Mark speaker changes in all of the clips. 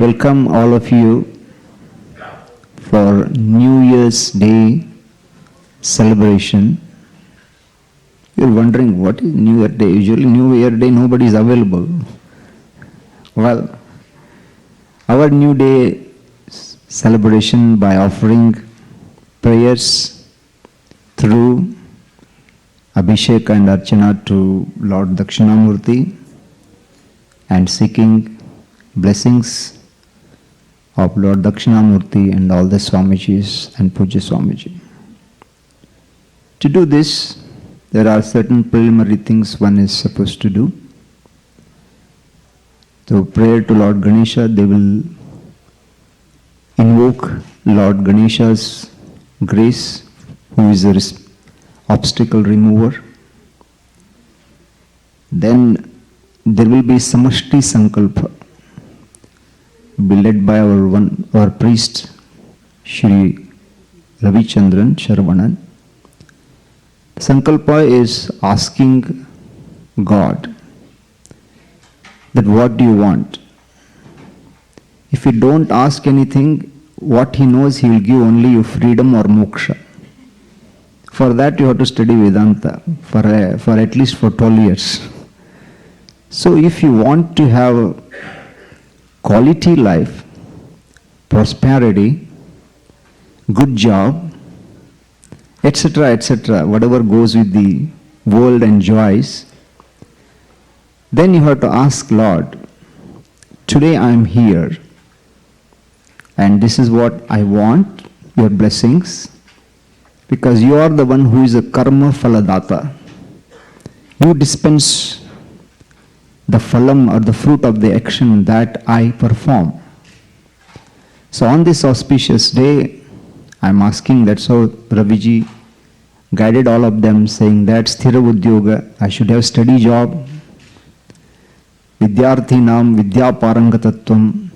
Speaker 1: welcome all of you for New Year's Day celebration. You're wondering what is New Year Day? Usually New Year Day nobody is available. Well, our New Day celebration by offering prayers through Abhishek and Archana to Lord Dakshinamurti and seeking blessings of Lord Dakshinamurti and all the Swamijis and Pujya Swamiji. To do this, there are certain preliminary things one is supposed to do. So prayer to Lord Ganesha, they will invoke Lord Ganesha's grace, who is a obstacle remover. Then there will be Samashti Sankalpa, be led by our priest, Shri Ravichandran Sharavanan. Sankalpa is asking God that what do you want? If you don't ask anything, what he knows, he will give only you freedom or moksha. For that you have to study Vedanta for at least for 12 years. So if you want to have quality life, prosperity, good job, etc., whatever goes with the world and joys, then you have to ask Lord, today I am here and this is what I want, your blessings, because you are the one who is a karma phaladata. You dispense the phalam or the fruit of the action that I perform. So on this auspicious day, I am asking, that's how Raviji guided all of them, saying that sthira udyoga, I should have steady job, vidyarthinam vidya parangatatvam,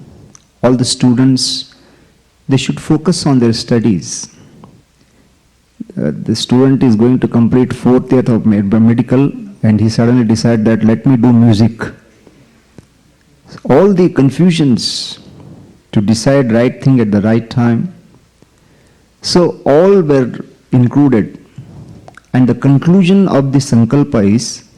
Speaker 1: all the students, they should focus on their studies. The student is going to complete 4th year of medical and he suddenly decided that let me do music. All the confusions to decide right thing at the right time. So all were included, and the conclusion of the Sankalpa is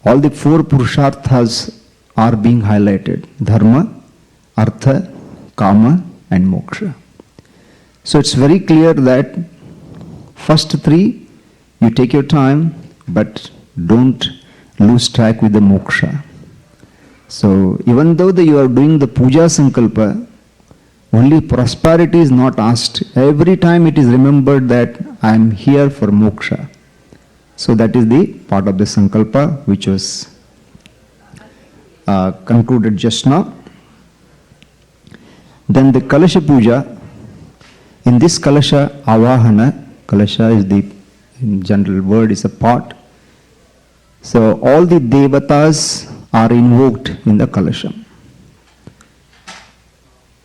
Speaker 1: all the 4 Purusharthas are being highlighted: Dharma, Artha, Kama and Moksha. So it's very clear that first 3 you take your time, but don't lose track with the moksha. So even though you are doing the puja sankalpa, only prosperity is not asked. Every time it is remembered that I am here for moksha. So that is the part of the sankalpa which was concluded just now. Then the Kalasha Puja. In this Kalasha, Avahana, Kalasha is the in general word is a pot. So all the devatas are invoked in the Kalasha.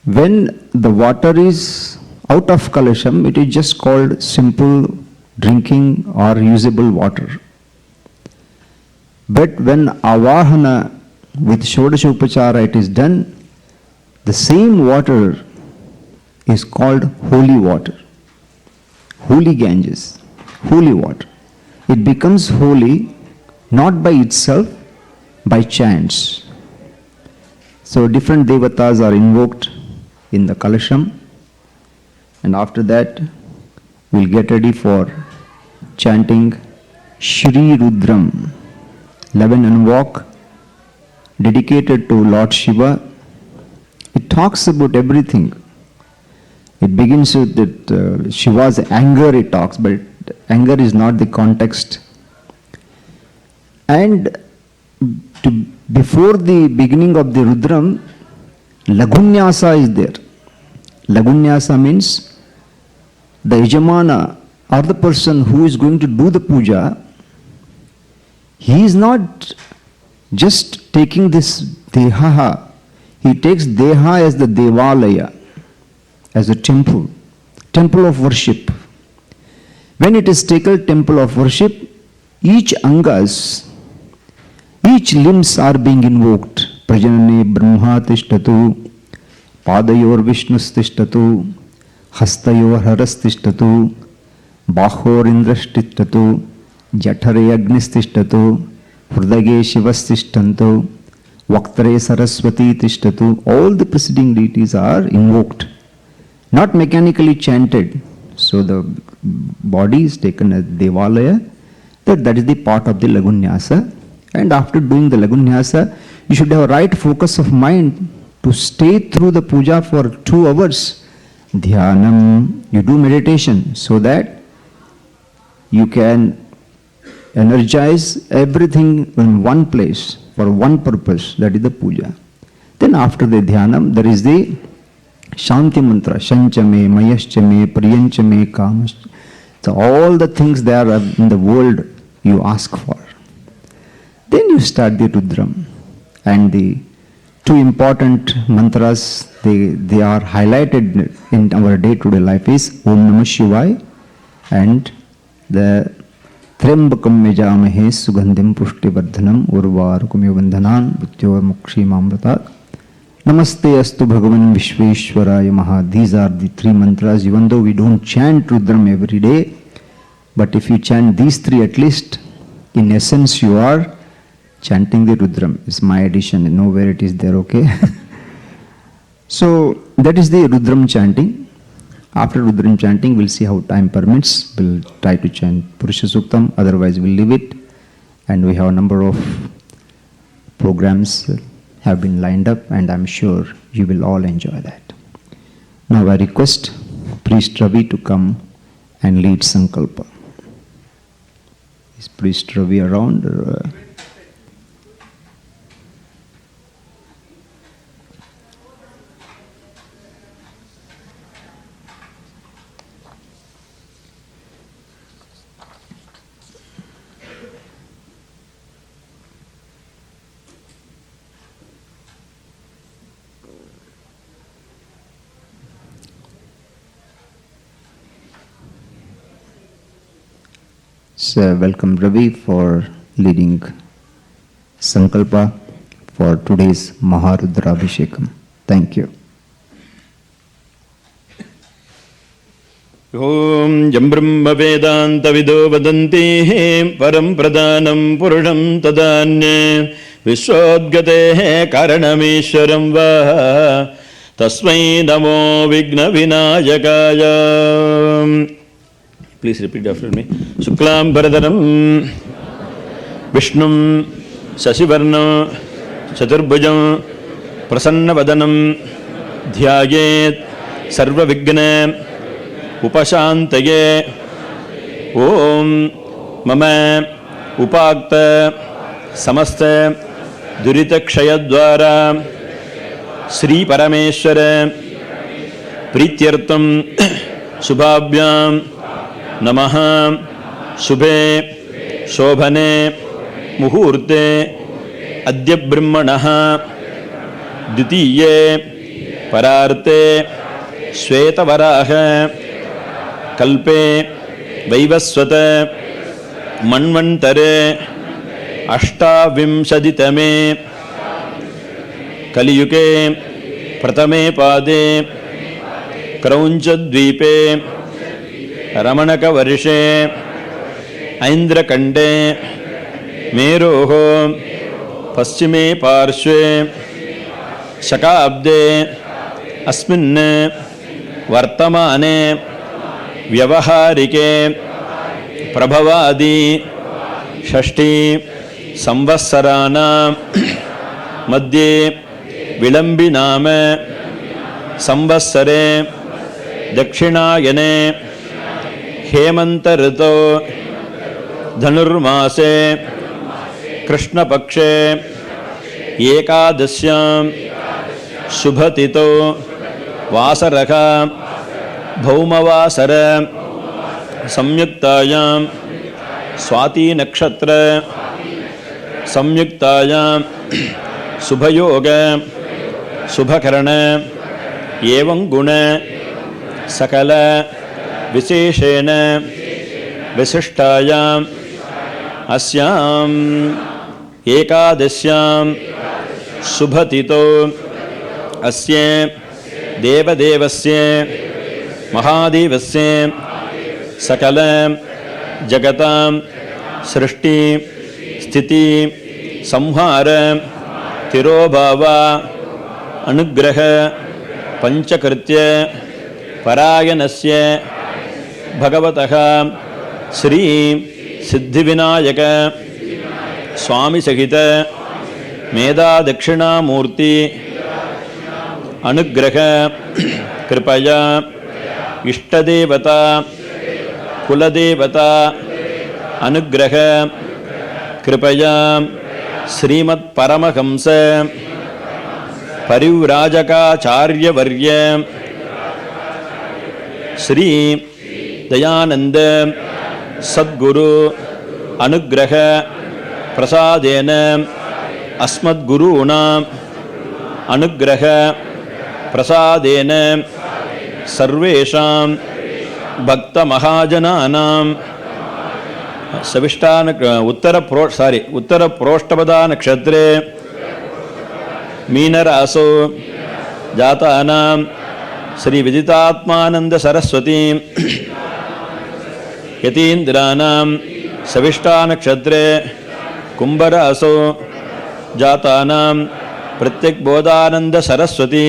Speaker 1: When the water is out of Kalasham, it is just called simple drinking or usable water. But when Avahana with Shodasha Upachara it is done, the same water is called holy water. Holy Ganges, holy water. It becomes holy not by itself, by chants. So different devatas are invoked in the Kalasham, and after that we'll get ready for chanting Shri Rudram, 11 and walk, dedicated to Lord Shiva. It talks about everything. It begins with that Shiva's anger it talks, but anger is not the context. And before the beginning of the Rudram, Lagunyasa is there. Lagunyasa means the Yajamana or the person who is going to do the puja, he is not just taking this Deha, he takes Deha as the Devalaya, as a temple of worship. When it is taken temple of worship, each angas, each limbs are being invoked Prajanane Brahma tishtatu, Padayor Vishnustishthatu, Hastayor Harastishthatu, Bahor Indrashtishthatu, Jathare Agnistishtatu, Hridage Shivastishtantu, Vaktare Saraswati Tishtatu. All the preceding deities are invoked, not mechanically chanted. So the body is taken as Devalaya, that is the part of the Lagunyasa. And after doing the Lagunyasa, you should have a right focus of mind to stay through the puja for 2 hours. Dhyanam, you do meditation so that you can energize everything in one place for one purpose, that is the puja. Then after the dhyanam, there is the Shanti mantra, Shanchame, Mayaschame, Priyanchame, Kamascha. So all the things there are in the world you ask for. Then you start the Rudram. And the 2 important mantras, they are highlighted in our day-to-day life is Om Namah Shivaya and the Trembakam Yajamahe Sugandhim Pushparcana Urvarukamyo Vandhanan Mrityor Mukshimamritat Namaste Astu Bhagavan Vishveshwaraya Maha. These are the 3 mantras. Even though we don't chant Rudram every day, but if you chant these 3 at least, in essence you are chanting the Rudram. It's my addition. I know where it is there, okay? So that is the Rudram chanting. After Rudram chanting, we'll see how time permits. We'll try to chant Purusha Suktam, otherwise we'll leave it. And we have a number of programs have been lined up, and I'm sure you will all enjoy that. Now I request Priest Ravi to come and lead Sankalpa. Is Priest Ravi around? Or, So welcome Ravi for leading Sankalpa for today's Rudrabhishekam. Thank you.
Speaker 2: Om Jam Brahma Vedanta Vido Vadanti Param Pradhanam Purusham Tadanye Vishwadgate Karanameshwaram Va Tasmai Namo Vigna Vinayakaya. Please repeat after me. Shuklam Bharadaram Vishnum Sasivarna Chaturbhujam Prasanna Vadanam Dhyayet Sarva Vigna Upashantaye Om Mama Upakta Samasta Durita Kshayadvara Sri Parameshwara Prityartam Subhabhyam Namaha Subhe Shobhane Muhurte Adya Brahmanaha Dutiye Pararte Shvetavaraha Kalpe Vaivaswata Manvantare Ashtavimsaditame Kaliyuke Pratame Pade Kraunchadvipe Ramanaka Varishe Aindra Kande Meroho Paschime Parshve Shakabde Asminne Vartamane Vyavaharike Prabhavadi Shashti Samvassarana Madhye Vilambiname Samvassare Dakshinayane Hemantarito Dhanurmase Krishna Pakshe Ekadasyam Shubhatito Vasaraka Bhaumavasara Samyuktayam Swati Nakshatra Samyuktayam Subhayoga Subhakarana Evam Guna Sakala Visheshena Visishtayam Asyam Ekadasyam शुभतितो अस्य देवदेवस्य महादेवस्य सकल जगतां सृष्टि स्थिति संहार तिरोभाव अनुग्रह पंचकृत्य परायणस्य भगवतः श्री सिद्धिविनायक स्वामी सहित मेधा दक्षिणामूर्ति अनुग्रह कृपया इष्टदेवता कुलदेवता अनुग्रह कृपया श्रीमत् परमहंस परिव्राजकाचार्यवर्य श्री दयानंद सद्गुरु अनुग्रह प्रसादेन अस्मद्गुरूणां अनुग्रह प्रसादेन सर्वेषां भक्तमहाजनानां सविष्टान उत्तर प्रोष्ठपदा नक्षत्रे मीनरासो जातानां श्री विदितात्मानंद सरस्वती यतीन्द्रानां सविष्टा नक्षत्रे कुंभरासो जातानां प्रत्यग्बोधानंद सरस्वती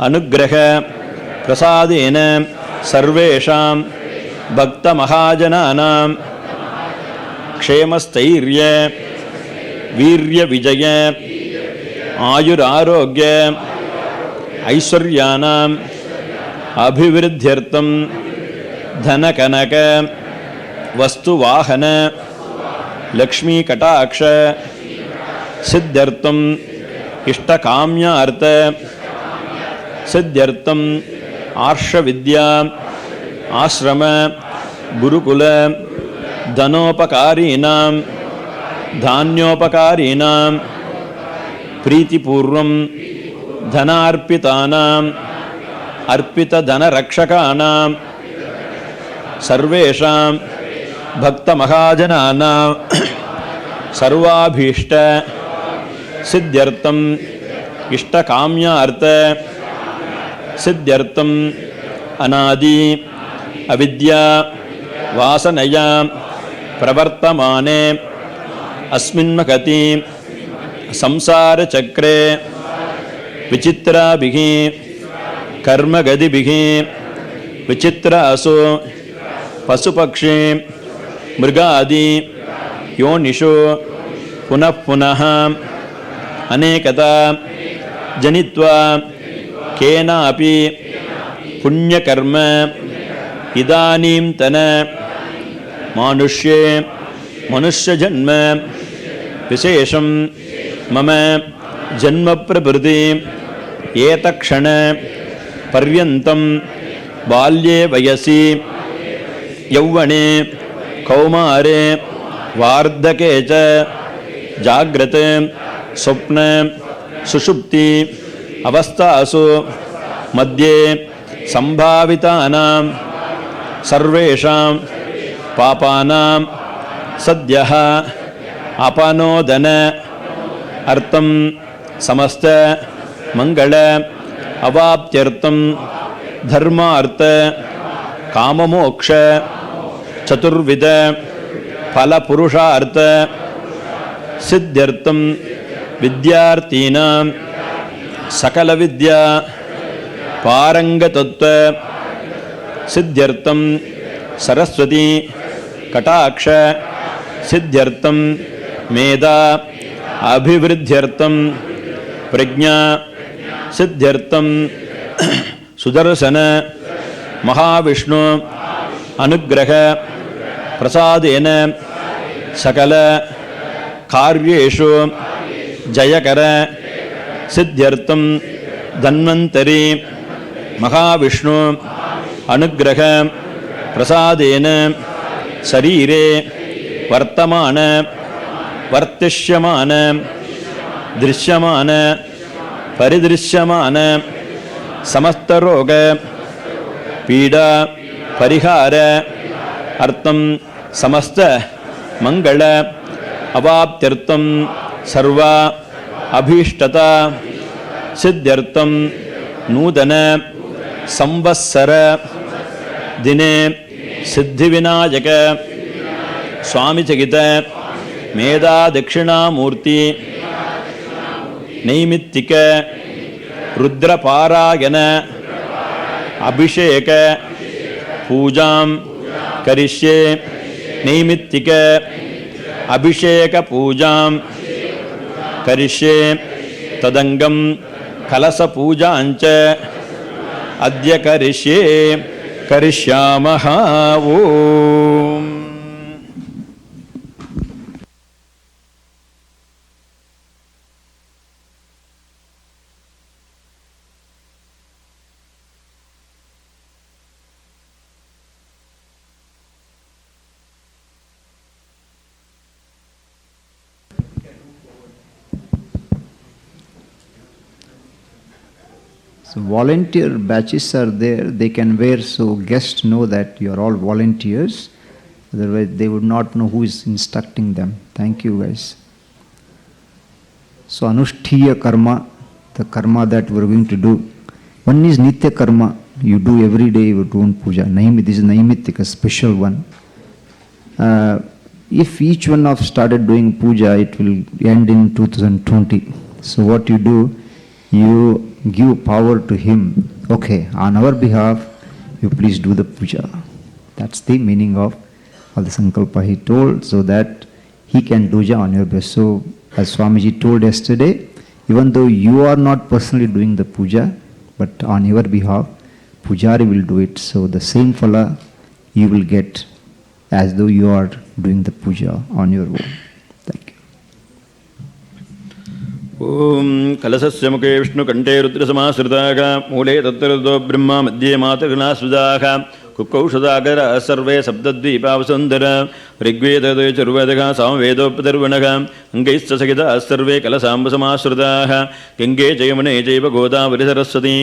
Speaker 2: अनुग्रह प्रसादेन सर्वेषां भक्तमहाजनानां क्षेमस्थैर्य वीर्य विजय आयुरारोग्य ऐश्वर्यानाम् अभिवृद्ध्यर्थं धनकनक वस्तुवाहन लक्ष्मी कटाक्ष सिद्ध्यर्थं इष्टकाम्यार्थ सिद्ध्यर्थं आर्षविद्या आश्रम गुरुकुल धनोपकारीणां धान्योपकारीणां प्रीतिपूर्वं धनार्पितानां अर्पितधनरक्षकाणां सर्वेषां भक्तमहाजनानां सर्वाभीष्ट सिद्ध्यर्थं इष्टकाम्यार्थ सिद्ध्यर्थं अनादि अविद्या वासनया प्रवर्तमाने अस्मिन्महति संसारचक्रे विचित्राभिः कर्मगतिभिः विचित्रासु पशुपक्षी मृगादि योनिषु पुनः पुनः अनेकता जनित्वा केनापि पुण्यकर्म इदानीन्तन मानुष्ये मनुष्यजन्म विशेषं मम जन्म प्रभृति एतक्षण पर्यन्तं बाल्ये वयसि यौवने कौमारे वार्धके च जाग्रत स्वप्न सुषुप्ति अवस्थासु मध्ये संभावितानां सर्वेषां पापानां सद्यः अपनोदन अर्थं समस्त मंगल अवाप्त्यर्थं धर्मार्थ काममोक्ष चतुर्विध फलपुरुषार्थ सिद्ध्यर्थं विद्यार्थीनां सकल विद्या पारंगतत्व सिद्ध्यर्थं सरस्वती कटाक्ष सिद्ध्यर्थं मेधा अभिवृद्ध्यर्थं प्रज्ञा सिद्ध्यर्थं सुदर्शन महाविष्णु अनुग्रह प्रसादेन सकल कार्येषु जयकर सिद्ध्यर्थं धन्वन्तरी महाविष्णु अनुग्रह प्रसादेन शरीरे वर्तमान वर्तिष्यमान दृश्यमान परिदृश्यमान समस्त रोग पीड़ा परिहार अर्थं समस्त मंगल अवाप्त्यर्थं सर्वा अभीष्टता सिद्ध्यर्थम नूतन संवत्सर दिने सिद्धिविनायक स्वामी चकित मेधा दक्षिणामूर्ति नैमित्तिक रुद्रपारायण अभिषेक पूजां करिष्ये नैमित्तिक अभिषेक पूजां करिष्ये तदंगम कलश पूजांच अद्य करिष्ये करिष्यामः ओम।
Speaker 1: So volunteer batches are there, they can wear, so guests know that you are all volunteers. Otherwise they would not know who is instructing them. Thank you guys. So Anushtiya karma, the karma that we are going to do. One is Nitya karma, you do every day your own puja. This is Naimittika, a special one. If each one of started doing puja, it will end in 2020. So what you do, you give power to him. Okay, on our behalf, you please do the puja. That's the meaning of all the sankalpa he told, so that he can do puja on your behalf. So, as Swamiji told yesterday, even though you are not personally doing the puja, but on your behalf, pujari will do it. So the same phala you will get as though you are doing the puja on your own. Thank you.
Speaker 2: ओम कलशस्य मुखे विष्णुकण्ठे रुद्रसमाश्रिताः मूले तत्रतो ब्रह्मा मध्ये मातृगणास्पदाः कुक्कौषधाकरा सर्वे सप्तद्वीपावसुन्धर ऋग्वेदो चर्वेदः सामवेदोपदर्वणः अङ्गैश्च सहिताः सर्वे कलशाम्बसमाश्रिताः गङ्गे च यमुने चैव गोदावरी सरस्वती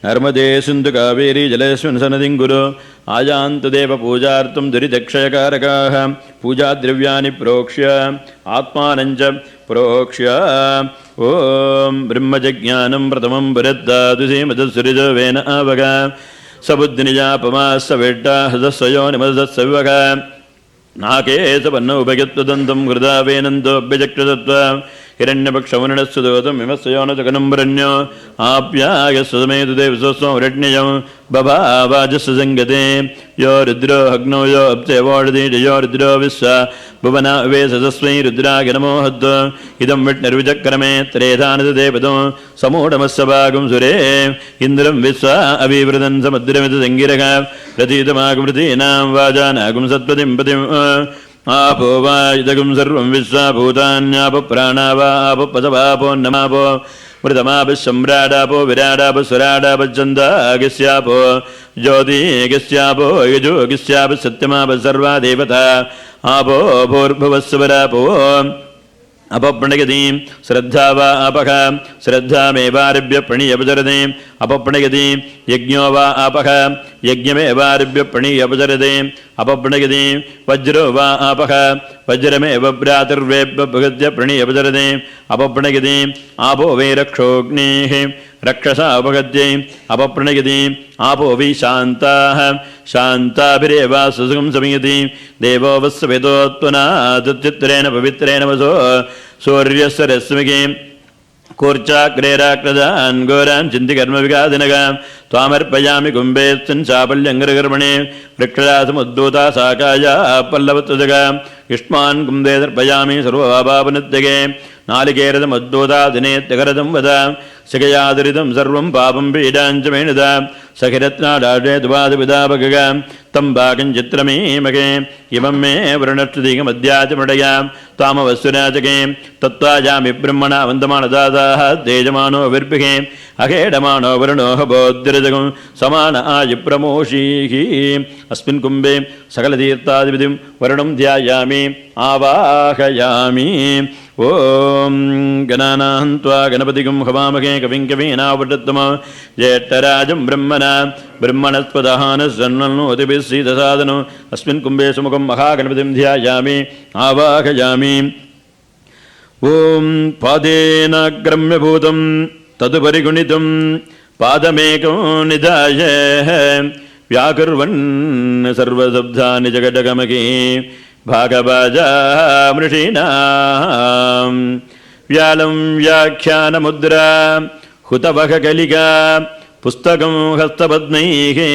Speaker 2: नर्मदे सिन्धुकावेरी जलेऽस्मिन् सन्निधिं कुरु आयान्तदेव पूजार्थं दुरितक्षयकारकाः पूजाद्रव्याणि प्रोक्ष्य आत्मानं च प्रोक्ष्य ओम ब्रह्मज्ञानं प्रथमं पुरद्दादुसीमदसुरिजवेन आवग सबुद्धिनिजापमा सवेट्टा हृदस्वयो निमदस्सविवग नाके सपन्नो उपगत्वदन्तं हृदा वेनन्तोऽभ्यजक्षतत्व हिरण्यपक्षमुनिनस्सुदोतं विमस्सयोनचकनम्बरण्यो आप्यायस्वमेतु देवस्वस्वमरण्ययं बभावाजस्य सङ्गते यो रुद्रो अग्नौ यो अप्सेवोषधि यो रुद्रो विश्वा भुवना वेशस्मै रुद्राय नमो हद् इदं विष्णुर्विचक्रमे त्रेधानदेवतो समूढमस्य भागं सुरे इन्द्रं विश्वा अभिवृदन् समुद्रमित सङ्गिरः प्रतीतमागमृतीनां वाजानागं सत्पतिं पतिम् आपो वा इदगं सर्वं विश्वा भूतान्यापो प्राणा वा आपो पदवापो नमापो मृतमापि सम्राडापो विराडापो स्वराडापो चन्दागस्यापो ज्योतिगस्यापो यजोगस्यापो सत्यमापो सर्वा देवता आपो भूर्भुवस्वरापो अपप्रणयति श्रद्धा वा आपः श्रद्धामेवारभ्य प्रणीयपचरते अपप्रणयति यज्ञो वा आपः यज्ञमेवारभ्य प्रणीयपचरते अपप्रणयति वज्रो वा आपः वज्रमेव भ्रातुर्वेभ्यभगत्य प्रणीयपचरते अपप्रणयति आपो वै रक्षोऽग्नेः रक्षसा अपगत्यै अपप्रणयति आपो वै शान्ताः शान्ताभिरेव सुसुखं समयति देवो वत्सवेदोत्पन्नादुत्युत्तरेण पवित्रेण वसो सूर्यस्य रश्मिके कूर्चाग्रेराकृदान् घोरान् चिन्तिकर्मविघादिनः त्वामर्पयामि कुम्भेऽस्मिन् चापल्यङ्गरकर्मणे वृक्षरासमुद्भूता साकाया पल्लवत्वजः युष्मान् कुम्भे दर्पयामि सर्वपापापनित्यगे नालिकेरदमुद्भूता दिनेत्यकरदं वद शिखयादुरिदं सर्वं पापं पीडाञ्च मेणुद सखिरत्नाडाढे द्वादविदापगः तं भागञ्चित्रमीमके इमं मे वृणक्षुदिगमद्याचमृडया त्वामवस्सुराजके तत्त्वाजामि ब्रह्मणा वन्दमानदाताः तेजमानो विर्भिः अखेडमानो वरुणोह बोद्धिरजगं समान आयुप्रमोषीः अस्मिन् कुम्भे सकलतीर्थादिविधिं वरुणं ध्यायामि आवाहयामि ओम गणानां त्वा गणपतिगं हवामहे कविं कवीनावृतत्तमः ज्येष्ठराजं ब्रह्मणस्पदहानस्सन्नोतिभिः सीदसादनम् अस्मिन् कुम्भे सुमुखं महागणपतिं ध्यायामि आवाहयामि ஓம் பாதேனாக்ரம்யபூதம் ததுபரிகுணிதம் பாதமேகம் நிதாய வியாகுர்வன் சர்வசப்தானி ஜகடகமகி பாகபாஜாமிருஷீணாம் வியாலம் வியாக்கியானமுத்ரா ஹுதவககலிகா புஸ்தகம் ஹஸ்தபத்மைஹே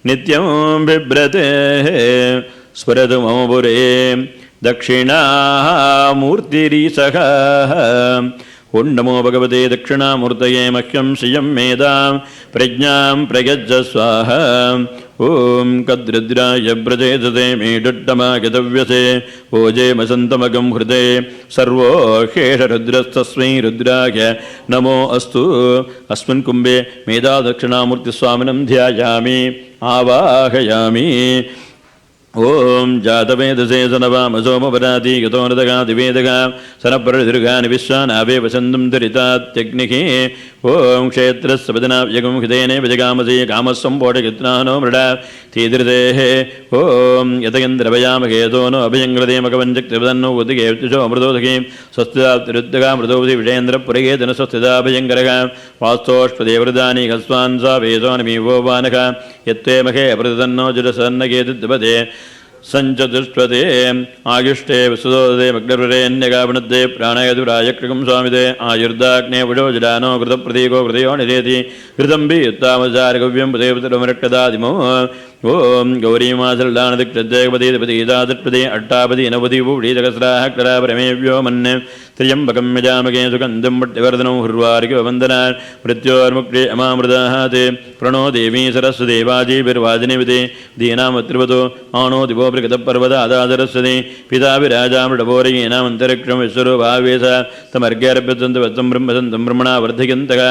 Speaker 2: நித்யம் பிப்ரதே ஸ்வரது மமபுரே தட்சிணாமூர்த்திரீசக. ஓம் நமோ பகவதே தட்சிணாமூர்த்தயே மஹ்யம் ஸ்ரியம் மேதாம் பிரஜ்ஞாம் பிரயஜ்ஜ ஸ்வாஹ. ஓம் கத்ருத்ராய பிரஜேததே மீடுட்டமாகதவ்யசே ஓஜே மசந்தமகம் ஹிருதே சர்வோ ஹேஷருத்ரஸ்தஸ்மை ருத்ராய நமோ அஸ்து. அஸ்மின் கும்பே மேதா தட்சிணாமூர்த்தி சுவாமினம் தியாயாமி ஆவாஹயாமி. ஓம் ஜாதவேதசே சனவாமசோமபராதி யதோனதகாதிவேதகா சனப்பரதிருகானி விஸ்வானாவே வசந்தம் தரிதாத்யக்னிகே. ஓம் க்ஷேத்ரஸ்வதனாவ்யகம் ஹிதேனே விஜகாமசே காமஸ்வம்போடகித்னானோ மிருடா தீதிருதேஹே. ஓம் யதயந்திரவயாமகேதோனோ அபயங்கிருதே மகவஞ்சக்திபதன்னோ உதிகேப்திஷோ அமிர்தோதகே ஸ்வஸ்திதாப்திருத்தகா மிருதோபதி விஷேந்திரப்புரகேதன ஸ்வஸ்திதாபயங்கரகா வாஸ்தோஷ்வதேவருதானி ஹஸ்வான் சா வேதோனமீவோ வானகா யத்வே மகே அபிரதன்னோ ஜுரசன்னகேதுத்வதே சஞ்சதுஷ்வதே ஆயுஷ்டே விசுதோதே மக்னருரேன்யகாபுணத்தே பிராணயதுராயக்ரிகம் சுவாமிதே ஆயுர்தாக்னே புஜோஜடானோ கிருதப்பிரதீகோ கிருதயோ நிரேதி கிருதம்பி யுத்தாமசாரகவ்யம் புதேபுதரமரக்டதாதிமோ. ஓம் கௌரீமாசல்தானதிக்ஷத்யேகபதீதபதீதாதித்பதே அட்டாபதி நவதி பூடீதகஸ்ராஹ கராபரமேவ்யோ மன்ன திரியம்பகம் யஜாமகே சுகந்தம் பட்டிவர்தனம் ஹுர்வாரிகோ வந்தனான் மிருத்யோர்முக்தி அமாமிருதாஹாதே பிரணோ தேவி சரஸ்வதேவாஜீபிர்வாஜினிவிதே தீனாமத்ரிவதோ ஆனோ திவோ பிரகதப்பர்வத அதாதரஸ்வதே பிதாபிராஜாமிடபோரயேனாமந்தரிக்ஷம் விஸ்வரூபாவேச தமர்கேரபியந்தந்து வத்தம் பிரம்மதந்தம் பிரம்மணா வர்த்திகந்தக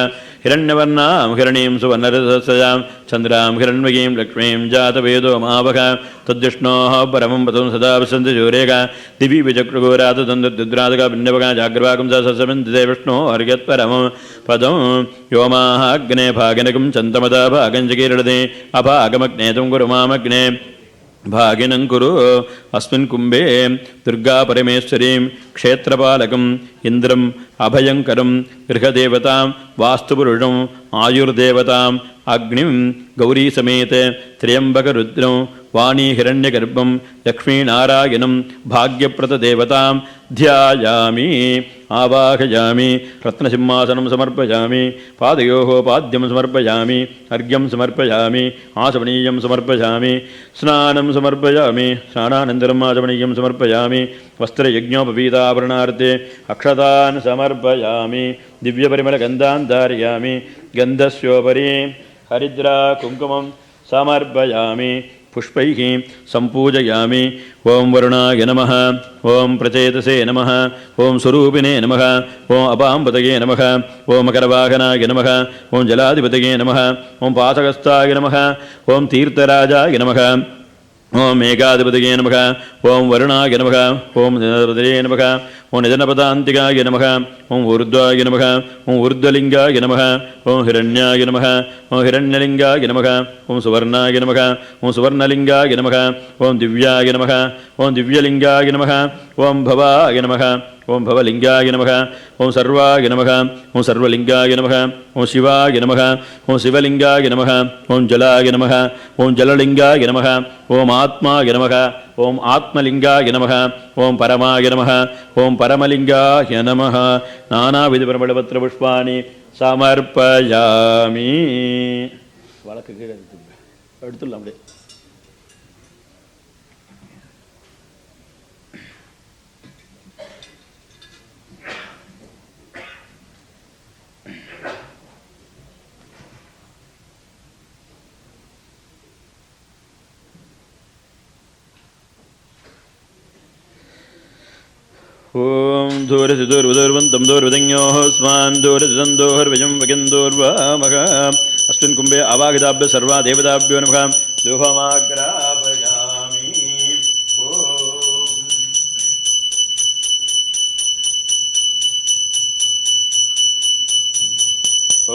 Speaker 2: हिरण्यवर्णां हिरणीं सुवर्णरसस्यां चन्द्रां हिरण्मयीं लक्ष्मीं जातवेदो मावः तद्विष्णोः परमं पदं सदा वसन्ति शूरेगा दिवि विचक्रघोरातदन्तद्रादका भिन्नवगा जाग्रवाकं स ससमिन्दते विष्णो अर्घ्यत्परमं पदं व्योमाग्ने भागिनकं चन्तमदा भागञ्जकीर्णदे अभागमग्ने तं कुरु मामग्ने भागिनं कुरु. अस्मिन् कुम्भे दुर्गा परमेश्वरीं क्षेत्रपालकम् इन्द्रम् अभयङ्करं गृहदेवतां वास्तुपुरुषं आयुर्देवतां अग्निं गौरीसमेत त्र्यम्बकरुद्रं वाणी हिरण्यगर्भं लक्ष्मीनारायणं भाग्यप्रददेवतां ध्यायामि आवाहयामि. रत्नसिंहासनं समर्पयामि. पादयोः पाद्यं समर्पयामि. अर्घ्यं समर्पयामि. आचमनीयं समर्पयामि. स्नानं समर्पयामि. स्नानानन्तरम् आचमनीयं समर्पयामि. वस्त्रयज्ञोपवीताभरणार्थे अक्षतान् समर्पयामि. दिव्यपरिमलगन्धान् धारयामि. गन्धस्योपरि हरिद्रा कुङ्कुमं समर्पयामि. पुष्पैः सम्पूजयामि. ओं वरुणाय नमः. ओं प्रचेतसे नमः. ओं स्वरूपिणे नमः. ओं अपाम्पतये नमः. ओं मकरवाहनाय नमः. ओं जलाधिपतये नमः. ओं पातकस्थाय नमः. ओं तीर्थराजाय नमः. ओं मेघाधिपतये नमः. ओं वरुणाय नमः. ओं निधनपतये नमः. ओं निधनपदान्तिकाय नमः. ओं ऊर्ध्वाय नमः. ओं ऊर्ध्वलिङ्गाय नमः. ओं हिरण्याय नमः. ओं हिरण्यलिङ्गाय नमः. ओं सुवर्णाय नमः. ओं सुवर्णलिङ्गाय नमः. ओं दिव्याय नमः. ओं दिव्यलिङ्गाय नमः. ओं भवाय नमः. ओं भवलिङ्गाय नमः. ओं सर्वाय नमः. ओं सर्वलिङ्गाय नमः. ओं शिवाय नमः. ओं शिवलिङ्गाय नमः. ओं जलाय नमः. ओं जललिङ्गाय नमः. ओं आत्माय नमः. ओं आत्मलिङ्गाय नमः. ओं परमाय नमः. ओं परमलिङ्गाय नमः. नानाविधपरिमलपत्रपुष्पाणि समर्पयामि. வழக்கு கீழே எடுத்துடலாம் அப்படியே. ஓம் தூரசிதூர்வதூர்வந்தம் தூர்வதஞோः ஸ்மான் தூரசிதந்தோர்வஜம் வகிந்தோர்வாமக. அஸ்மின் கும்பே அவாகிதாபிய சர்வா தேவதாபியோ நமக. தூபமாக்ராபயாமி.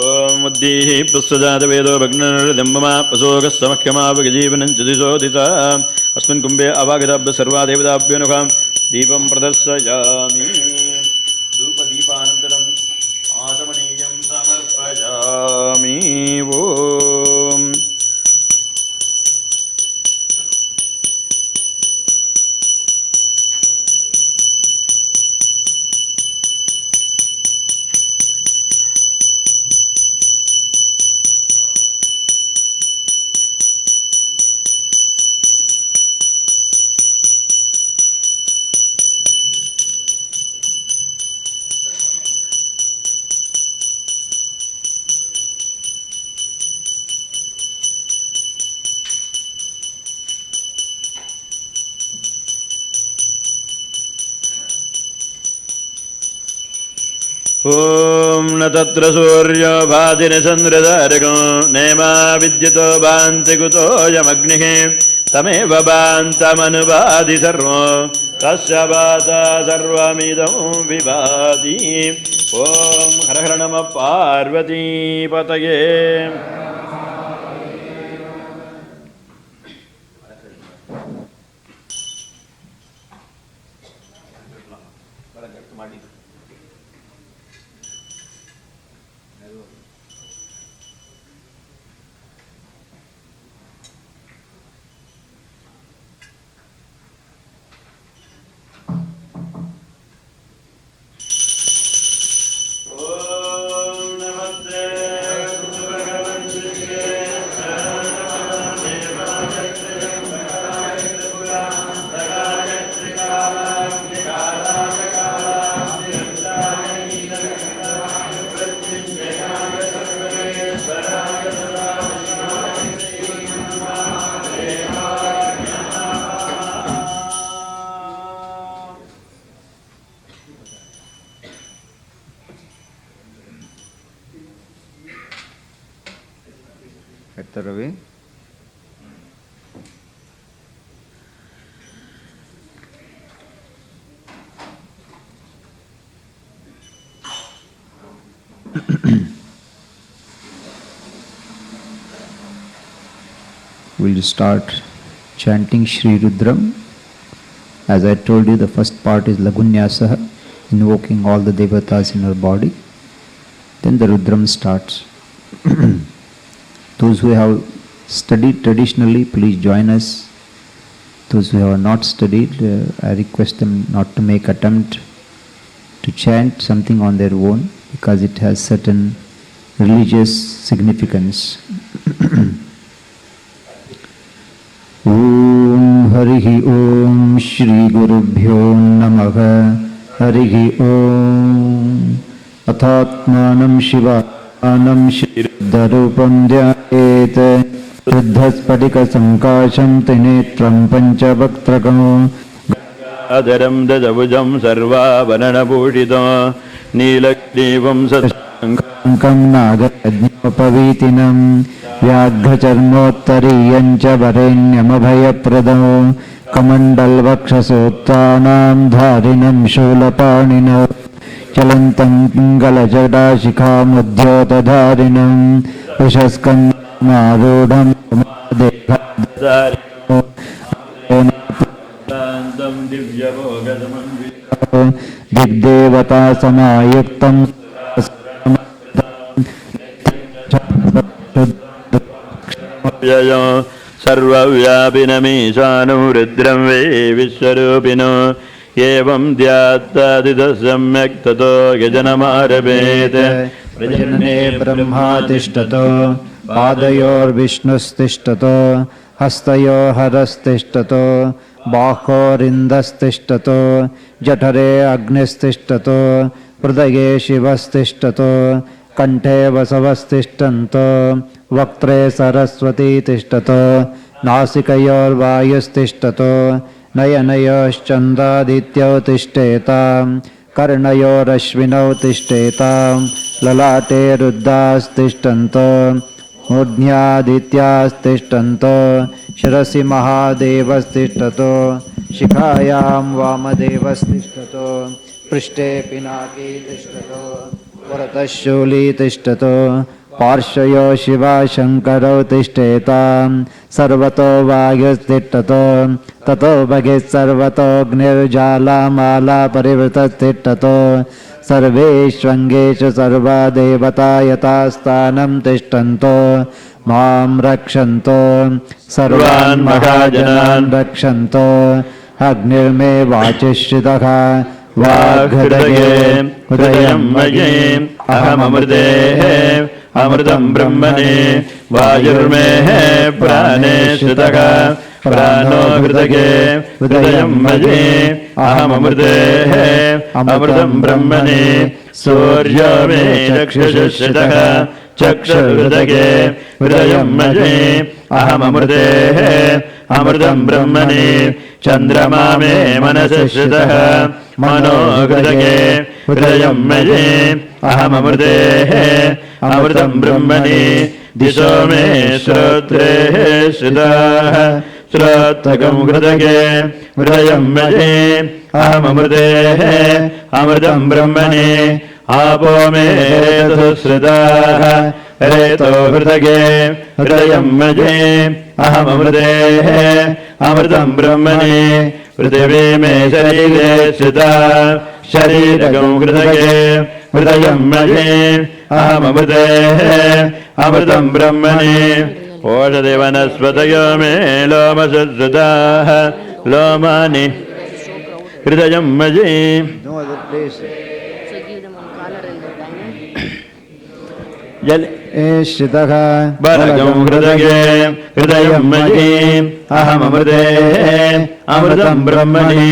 Speaker 2: ஓம் முத்தீः புஸ்ஸஜாதவேதோ भग्ननरदम्बमा पशोगस्समख्यमावगजीवनं चदिशोदिता. अस्मिन् कुम्भे अवागिदाभ्य सर्वा देवताभ्यो नमः. दीपं प्रदर्शयामि. Om. Om na tatra surya bhadina chandradharako nema vidyato bhanti kuto yamagnihe tameva bhantamanubhadi sarva tasya bhata sarvamidam vibhati. Om Har Har Namah Parvati Pataye.
Speaker 1: Ravi. We'll start chanting Shri Rudram. As I told you, the first part is Lagunyasa, invoking all the devatas in our body. Then the Rudram starts. Those who have studied traditionally, please join us. Those who have not studied, I request them not to make attempt to chant something on their own, because it has certain religious significance. Om Harihi Om Shri Gurubhyo Namaha Harihi Om Athatmanam Shivanam Shri Rudrarupam Dhyayet Ruddhaspatika Sankasham Tinetram Panchavaktakam
Speaker 2: Adharam Dadavujam Sarva Vanana Bhushita Nilakdevam
Speaker 1: Satsankam Nagarajnapavitinam Vyaghacharmottariyam cha varenyamabhayapradam Kamandalvakshasottanam dharinam shulapaninam Chalantam Galajadashikhamudyotadharinam Vishaskandmarudham Digdevata samayuktam
Speaker 2: Sarvavyapinamishanu Rudram Ve Vishwarupino Evam Dhyatadita Samyak Tato Gajanamaravete
Speaker 1: Prajanane Brahma Tishtato Padayor Vishnus Tishtato Hastayo Haras Tishtato Bhakho Rindas Tishtato Jatare Agnis Tishtato Hridaye Shivas Tishtato Kanthe Vasavas Tishtanto Vaktre Saraswati Tishtato Nasikayor Vayus Tishtato Nayanayos Chandradityo Tishtetam Karnayor Ashvinau Tishtetam Lalate Ruddas Tishtanto Mudnyadityas Tishtanto Shirasi Mahadevas Tishtato Shikhayam Vamadevas Tishtato Prishte Pinaki Tishtato Varatashuli Tishtato Parshayo Shiva Shankaro Tishtetam Sarvato Vagyas Tishtato Tato Bhagis Sarvato Gnirjala Mala Parivrtas Tishtato सर्वेष्वङ्गेषु सर्वा देवता यथास्थानं तिष्ठन्तो मां रक्षन्तो सर्वान् महाजनान् रक्षन्तो अग्निर्मे वाचिश्रितः वाग्हृदये हृदयं मये अहममृते अमृतं ब्रह्मणे वायुर्मे प्राणे श्रितः प्राणो हृदये हृदयं मये अहममृते अमृतं ब्रह्मणे सूर्यो मे चक्षुषि श्रितः चक्षुर्हृदये हृदयं मये अहममृते अमृतं ब्रह्मणे चन्द्रमा मे मनसि श्रितः मनो हृदये हृदयं मये अहममृते अमृतं ब्रह्मणे दिशो मे श्रोत्रे श्रिताः श्रोत्रकं हृदये हृदयं मये अहममृते अमृतं ब्रह्मणे आपो मे सुश्रिताः रेतो हृदये हृदयं मये अहममृते अमृतं ब्रह्मणे पृथिवी मे शरीरे श्रिता शरीरकं हृदये हृदयं मये अहममृते अमृतं ब्रह्मणे ओषधिवनस्पतयो मे लोमसुश्रिताः लोमानि हृदयं मये श्रितः
Speaker 2: बलगं हृदये हृदयं मये अहममृते अमृतं ब्रह्मणे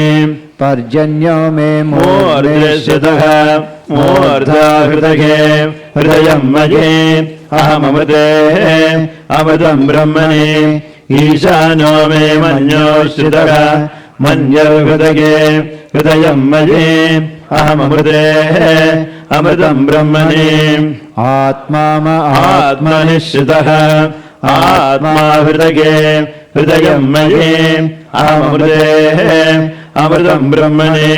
Speaker 1: पर्जन्यो मे
Speaker 2: मूर्ध्नि श्रितः मूर्धा हृदये हृदयं मये अहममृते अमृतं ब्रह्मणे ईशानो मे मन्यो श्रितः मन्यर्हृदये हृदयं मये अहममृते अमृतं ब्रह्मणे आत्मनि श्रितः आत्मा हृदये हृदयं मये अहममृते अमृतं ब्रह्मणे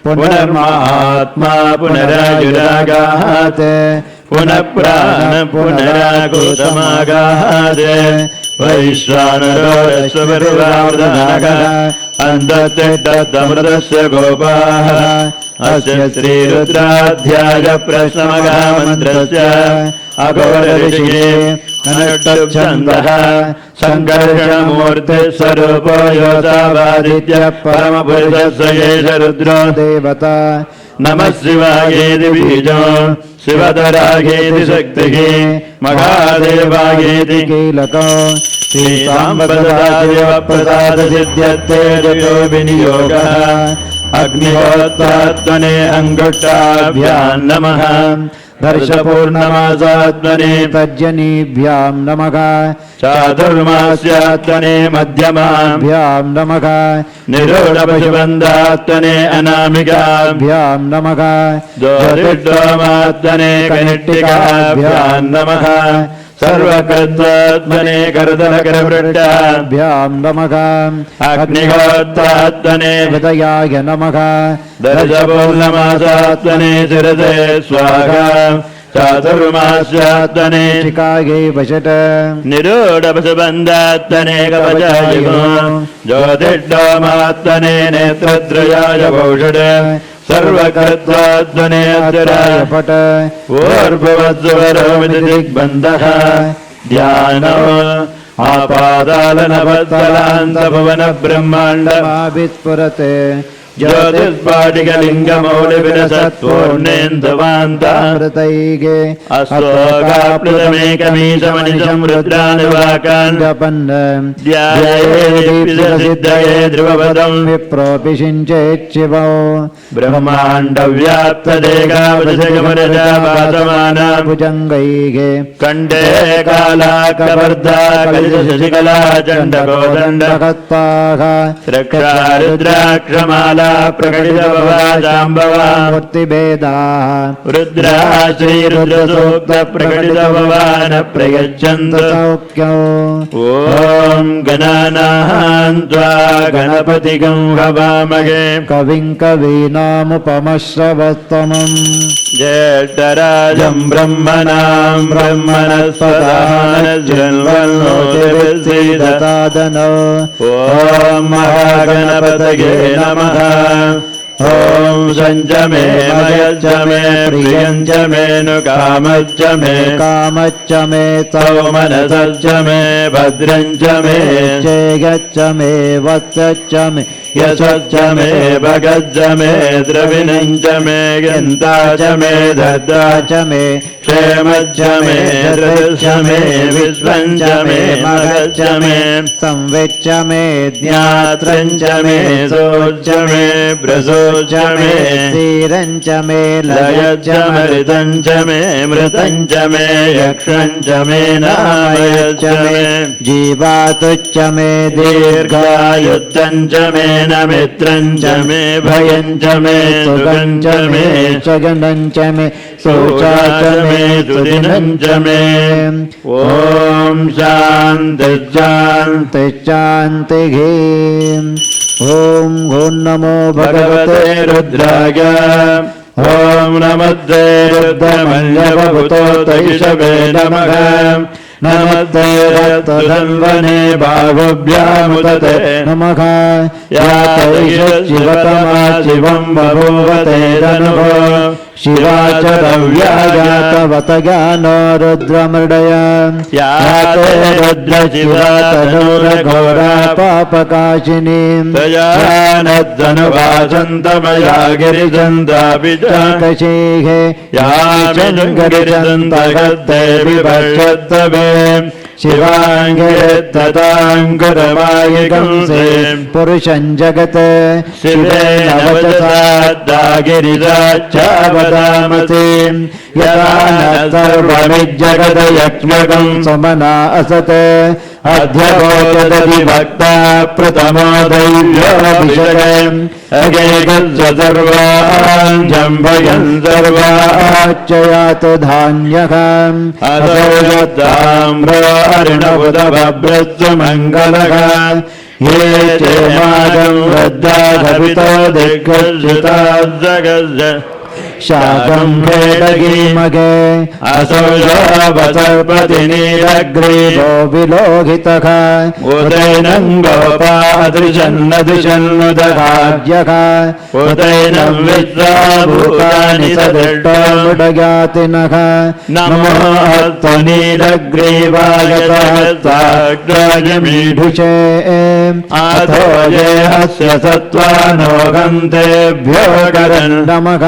Speaker 2: पुनर्मात्मा पुनरायुरागात् पुनः प्राण पुनरागोतमागात् वैश्वानरो स्वपर्वामृतनागः अन्तर्तिष्ठदमृतस्य गोपाः अस्य श्रीरुद्राध्याय प्रश्नमगामन्त्रस्य अघोरऋषिः अनुष्टुप्छन्दः सङ्कर्षणमूर्तिस्वरूपो योऽसावादित्यः परमपुरुषस्य एष रुद्रो देवता नमः शिवायेति बीजो शिवतरागेति शक्तिः महादेवायेति कीलको श्रीसाम्बप्रसादसिद्ध्यर्थे जयो विनियोगः अग्निहोत्रात्मने अङ्गुष्ठाभ्यां नमः दर्शपूर्णमासात्मने तज्जनीभ्यां नमः चातुर्मास्यात्मने मध्यमाभ्यां नमः निरोधपशुबन्धात्मने अनामिकाभ्यां नमः ज्योतिर्डोमात्मने कनिष्ठिकाभ्यां नमः सर्वकर्तात्मने करतलकरवृष्टाभ्यां नमः अग्निहोत्रात्मने हृदयाय नमः दर्शपूर्णमासात्मने शिरसे स्वाहा चातुर्मास्यात्मने शिखायै वषट् निरूढपशुबन्धात्मने कवचाय ज्योतिर्डोमात्मने नेत्रत्रयाय भौषट् सर्वकर्तात्मने अजराय पट ऊर्ध्ववत्सवरोमिति दिग्बन्धः ध्यानो आपातालनवत्तलान्तभुवनब्रह्माण्डमाविस्फुरते ज्योतिस्फाटिकलिङ्गमौलिविरसत्पूर्णेन्दुवान्तामृतैगे अस्तोकाप्लुतमेकमीशमनिशं रुद्रानुवाकान् जपन् ध्यायेदिप्सिद्धये ध्रुवपदं विप्रोऽपिषिञ्चेच्छिवो ब्रह्माण्डव्याप्तदेकावदशकमरजावासमाना भुजङ्गैगे कण्ठे कालाकवर्धा कलिशशिखला चण्डकोदण्डकत्पाः रक्षा रुद्राक्षमाला प्रकटितभवा मूर्तिभेदाः रुद्रा श्रीरुद्रसूक्त प्रकटितभवान् प्रयच्छन्त सौख्यौ ॐ गणानां त्वा गणपतिगं हवामहे कविं कवीनामुपमश्रवस्तमम् ज्येष्ठराजं ब्रह्मणां ब्रह्मणस्पदानश्रृण्वन्नोतिभिश्रीदतादनो ॐ महागणपतये नमः ॐ शञ्च मे मयच्च मे प्रियञ्च मे नु कामच्च मे
Speaker 1: कामच्च मे
Speaker 2: मनसच्च मे भद्रञ्च मे
Speaker 1: चेगच्च मे वत्सच्च मे
Speaker 2: यशश्च मे भगच्च मे द्रविणञ्च मे गन्ता च मे धद्रा
Speaker 1: च मे
Speaker 2: क्षेमच्च मे धृतश्च मे विश्वञ्च मे मगच्च मे
Speaker 1: संवेच्च मे
Speaker 2: ज्ञात्रञ्च मे सोच्च मे भ्रसोच्च मे
Speaker 1: धीरञ्च मे
Speaker 2: लयच्च मृतञ्च मे मृतञ्च मे यक्षञ्च मे नामयच्च मे
Speaker 1: जीवातुच्च मे
Speaker 2: दीर्घायुद्धञ्च मे न मित्रञ्च मे भयञ्च मे सुगञ्च मे
Speaker 1: स्वगणञ्च मे
Speaker 2: शोचा च मे सुदिनञ्च मे ॐ शान्ति शान्ति
Speaker 1: शान्तिः ॐ घो नमो भगवते
Speaker 2: रुद्राय ॐ नमस्ते रुद्रमन्यवभूतो तैषवे नमः नमस्ते रक्तधन्वने बाहुभ्यामुदते
Speaker 1: नमः
Speaker 2: या तैष शिवतमा शिवं बभूवते धनुः शिवा च रव्यायातवत ज्ञानो रुद्रमृडय
Speaker 1: या ते रुद्रशिवा तनूरघोरा पापकाशिनी
Speaker 2: तया नद्धनुभासन्तमया गिरिजन्ताभिषेहे
Speaker 1: या
Speaker 2: गिरिजन्तगत्ते विभक्षत्तवे शिवाङ्गे तदाङ्कुरमायिकंसे
Speaker 1: पुरुषं जगत्
Speaker 2: शिवेन वचसा गिरिजाच्चावदामसि यदा न सर्वमिज्जगदयक्ष्मकं
Speaker 1: सुमना असत्
Speaker 2: अध्यगोचदति भक्ता प्रथमो दैव्योऽभिषेकम् अगेकस्य सर्वान् जम्भयन्
Speaker 1: सर्वाच्चयात् धान्यः
Speaker 2: असौ यद्धाम्रो अरुणबुधभभ्रस्य मङ्गलः ये चेमागं वृद्धा भवितो दिग्गर्षिता जगस्य
Speaker 1: शाकं भेदगीमगे
Speaker 2: असौ सर्पतिनीलग्रीवो
Speaker 1: विलोहितः
Speaker 2: उदैनं गोपादृशन्नदृशन्नुदहाद्यः उदैनं विश्वाभूतानि
Speaker 1: सदृष्टमुडगातिनः
Speaker 2: नमो हस्तनीलग्रीवाय सहस्राग्रायमीढुषे अथो ये अस्य सत्त्वानोगन्तेभ्यो करन्
Speaker 1: नमः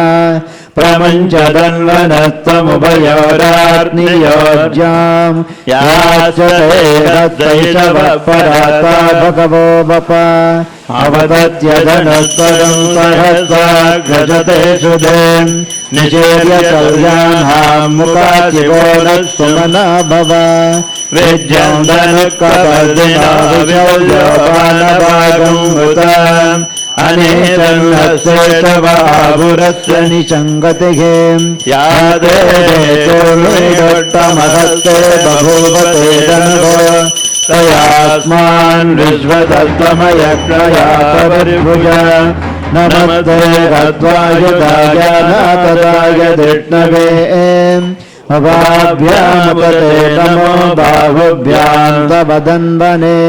Speaker 2: प्रपञ्चदन्वनस्तमुभयोरार्नियोज्याम् याचैरद्वैषवपराता
Speaker 1: भगवो वप
Speaker 2: अवदत्यधनस्वरं सहस्राग्रजते सुधे निषेव्य कल्याणां मुखाचिवो न सुमना भव विद्यं धनुकपर्दिना विशल्यपानभागं हुताम् अनेतन्नस्येषवाभुरस्य
Speaker 1: निसङ्गतिः
Speaker 2: या देवोट्टमहस्ते बभूवते धनुः तयास्मान् विश्वदत्तमयज्ञया परिभुज नमस्ते गत्वायुधाय नाथदाय धिष्णवे अवाभ्यामपते नमो बाहुभ्यां तव दन्वने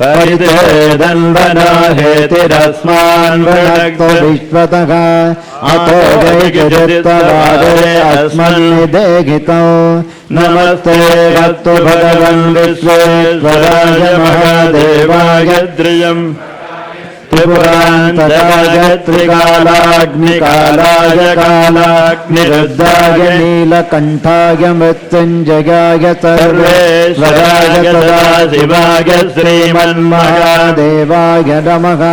Speaker 2: परिते दन्वना हेतिरस्मान् वृणक्तो विश्वतः अतो वैगिरित्तवादे अस्मन्निदेहितो नमस्ते गत्तु भगवन् विश्वेश्वराय महादेवाय द्रियम् त्रिपुरान्तकाय त्रिकालाग्निकालाय कालाग्निरुद्धाय
Speaker 1: नीलकण्ठाय मृत्युञ्जयाय
Speaker 2: सर्वेश्वराय सदाशिवाय
Speaker 1: श्रीमन्महादेवाय नमः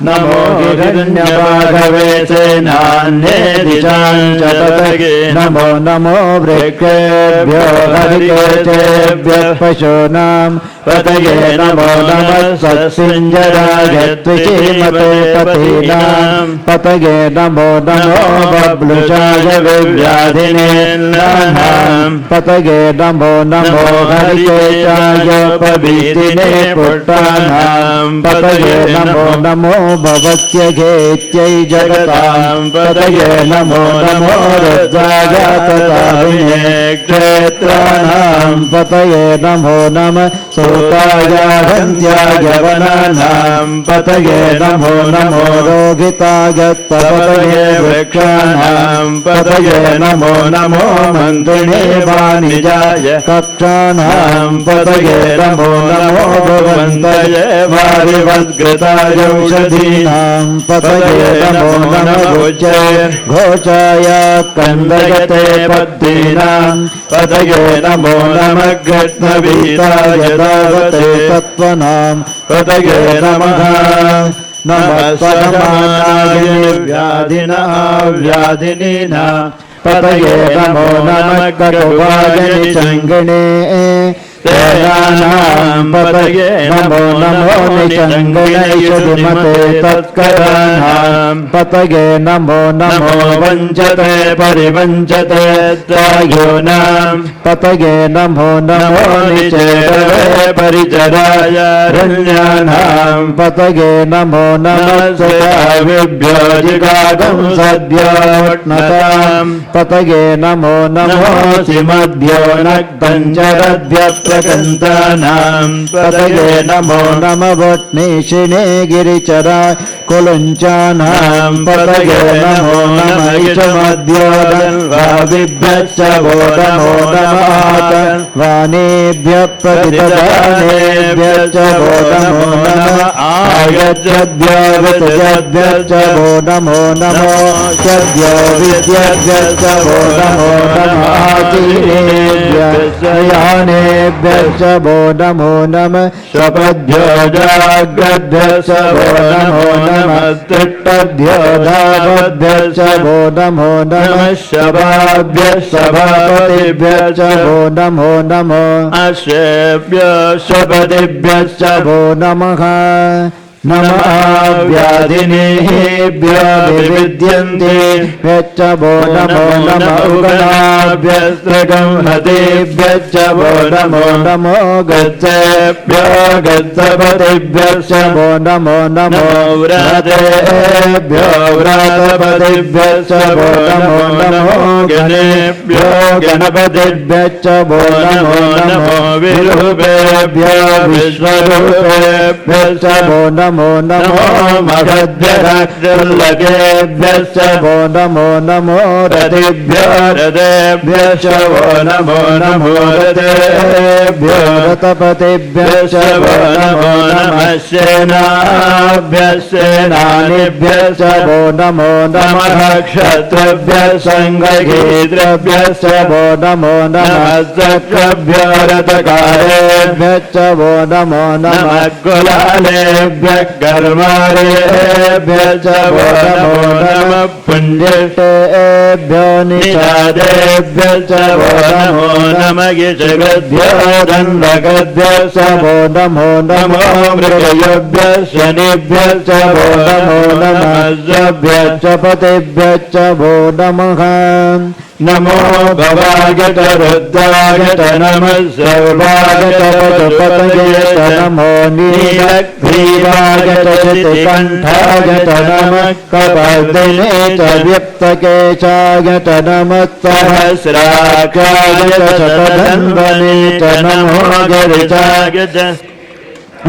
Speaker 2: नमो हिरण्यबाधवे सेनान्ये दिशां च ततगे
Speaker 1: नमो नमो वृक्षेभ्यो हरिकेशेभ्यः पशूनां
Speaker 2: पतये नमो नमः
Speaker 1: सत्सिञ्जराय त्रिशीमते पतीनां पतये नमो नमो बब्लुषाय विव्याधिने नानां पतये नमो नमो हरिकेशाय पवीतिने पुष्टानां पतये नमो नमो भवत्यघेत्यै जगतां पतये नमो नमो रुद्राय तथाविने क्षेत्राणां पतये नमो नमः सोताय हन्त्याय वनानां पतये नमो नमो रोगिताय पतये वृक्षाणां पतये नमो नमो मन्त्रिणे वाणिजाय कक्षाणां पतये नमो नमो भवन्तये वारिवद्गृताय औषधीनां पतये नमो नमः घोषाय कन्दयते पद्दीनां पतये नमो नमः घृष्णवीताय दावते तत्त्वनां पतये नमः नमः समानाय व्याधिनीनां पतये नमो नमः गगवाय निचङ्गिणे सेनानां पतये नमो नमो निचङ्गणैषधिमते तत्कराणां पतये नमो नमो वञ्चते परिवञ्चते त्रायोनां पतये नमो नमो निचेतवे परिचराय रण्यानां पतये नमो नमः सदाविभ्यो जिगागं सद्योष्णतां पतये नमो नमो सिमद्भ्यो नक्तञ्चरद्भ्य प्रकन्तानां पतये नमो नमः वट्निशिने गिरिचराय कुलुञ्चानां पतये नमो नमः इषमद्योदन्वाविभ्यश्च वो नमो नमः वाणीभ्यः प्रतिपदानेभ्यश्च वो नमो नमः आयज्जभ्यो वितजभ्यश्च वो नमो नमो सद्यो विद्यभ्यश्च वो नमो नमः आकीनेभ्यश्च यानेभ्यश्च वो नमो नमः शपद्भ्यो जाग्रद्भ्यश्च वो नमो नमः तिष्ठद्भ्यो धावद्भ्यश्च वो नमो नमः शवाभ्यः सभापतिभ्यश्च वो नमो नमः अश्वेभ्यो शपतिभ्यश्च वो नमः नमः व्याधिनेभ्यो विविद्यन्तेभ्यश्च वो नमो नमः उगणाभ्यस्त्रगंहतेभ्यश्च वो नमो नमो गच्छेभ्यो गच्छपतिभ्यश्च वो नमो नमो व्रतेभ्यो व्रतपतिभ्यश्च वो नमो नमो गणेभ्यो गणपतिभ्यश्च वो नमो नमो विरूपेभ्यो विश्वरूपेभ्यश्च वो नमो नमो मगध्यगेभ्यश्च वो नमो नमो रथेभ्यो रथेभ्यश्च वो नमो नमो रथेभ्यो रथपतिभ्यश्च वो नमो नमः सेनाभ्यश्च सेनानिभ्यश्च वो नमो नमः क्षत्रेभ्यश्च संघगीद्रभ्यश्च वो नमो नमः चक्रभ्यो रथकारेभ्यश्च वो नमो नमः कुलालेभ्यः कर्मारेभ्यश्च वो नमो नमः पुण्येभ्यो निषादेभ्यश्च वो नमो नमः गिषगद्भ्यो दण्डगद्भ्यश्च वो नमो नमो मृगयोभ्यश्च शनिभ्यश्च वो नमो नमः जभ्यश्च पतिभ्यश्च वो नमः नमो भवागत रुद्रागत नमः सर्वागत पशुपतये नमो नीलग्रीवागत चितिकण्ठागत नमः कपर्दिने च व्यक्तकेशागत नमः सहस्राक्षागत शतधन्वने च नमो गिरिजागत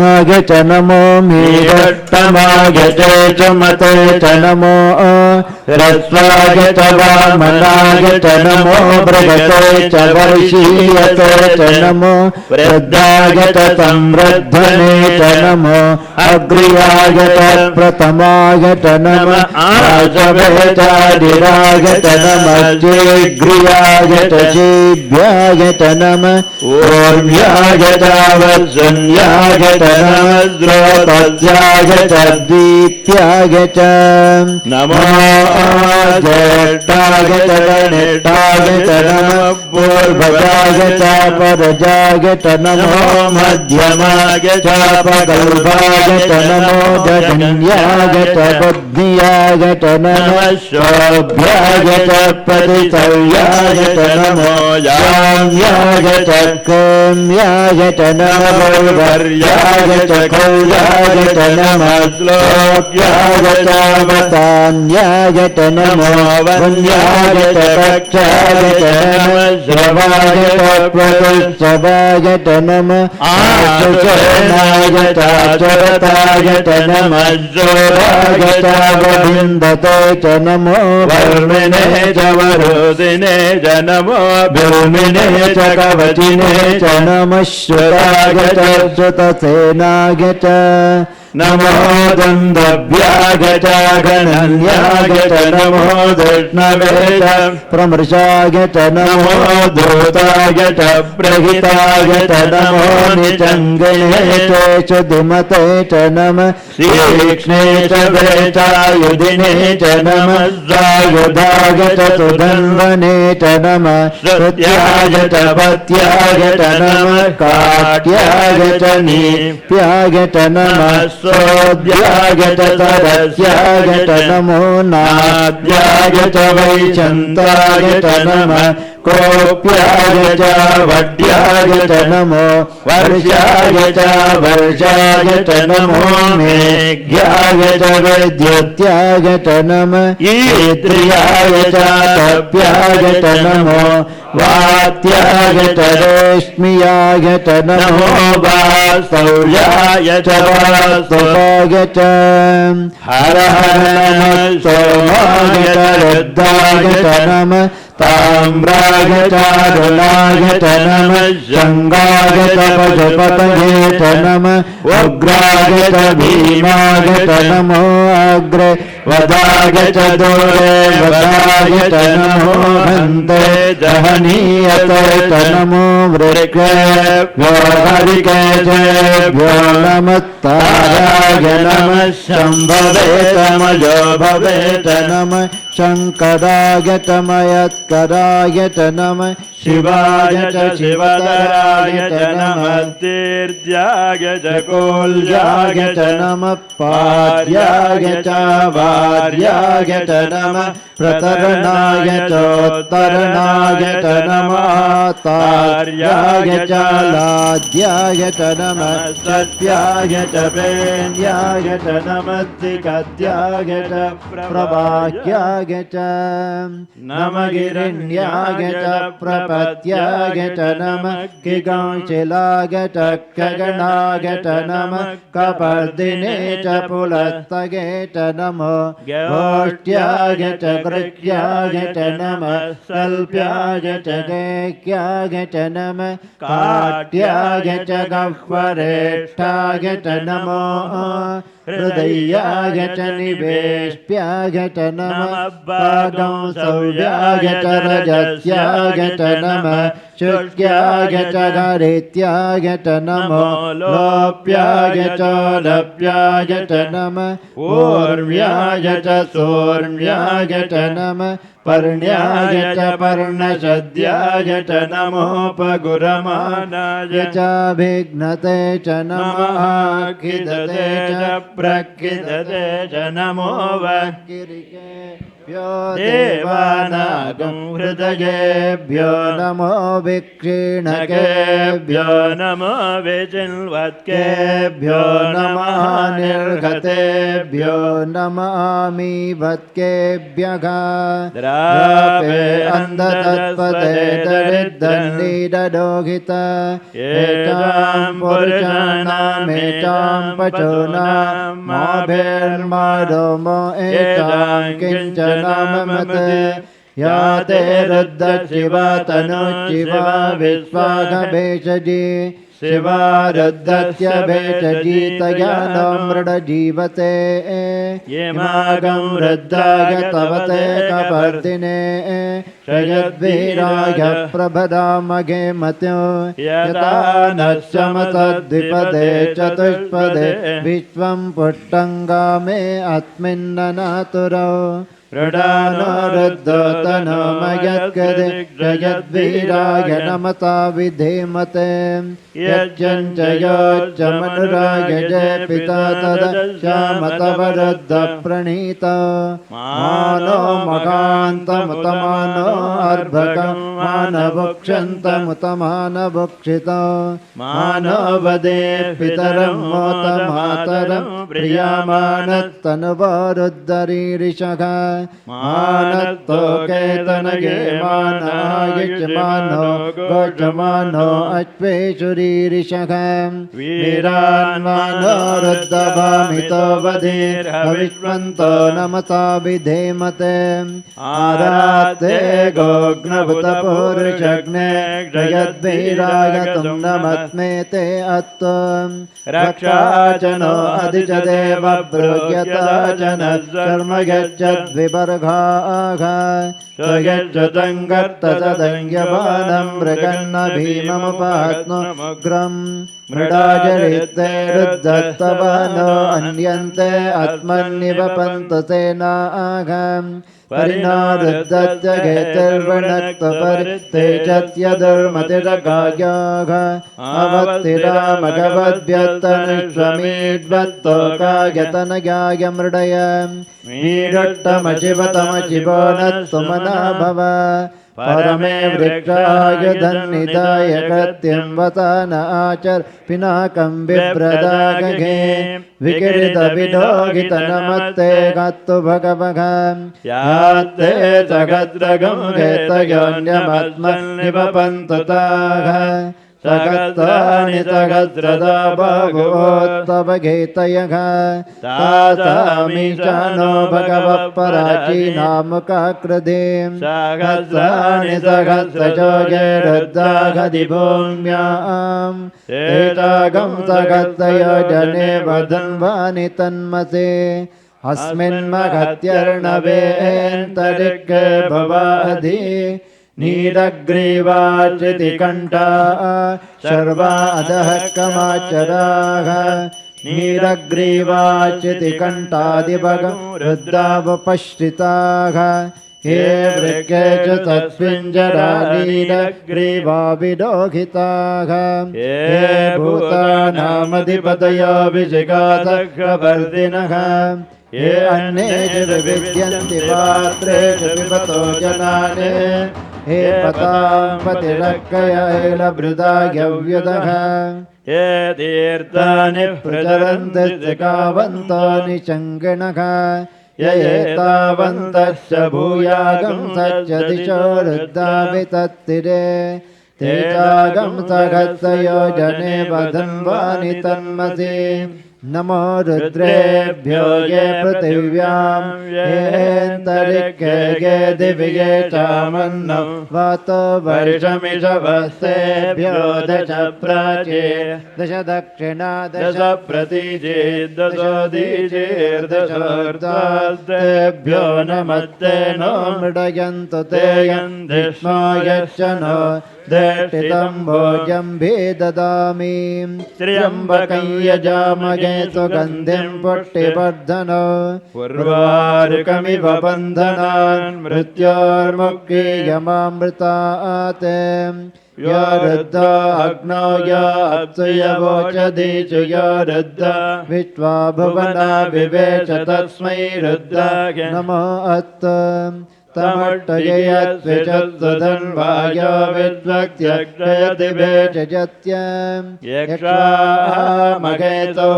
Speaker 1: आगच नमो मीरट्टमागते च मते च नमो ह्रस्वागच वामनागच नमो बृहते च वर्षीयते च नमो वृद्धागच संवृद्धने च नमो अग्र्यागच प्रथमागच नमः आशवे चादिरागच नमः चेग्र्यागच चेभ्यागच नमः ऊर्ध्यागच वत्सन्यागच नमस्रोतस्यागच दीप्यागच नमो ज्येष्ठागच गणेष्ठागच नमः पूर्वजागच परजागच नमो मध्यमागच पगल्भागच नमो जगन्यागच बुद्धियागच नमः शोभ्यागच प्रतिसव्यागच नमो याम्यागच कम्यागच नमो वर्या
Speaker 3: च कौल्याय च नमः श्लोक्याय च वतान्याय च नमो वन्याय च कक्षाय च नमः श्रवाय च प्रदुच्छवाय च नमः आशुचरणाय च आचरताय च नमः जोराय च वभिन्दते च नमो वर्मिणे च वरुदिने च नमो भूमिने च कवचिने च नमः श्रुताय च श्रुतसेनाय च नमो दन्दव्याय च गणन्याय च नमो धृष्णवे च प्रमृषाय च नमो धूताय च प्रहिताय च नमो निचङ्गिने च धीमते च नमः श्रीक्ष्णे च वेचायुधिने च नमः सायुधाय च सुधन्वने च नमः श्रुत्याय च पत्याय च नमः काट्याय च नीप्याय च नमः सोद्याय च सरस्याय च नमो नाद्याय च वैशन्ताय च नमः कोप्याय च वड्याय च नमो वर्षाय च वर्षाय च नमो मेघ्याय च वैद्युत्याय च नमः ईद्रियाय च तप्याय च नमो वात्याय च रेश्मियाय च नमो वासौर्याय च वासुवाय च हर हर नमः सोमाय च रुद्राय च नमः ताम्राय च रुणाय च नमः शङ्गाय च पशुपतये च नमः उग्राय च भीमाय च नमो अग्रे वदाय च दूरे वदाय च नमो हन्ते जहनीयते च नमो वृक्षेभ्यो हरिकेशेभ्यो नमस्ताराय नमः शम्भवे च मयो भवे च नमः शङ्कराय च मयत्कराय च नमः शिवाय च शिवधराय च नमः तीर्याय च कोल्याय च नमः पार्याय च वार्याय च नमः प्रतरणाय चोत्तरणाय च नमः तार्याय च लाद्याय च नमः सत्याय च पेन्द्याय च नमः त्रिकद्याय च प्रवाह्याय च नमः गिरिण्याय च प्रपत्याय च नमः किगंशिलाय च खगणाय च नमः कपर्दिने च पुलस्तगे च नमो गोष्ठ्याय च कृत्याय च नमः सल्प्याय च गेह्याय च नमः काट्याय च गह्वरेष्ठाय च नमो हृदयाय च निवेष्ट्याय च नमः पादंसव्याय च रजस्याय च नमः शुक्याय च हरित्याय च नमो लोप्याय च लप्याय च नमः ऊर्व्याय च सोर्व्याय च नमः पर्ण्याय च पर्णशद्याय च नमोपगुरमानाय च विघ्नते च नमः खिदते च प्रखिदते च नमो वक्किरिकेभ्यो देवानागं हृदयेभ्यो नमो विक्षीणकेभ्यो नमो विचिन्वत्केभ्यो नमः निर्गतेभ्यो नमामि वत्केभ्यः द्रापे अन्धतत्पदे दरिद्रन्निडडोहित एतां पुरुषाणामेतां पशूनां मोभिर्मदोमो एतां किञ्चनाममते या ते रुद्रशिवा तनुशिवा विश्वाघभेषजी शिवा रुद्रस्य भेषजीतया नो मृडजीवते येमागं रुद्राय तवते कपर्दिने शयद्वीराय प्रभदामगे मत्यो यथा नश्यमतद्विपदे चतुष्पदे विश्वं पुष्टङ्गामे अस्मिन्ननातुरौ प्रडानो रुद्धोतनो मयत्कदे जयद्वीराय नमता विधेमते यज्ञञ्च योच्च मनुराय जय पिता तदश्यामतवरुद्ध प्रणीत मानो मकान्तमुतमानो अर्भकं मानभुक्षन्तमुतमानभुक्षितो मानो वदे पितरं मोत मातरं प्रियमाणस्तनुवरुद्धरीरिषः मानत्तो केतनगे मानायुष्मानो गोचमानो अश्वेषुरीरिषः वीरान्मानो रुद्धभामितो वधीर्हविष्मन्तो नमसा विधेमते आराते गोग्नभूतपूरुषग्ने जयद्वीरायतुं नमस्मेते अत्वं रक्षाचनो अधिच देव ब्रूयता च न शर्म यज्जद्विवर्गाः स्वयज्जतं गत्तसदङ्ग्यबाणं मृगन्न भीममुपात्मग्रं मृडाजरिते रुद्धस्तवनो अन्यन्ते आत्मन्निवपन्तु सेनाः परिणारुद्धस्य घेतिर्वणक्तपरितेजस्य दुर्मतिरगायाः अवत्तिरामगवद्भ्यस्तनुष्वमीड्वत्तो कायतनगाय मृडय मीडुट्टमशिवतमशिवो नस्तु मना भव परमे वृक्षायुधन्निधाय कृत्यं वसन आचर पिनाकं बिभ्रदागघे विकिरितविडोगितनमत्ते गत्तु भगवः यात्ते सगद्रगं घेतयोन्यमत्मन्निवपन्तु ताः सगत्राणि सहस्रदा बभूवोत्तव घेतयः तासामीशानो भगवः पराचीनामुकाकृतिं सहस्राणि सहस्रजोगे रुद्राघदिभूम्याम् एतागं सहस्रयोजने वदन्वानि तन्मसे अस्मिन्महत्यर्णवेऽन्तरिक्षे भवाधि नीरग्रीवाचितिकण्ठा सर्वा अधः कमाचराः नीरग्रीवाचितिकण्ठादिभगं रुद्रावपश्रिताः हे वृक्षे च तस्मिञ्जरा नीरग्रीवाविडोहिताः हे भूतानामधिपतयो विजिगासखवर्धिनः ये अन्ये च विद्यन्ति पात्रे च पिबतो जनाने हे पतां पतिरक्कयैलभृदायव्युदः ये तीर्थानि प्रचरन्ति कावन्तानि चङ्गिणः य एतावन्तश्च भूयागं सच्च दिशो रुद्रावितत्तिरे तेजागं सहस्रयोजने वदन्वानि तन्मसि नमो रुद्रेभ्यो ये पृथिव्यां येऽन्तरिक्षे ये दिव्ये चामन्नो वातो वर्षमिषवस्तेभ्यो दश प्राचे दश दक्षिणा दश प्रतीचे दशोदीचेर्दशोर्ध्वास्तेभ्यो नमस्ते नो मृडयन्तु ते यन्धिष्मो यश्च नो देष्टितं भोजं भेददामि त्र्यम्बकं यजामहे सुगन्धिं पुष्टिवर्धनो उर्वारुकमिव बन्धनान् मृत्योर्मुक्तियमामृतात् यो रुद्धा अग्नौ यो अप्सु यवोचदीषु यो रुद्धा विश्वा भुवना विवेश तस्मै रुद्राय नमो अस्तु तमट्टयत्विचत्सुधन्वायो विद्वक्त्यक्षयदिवेशजत्यं यक्षामघेतो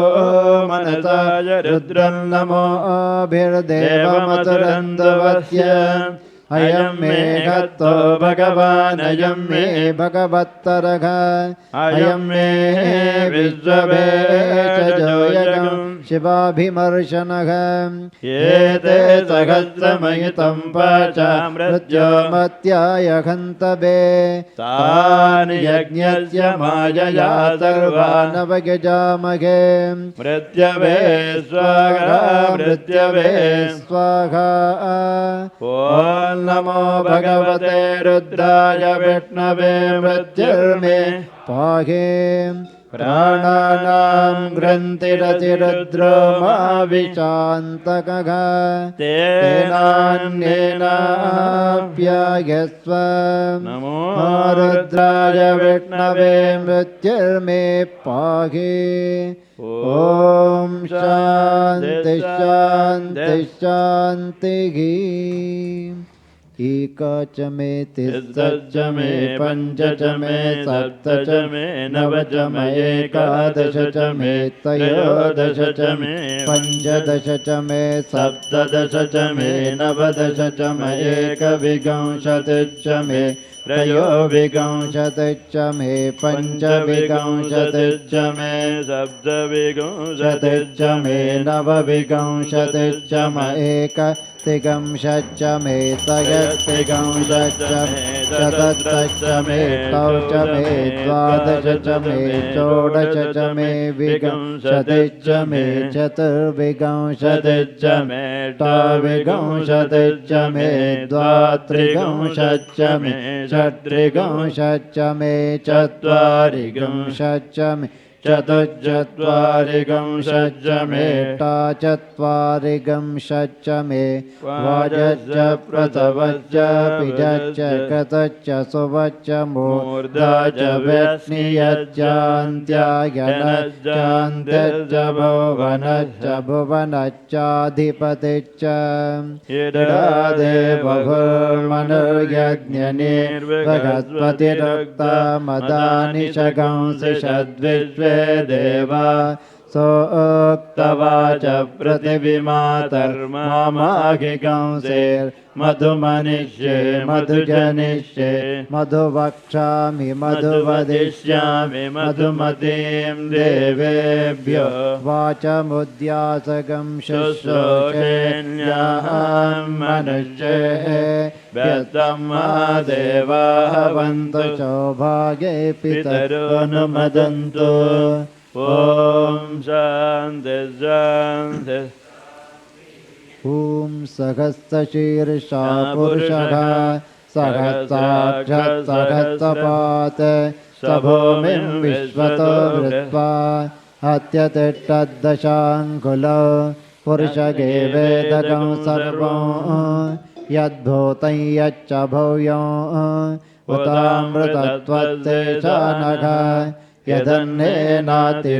Speaker 3: मनसाय रुद्रं नमोभिर्देवमसुरन्दवस्य अयं मे गतो भगवान् अयं मे भगवत्तरः अयं मे विश्वभेषजोयगं शिवाभिमर्शनः एते सहस्रमयुतं पाचामृत्योमत्याय हन्तवे तानि यज्ञस्य मायया सर्वानवयजामहे मृत्यवे स्वाहा मृत्यवे स्वाहा ॐ नमो भगवते रुद्राय विष्णवे मृत्युर्मे पाहे प्राणानां ग्रन्थिरतिरुद्रो मा विशान्तकः तेनान्येनाप्यायस्व नमो रुद्राय विष्णवे मृत्युर्मे पाहे ॐ शान्ति शान्ति शान्तिः एक च मे तिस्सच मे पञ्च च मे सप्त च मे नव च मे एकादश च मे त्रयोदश च मे पञ्चदश च मे सप्तदश च मे नवदश च मे एकविंशतिः च मे त्रयोविंशतिः च मे पञ्चविंशतिः च मे सप्तविंशतिः च मे नवविंशतिः च मे एकत्रिंशत् च मे त्रयस्त्रिंशत् च मे चतुर्दश च मे नव च मे द्वादश च मे षोडश च मे विंशतिः च मे चतुर्विंशतिः च मे षड्विंशतिः च मे द्वात्रिंशत् च मे षट्त्रिंशत् च मे चत्वारिंशत् च मे चतुश्चत्वारिंशत् च मे अष्टाचत्वारिंशत् च मे वाजश्च प्रसवश्च पिजश्च कृतश्च सुवश्च मूर्धा च वैष्णीयश्चान्त्यायनश्चान्त्यश्च भुवनश्च भुवनश्चाधिपतिश्च बृहस्पतिरुक्ता मदानि शगंसि षद्विश्वे देवा सोक्तवाच पृथिवीमातर्मामाघिगंसेर्मधुमनिष्ये मधुजनिष्ये मधुवक्ष्यामि मधुवदिष्यामि मधुमतीं देवेभ्यो वाचमुद्यासगं शुश्रूषेऽन्यां मनुष्येः व्यतं मा देवाः वन्तु सौभागे पितरोऽनुमदन्तु। ॐ शान्ति शान्ति। ॐ सहस्रशीर्षा पुरुषः सहस्राक्षः सहस्रपात् स भूमिं विश्वतो वृत्वा अत्यतिष्ठद्दशाङ्कुलो पुरुषगे वेदकं सर्वं यद्भूतं यच्च भूयं उतामृतत्वत्तेषा नघ यदन्नेनातिरोहते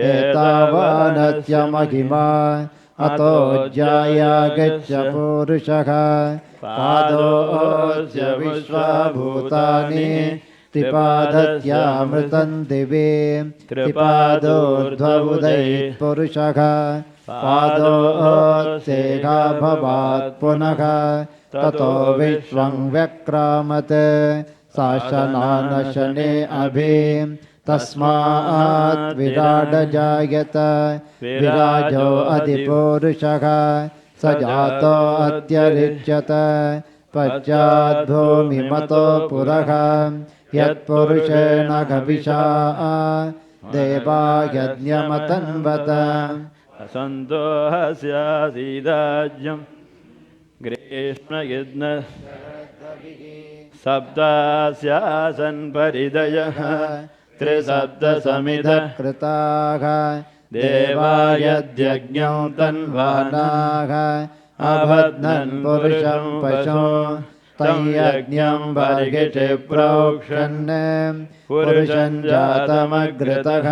Speaker 3: एतावानस्य महिमा अतो ज्यायागच्छ पुरुषः पादोऽस्य विश्वभूतानि त्रिपादस्यामृतं दिवे त्रिपादोर्ध्वोदयेत् पुरुषः पादोऽस्येका भवात् पुनः ततो विश्वं व्यक्रामत् शासनानशने अभि तस्मात् विराडजायत विराजो अधिपुरुषः स जातो अत्यरिच्यत पश्चाद्भूमिमतो पुरः यत्पुरुषेण गविषा देवा यज्ञमतन्वत असन्तो हस्यासीदाज्यं ग्रीष्मयज्ञ सप्तास्यासन् परिदयः त्रिसप्तसमिधः कृताः देवा यद्यज्ञं तन्वानाः अबध्नन् पुरुषं पशो तं यज्ञं बर्हिषि प्रोक्षन् पुरुषं जातमग्रतः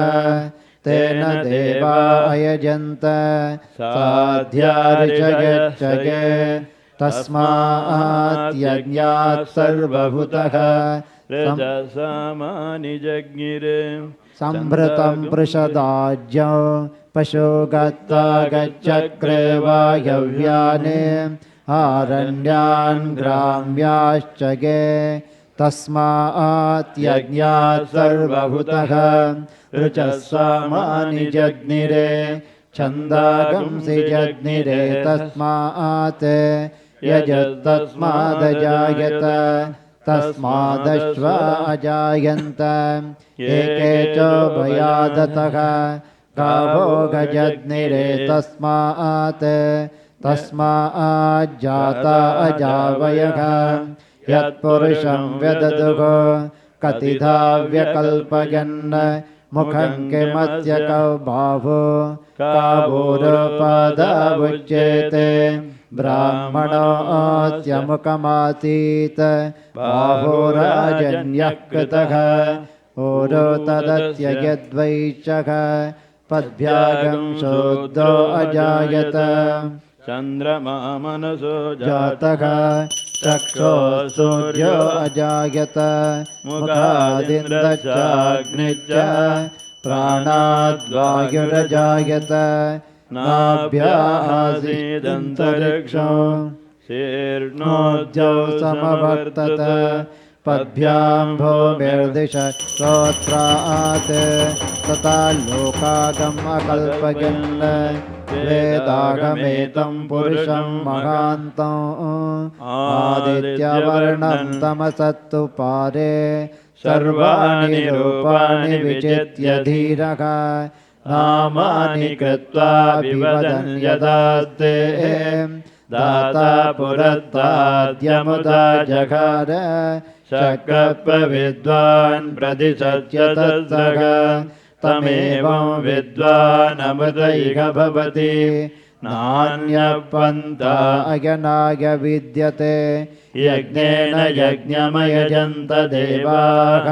Speaker 3: तेन देवा अयजन्त साध्यार्चयच्चये तस्मात् यज्ञात् सर्वभूतः रजसामानि जज्ञिरे सम्भृतं पृषदाज्ञो पशो गत्वा गच्चक्रे वायव्याने आरण्यान् ग्राम्याश्चगे तस्मात् यज्ञात् सर्वभूतः ऋचसामानि जज्ञिरे छन्दागंसि जज्ञिरे तस्मात् यजस्तस्मादजायत तस्मादश्वा अजायन्त एके च भयादतः गावो गजज्ञिरे तस्माज्जाता अजावयः यत्पुरुषं व्यददुः कतिधा व्यकल्पयन् मुखं किमस्य कौ बाहु कावोरपादावुच्येते ब्राह्मणोऽस्य मुखमासीत् बाहुराजन्यः कृतः ओरो तदस्य यद्वैश्यः पद्भ्यागं शूद्रो अजायत
Speaker 2: चन्द्रमा मनसो
Speaker 3: जातः चक्षो सूर्यो अजायत मुखादिन्द्रश्चाग्निश्च प्राणाद्वायुरजायत नाभ्यासीदन्तरिक्षो शीर्णोद्यौ समवर्तत पद्भ्यां भूमिर्दिश स्तोत्रात् तथा लोकागम अकल्पयन् वेदागमेतं पुरुषं महान्तम् आदित्यवर्णं तमसत्तु पारे सर्वाणि रूपाणि विचित्य धीरः नामानि कृत्वा विवदन् यदास्ते दाता पुरस्ताद्यमुदा जघार शक्रविद्वान् प्रतिशत्य तत्सः तमेवं विद्वान् अमृतैः भवति नान्यपन्था अयनाय विद्यते यज्ञेन यज्ञमयजन्त देवाः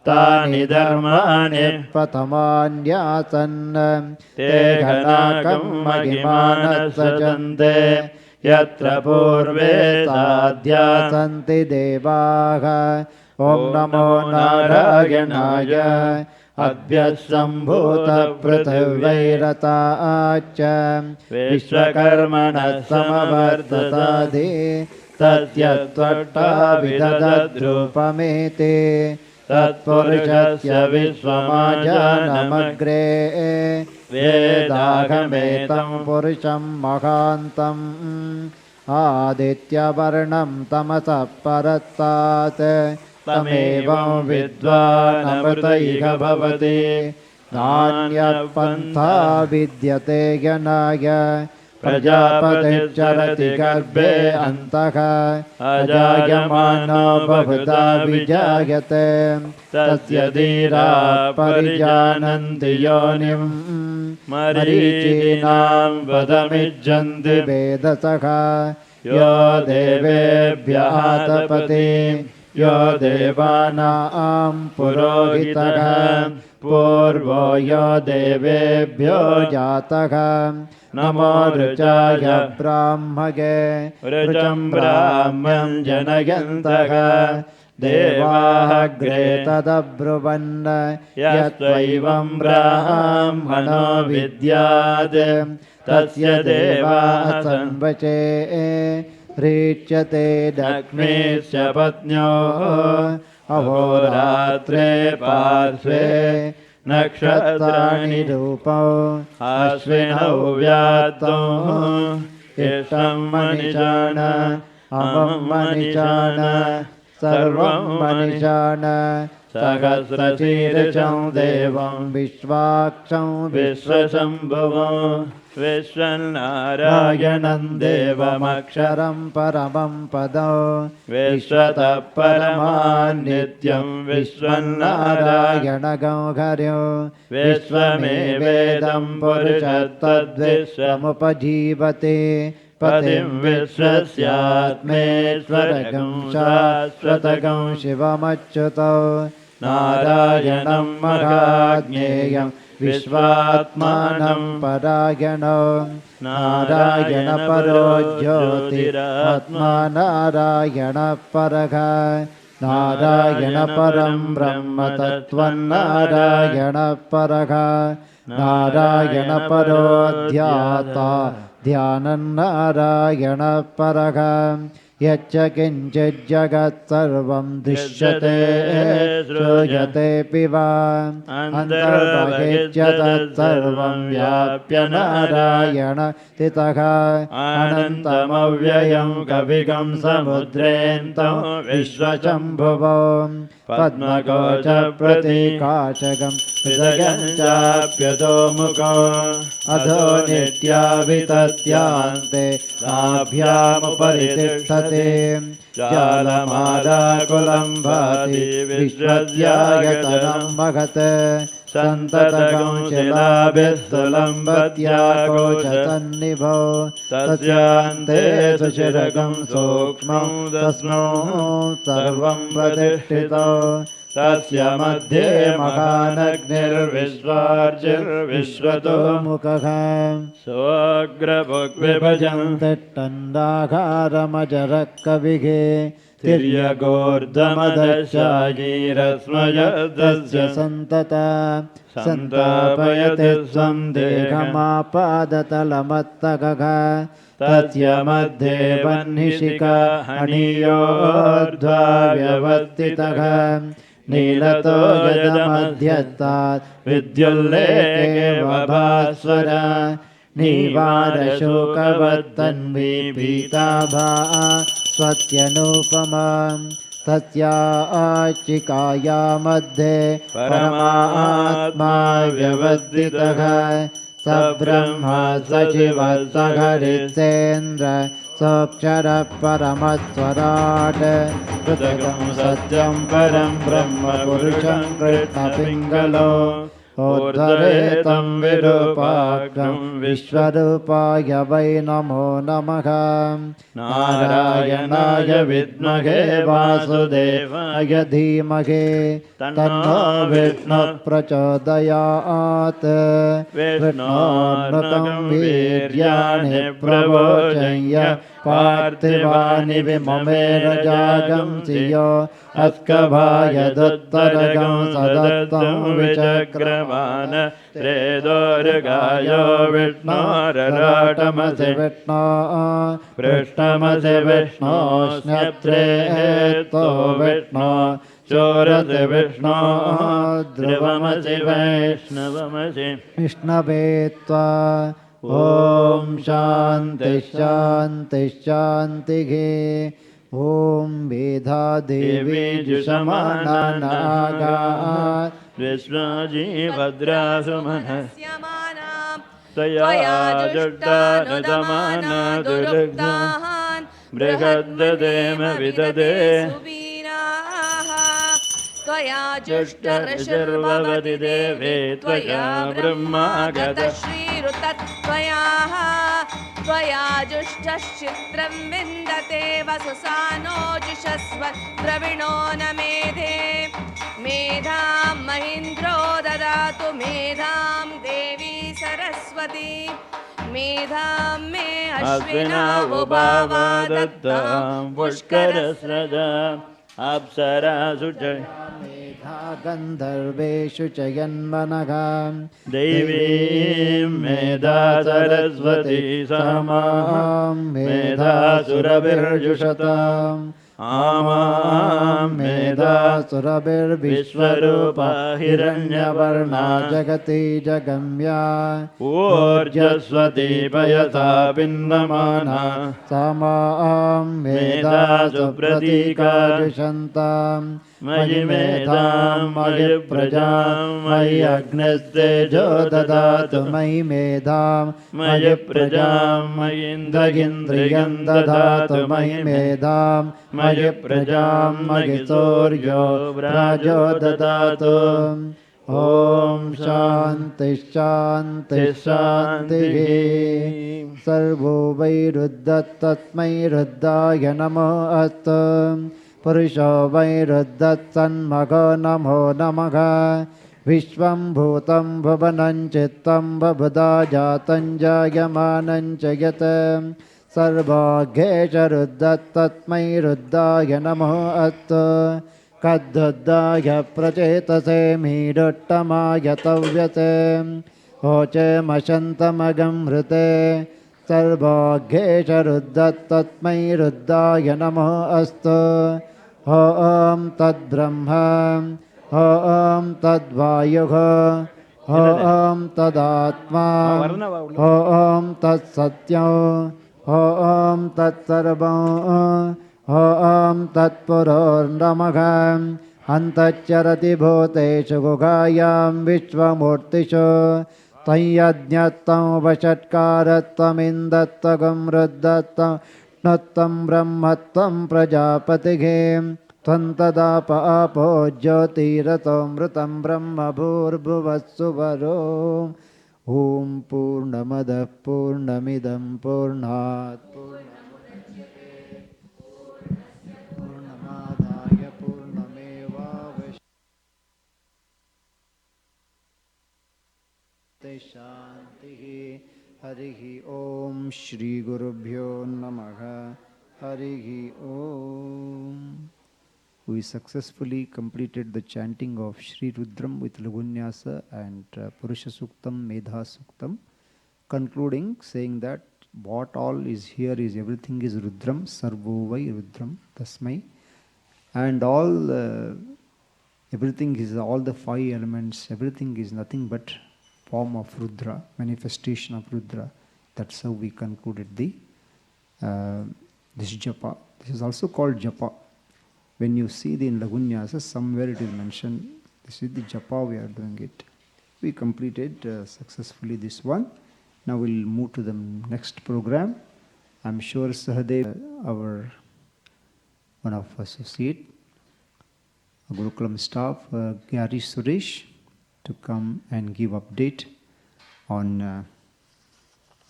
Speaker 3: तानि धर्माणि प्रथमान्यासन् ते घनाकं महिमानः सजन्ते यत्र पूर्वे साध्या सन्ति देवाः ॐ नमो नारायणाय अभ्यसम्भूतपृथिवैरताच्च विश्वकर्मणः समवर्ततादि तस्य त्वट्टाभिदद्रूपमेते तत्पुरुषस्य विश्वमाजानमग्रे वेदागमेतं पुरुषं महान्तम् आदित्यवर्णं तमसः परस्तात् तमेवं विद्वान् अमृतैः भवति नान्यपन्था विद्यते यनाय प्रजापतिश्चरति गर्भे अन्तः अजायमानो बहुधा विजायते तस्य धीरा परिजानन्ति योनिं मरीचीनां वदमिज्जन्ति वेदसः यो देवेभ्यः तपति यो देवानां पुरोहितः पूर्वो यो देवेभ्यो जातः नमो ऋचाय ब्राह्मगे ऋचं ब्राह्मं जनयन्तः देवाग्रे तदब्रुवन् यत्त्वैवं ब्राह्मणो विद्यात् तस्य देवाः संवचे रीच्यते लक्ष्मीश्च पत्न्योः अहोरात्रे पार्श्वे नक्षत्राणि रूपौ अश्विनौ व्यात्तौ इष्टं मनिषाण अमं मनिषाण सर्वं मनिषाण सहस्रशीर्षं देवं विश्वाक्षं विश्वशम्भुवं विश्वनारायणं देवमक्षरं परमं पदौ विश्वतः परमान्नित्यं विश्वनारायणगौहर्यो विश्वमेवेदं पुरुषस्तद्विश्वमुपजीवते पतिं विश्वस्यात्मेश्वरगं शाश्वतगं शिवमच्युतौ नारायणं महाज्ञेयं विश्वात्मानं परायणो नारायणपरो ज्योतिरात्मा नारायणपरः नारायणपरं ब्रह्मतत्त्वं नारायणपरः नारायणपरो ध्याता ध्यानं नारायणपरः यच्च किञ्चिज्जगत्सर्वं दृश्यते श्रूयतेऽपि वा अन्तर्बहिश्च तत्सर्वं व्याप्य नारायण स्थितः अनन्तमव्ययं कविगं समुद्रेऽन्तं विश्वशम्भुवो पद्मकोशप्रतीकाशकं हृदयं चाप्यधोमुखो अधो नित्यावितत्यान्ते नाभ्यामुपरि तिष्ठति जालमालाकुलं भाति विश्वस्यायतनं महत् सन्ततकं शिलाभिस्तुलम्बत्याकोशसन्निभो तस्यान्ते सुशिरकं सूक्ष्मं तस्मौ सर्वं प्रतिष्ठितो तस्य मध्ये महानग्निर्विश्वार्चिर्विश्वतो मुखः सोऽग्रभुग्विभजन्तिष्ठन्दाघारमजरः कविगे तिर्यगोर्धमदशायीरस्मयस्य सन्तता सन्तापयति स्वं देहमापादतलमत्तकः तस्य मध्ये वह्निशिखा हणीयोर्ध्वा व्यवस्थितः नीलतो यदमध्यस्तात् विद्युल्लेखे भास्वर नीवारशोकवत्तन्वी पीताभा स्वत्यनुपमा तस्याचिकाया मध्ये परमात्मा व्यवस्थितः स ब्रह्मा सचिवः स हरिश्चेन्द्र सोऽक्षरः परमस्वराट् पृथगं सत्यं परं ब्रह्म पुरुषं कृष्णपिङ्गलो ऊर्ध्वरेतं विरूपाग्रं विश्वरूपाय वै नमो नमः नारायणाय विद्महे वासुदेवाय धीमहि तन्नो विष्णुः प्रचोदयात् विष्णोर्नुतं वीर्याणि प्रवोचय्य पार्थिवानि विममेर जागंसियो अस्कभायदुत्तरगं सदत्तं विचक्रमान त्रेदोर्गायो विष्णोरराटमसि विष्णो पृष्ठमसि विष्णोष्ण्यत्रे तो विष्णो चोरसि विष्णो ध्रुवमसि वैष्णवमसि विष्णवे त्वा ॐ शान्ति शान्ति शान्तिः ॐ वेदा देवी जुषमाना नागात् विश्वाजी भद्रासुमनस्यमाना तया जुष्टानुदमाना दुर्ग्धान् बृहद्ददेम विददे त्वया जुष्टर्षिर्भवति देवे त्वया ब्रह्मागतः श्रीरुतत्वया त्वया जुष्टश्चित्रं विन्दते वसुसानो जुषस्व द्रविणो न मेधे मेधां महीन्द्रो ददातु मेधां देवी सरस्वती मेधां मे अश्विना उभावा दत्तां पुष्करस्रजा अप्सरासु च मेधा गन्धर्वेषु च यन्मनः देवीं मेधा सरस्वती समां मेधासुरभिर्जुषताम् आमां मेधासुरभिर्विश्वरूपा हिरण्यवर्णा जगति जगम्या ऊर्जस्वती पयसा भिन्नमाना समां मेधासु प्रतीकाजुषन्तां मयि मेधां मयि प्रजां मयि अग्निस्तेजो ददातु मयि मेधां मयि प्रजां मयीन्द्रियं ददातु मयि मेधां मयि प्रजां मयि सूर्यो व्राजो ददातु ॐ शान्ति शान्ति शान्तिः सर्वो वै रुद्धत्तस्मै रुद्धाय नमो अस्तु पुरुषो वै रुद्धत्सन्मखो नमो नमः विश्वं भूतं भुवनं चित्तं बभुधा जातं जायमानं च यत् सर्वोऽघ्ये च रुद्धत्तस्मै रुद्धाय नमो अस्तु कद्दुद्धाय प्रचेतसे मीडुट्टमाय तव्यसे ओचमशन्तमगं हृते सर्वोऽघ्ये च रुद्धत्तस्मै रुद्धाय नमो अस्तु ॐ तद्ब्रह्म ॐ तद्वायुः ॐ तदात्मा ॐ तत्सत्यम् ॐ तत्सर्वम् ॐ तत्पुरोर्नमः अन्तश्चरति भूतेषु गुहायां विश्वमूर्तिषु तय्यज्ञत्तं वषट्कारत्वमिन्दत्तगं रुद्धत्तं ब्रह्मत्वं प्रजापतिः त्वं तदाप आपो ज्योतिरतोऽमृतं ब्रह्म भूर्भुवस्सुवरो ॐ पूर्णमदः पूर्णमिदं पूर्णात् पूर्णमादाय पूर्णमेवावशिष्यते Shantihi. Harihi Om Shri Gurubhyo Namaha. Harihi Om. We successfully completed the chanting of Shri Rudram with Lagunyasa and Purusha Suktam, Medha Suktam, concluding saying that what all is here is everything is Rudram, Sarvo Vai Rudram, Tasmai, and all everything is all the five elements, everything is nothing but form of Rudra, manifestation of Rudra. That's how we concluded this japa. This is also called japa. When you see the in Lagunyasa, somewhere it is mentioned, this is the japa we are doing it. We completed successfully this one. Now we'll move to the next program. I'm sure Sahadev, our one of associate, Gurukulam staff, Gyari Suresh, to come and give update on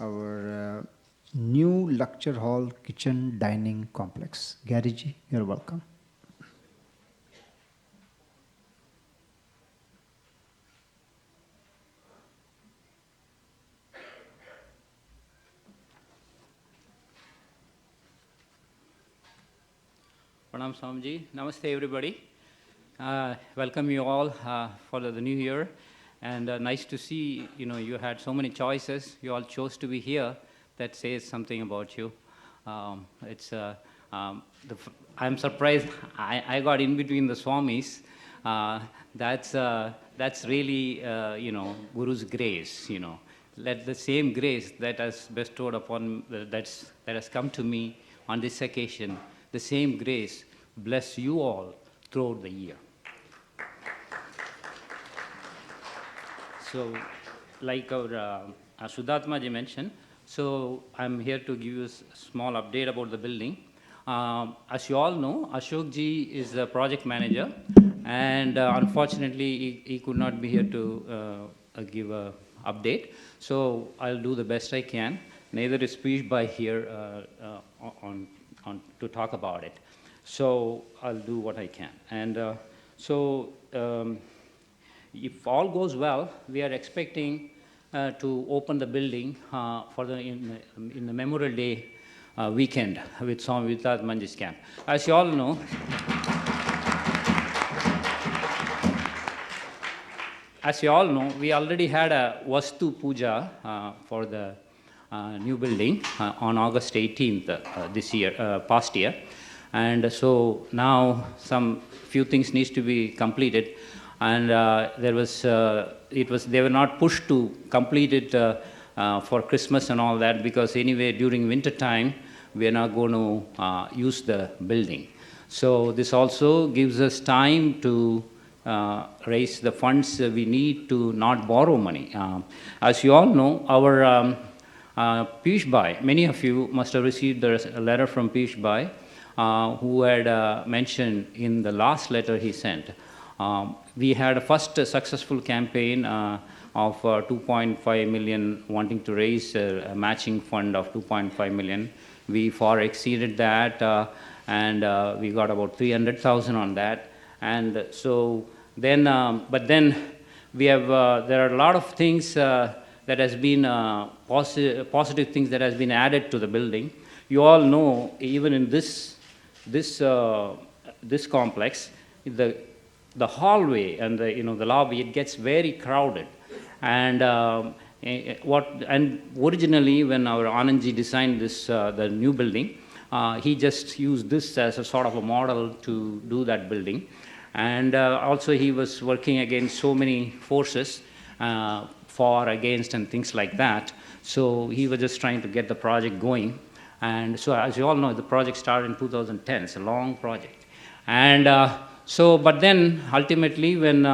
Speaker 3: our new lecture hall kitchen dining complex. Gyari ji, you're welcome.
Speaker 4: Pranam Swamiji. Namaste everybody. Welcome you all for the new year, and nice to see you had so many choices. You all chose to be here. That says something about you. I'm surprised I got in between the Swamis. That's really Guru's grace. Let the same grace that has bestowed upon that has come to me on this occasion, the same grace bless you all throughout the year. So, like our Sudatma-ji mentioned, so I'm here to give you a small update about the building. As you all know, Ashok-ji is the project manager, and unfortunately he could not be here to give an update. So I'll do the best I can. Neither is Pish Bhai here to talk about it. So I'll do what I can. And if all goes well, we are expecting to open the building in the Memorial Day weekend with Swami Viditatmananda-ji's camp. As you all know, we already had a Vastu Puja for the new building on August 18th this year, past year. And so now some few things needs to be completed, and they were not pushed to complete it for Christmas and all that, because anyway during winter time we are not going to use the building. So this also gives us time to raise the funds we need to not borrow money. As you all know, our Pish Bhai, many of you must have received a letter from Pish Bhai, who had mentioned in the last letter he sent. We had a first successful campaign of 2.5 million, wanting to raise a matching fund of 2.5 million. We far exceeded that, and we got about 300,000 on that. And so then, but then we have, there are a lot of things that has been positive things that has been added to the building. You all know, even in this complex, the hallway and the lobby, it gets very crowded. And originally when our Anandji designed this the new building, he just used this as a sort of a model to do that building. And also he was working against so many forces, for, against, and things like that. So he was just trying to get the project going. And so, as you all know, the project started in 2010. It's a long project. And but then ultimately when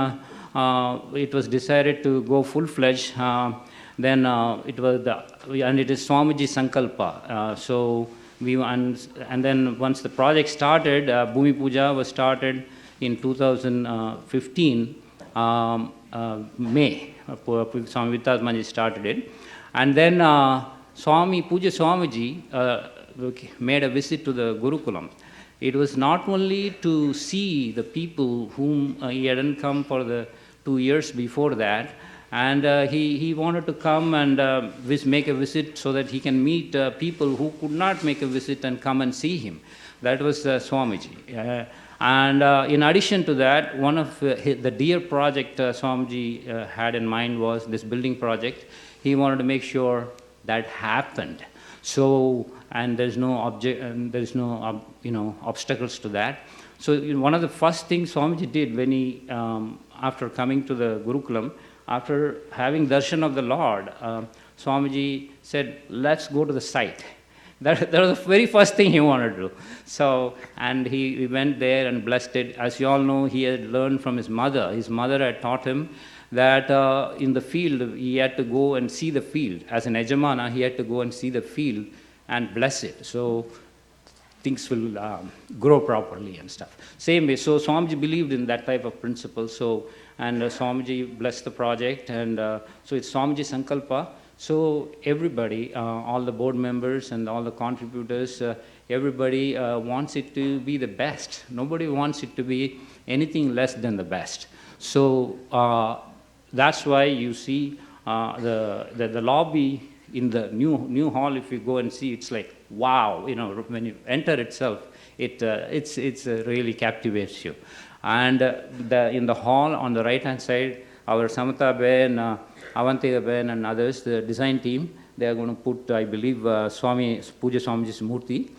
Speaker 4: it was decided to go full-fledged, then it was and it is Swamiji Sankalpa. And then once the project started, Bhumi Puja was started in 2015, May. Swami Viditatmananda-ji started it. And then Pujya Swamiji made a visit to the Gurukulam. It was not only to see the people whom he hadn't come for the 2 years before that, And he wanted to come and make a visit so that he can meet people who could not make a visit and come and see him. That was Swamiji. And in addition to that, one of the dear project Swamiji had in mind was this building project. He wanted to make sure that happened. So, and there's no obstacles to that. So one of the first things Swamiji did when he, after coming to the Gurukulam, after having darshan of the Lord, Swamiji said, let's go to the site. That was the very first thing he wanted to do. So, and he went there and blessed it. As you all know, he had learned from his mother. His mother had taught him that in the field, he had to go and see the field. As an Ejamana, he had to go and see the field and bless it. So things will grow properly and stuff. Same way, so Swamiji believed in that type of principle. So, and Swamiji blessed the project, and so it's Swamiji Sankalpa. So everybody, all the board members and all the contributors, everybody wants it to be the best. Nobody wants it to be anything less than the best. So that's why you see the lobby in the new hall. If you go and see, it's like wow. When you enter itself, it's really captivates you. And in the hall on the right hand side, our Samata Ben, Avantika Ben, and others, the design team, they are going to put, I believe, Pujya Swamiji's Murti.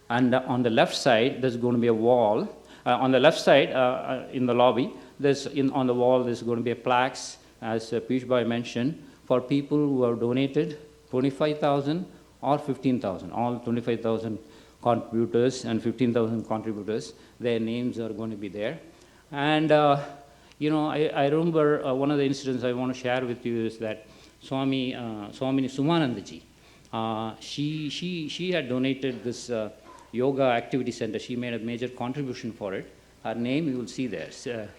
Speaker 4: And on the left side, there's going to be a wall. On the left side, in the lobby, on the wall, there's going to be a plaques, as Piyush Bhai mentioned, for people who have donated 25,000 or 15,000. All 25,000 contributors and 15,000 contributors, their names are going to be there. And I remember one of the incidents I want to share with you is that Swami Sumananda-ji, she had donated this yoga activity center. She made a major contribution for it. Her name you will see there,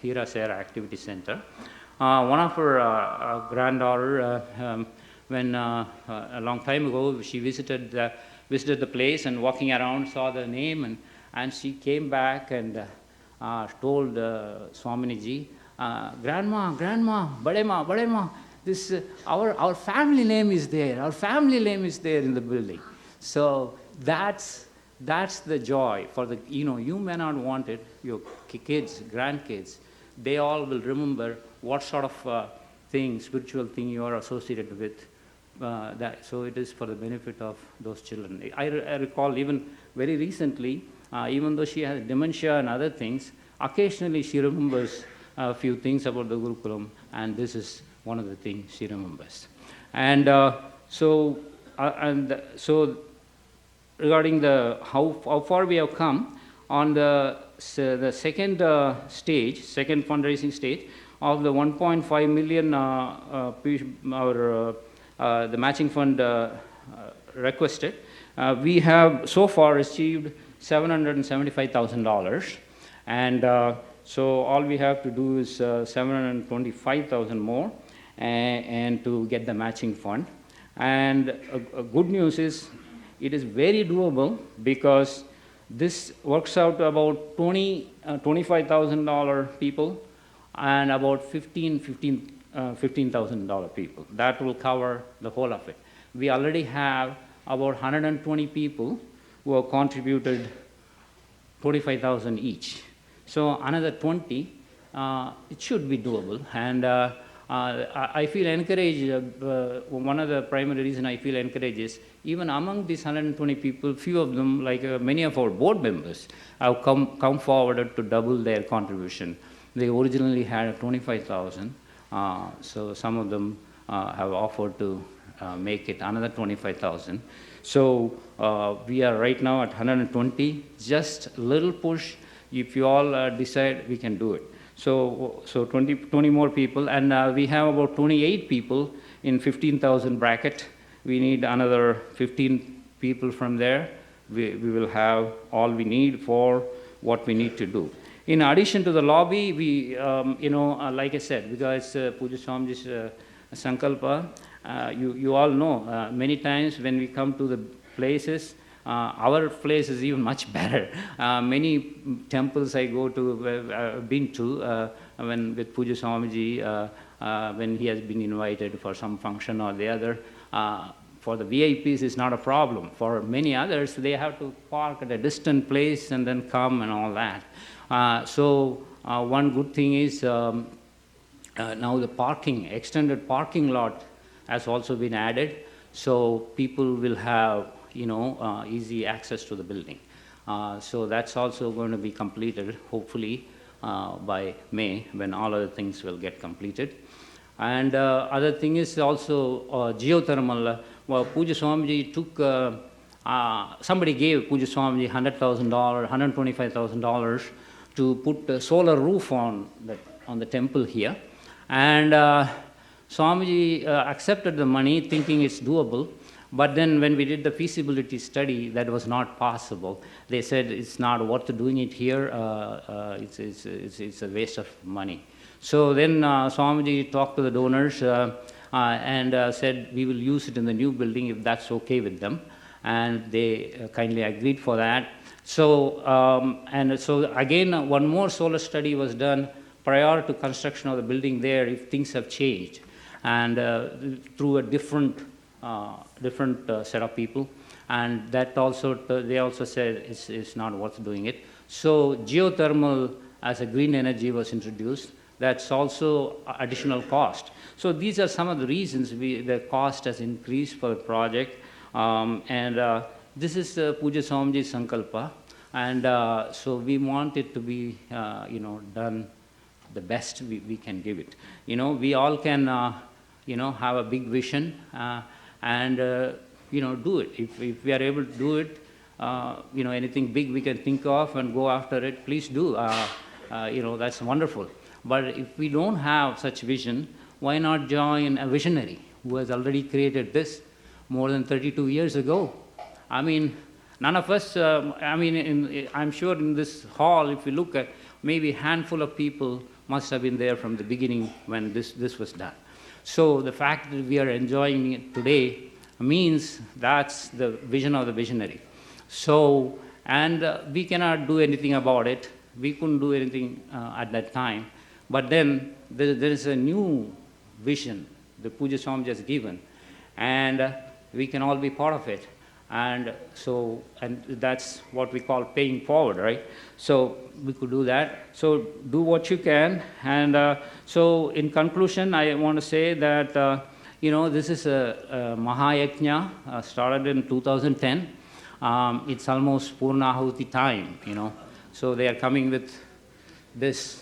Speaker 4: Hira Sera Activity Center. One of her granddaughter, when a long time ago, she visited the place and walking around saw the name, and she came back and told Swamiji, Grandma, Badema, this our family name is there. Our family name is there in the building. So that's the joy for the you may not want it. Your kids, grandkids, they all will remember what sort of spiritual thing you are associated with. So it is for the benefit of those children. I recall even very recently, even though she has dementia and other things, occasionally she remembers a few things about the Gurukulam, and this is one of the things she remembers. And so regarding how far we have come on the second fundraising stage of the 1.5 million the matching fund requested, we have so far received $775,000, and so all we have to do is 725,000 more and to get the matching fund. And a good news is it is very doable, because this works out to about $25,000 people and about $15,000 people. That will cover the whole of it. We already have about 120 people who have contributed 25,000 each. So another 20, it should be doable. And I feel encouraged. One of the primary reasons I feel encouraged is even among these 120 people, few of them, like many of our board members, have come forward to double their contribution. They originally had 25,000, so some of them have offered to make it another 25,000. So we are right now at 120. Just a little push. If you all decide, we can do it. So 20 more people, and we have about 28 people in 15,000 bracket. We need another 15 people from there. We will have all we need for what we need to do. In addition to the lobby, we, like I said, because Pujya Swamiji's Sankalpa, you all know, many times when we come to the places, our place is even much better. Many temples I go to, been to, when with Pujya Swamiji, when he has been invited for some function or the other, for the VIPs it's not a problem. For many others, they have to park at a distant place and then come and all that. One good thing is now the extended parking lot has also been added, so people will have easy access to the building. So that's also going to be completed, hopefully by May, when all other things will get completed. And other thing is also geothermal. Pujya Swamiji took, somebody gave Pujya Swamiji $100,000, $125,000 to put a solar roof on the temple here. And Swamiji accepted the money thinking it's doable. But then when we did the feasibility study, that was not possible. They said it's not worth doing it here, it's a waste of money. So then Swamiji talked to the donors and said we will use it in the new building if that's okay with them. And they kindly agreed for that. So, so again, one more solar study was done prior to construction of the building there if things have changed. And through a different set of people, and that also they also said it's not worth doing it. So geothermal as a green energy was introduced. That's also additional cost. So these are some of the reasons the cost has increased for the project. This is Pujya Swamiji's Sankalpa, and so we want it to be done the best we can give it. We all can have a big vision and do it. If we are able to do it, anything big we can think of and go after it, please do. That's wonderful. But if we don't have such vision, why not join a visionary who has already created this more than 32 years ago? I mean, none of us, I'm sure in this hall, if you look at, maybe a handful of people must have been there from the beginning when this was done. So the fact that we are enjoying it today means that's the vision of the visionary. So, and we cannot do anything about it. We couldn't do anything at that time. But then there is a new vision the Pujya Swamiji has given, and we can all be part of it. And so, and that's what we call paying forward, right? So we could do that. So do what you can. And so in conclusion, I want to say that, this is a Mahayajna started in 2010. It's almost Purnahuti time, So they are coming with this.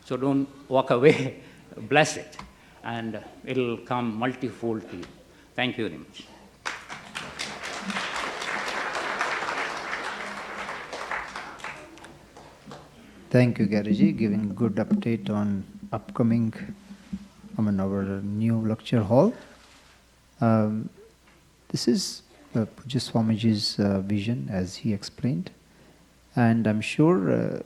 Speaker 4: So don't walk away, bless it, and it'll come multifold to you. Thank you very much.
Speaker 1: Thank you, Garyji, giving good update on upcoming, our new lecture hall. This is Pujya Swamiji's vision, as he explained, and I'm sure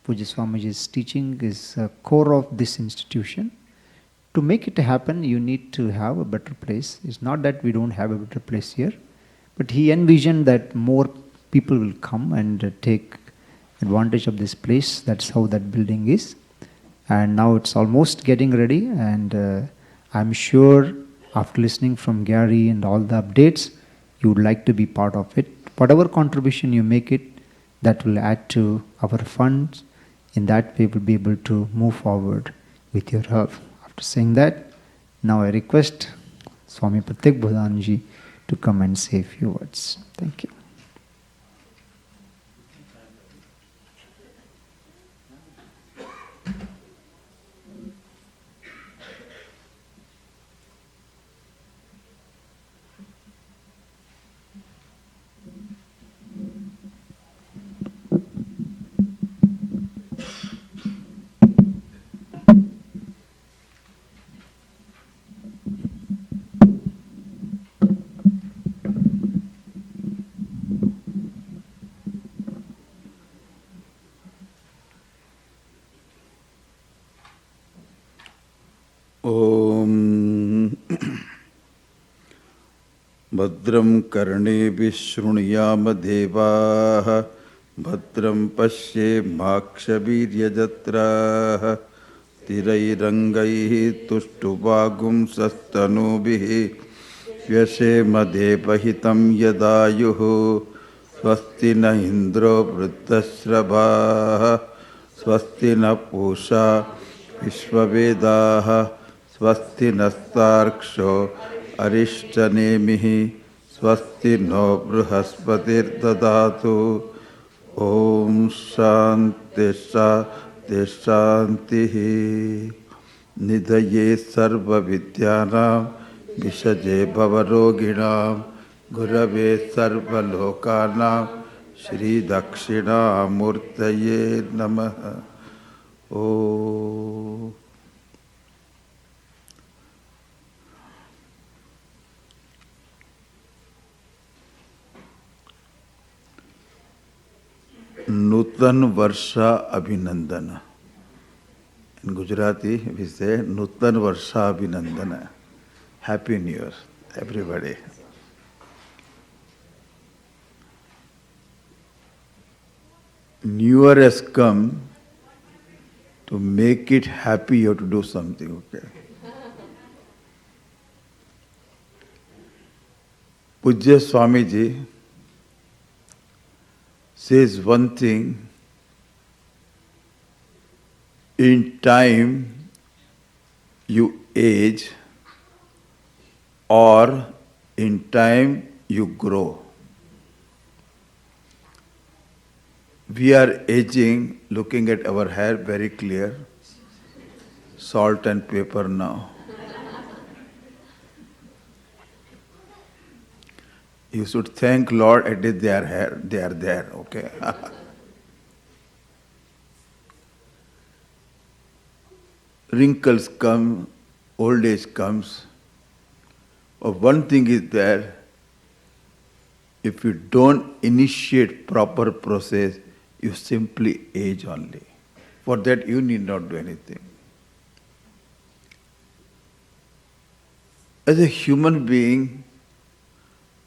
Speaker 1: Pujya Swamiji's teaching is core of this institution. To make it happen, you need to have a better place. It's not that we don't have a better place here, but he envisioned that more people will come and take advantage of this place. That's how that building is. And now it's almost getting ready, and I'm sure after listening from Gary and all the updates, you would like to be part of it. Whatever contribution you make it, that will add to our funds. In that way, we'll be able to move forward with your help. After saying that, now I request Swami Pratyagbodhanandaji to come and say a few words. Thank you.
Speaker 5: भद्रं कर्णेभिः शृणुयाम देवाः भद्रं पश्येमाक्षवीर्यजत्राः स्थिरैरङ्गैः तुष्टुवागुंसस्तनूभिः व्यशेमदेवहितं यदायुः स्वस्ति न इन्द्रो वृद्धश्रवाः स्वस्ति न पूषा विश्ववेदाः स्वस्ति नस्तार्क्ष्यो अरिष्टनेमिः स्वस्ति नो बृहस्पतिर्ददातु ॐ शान्ति शान्ति शान्तिः निधये सर्वविद्यानां विषजे भवरोगिणां गुरवे सर्वलोकानां श्रीदक्षिणामूर्तये नमः ॐ नूतन वर्षा अभिनंदन. In Gujarati, we say Nutan Varsha Abhinandana. Happy New Year, everybody. New Year has come. To make it happy, you have to do something, okay? Pujya Swami Ji says one thing, in time you age or in time you grow. We are aging, looking at our hair very clear, salt and pepper now. You should thank Lord, it is their hair, they are there, okay? Wrinkles come, old age comes. But one thing is there, if you don't initiate proper process, you simply age only. For that you need not do anything. As a human being,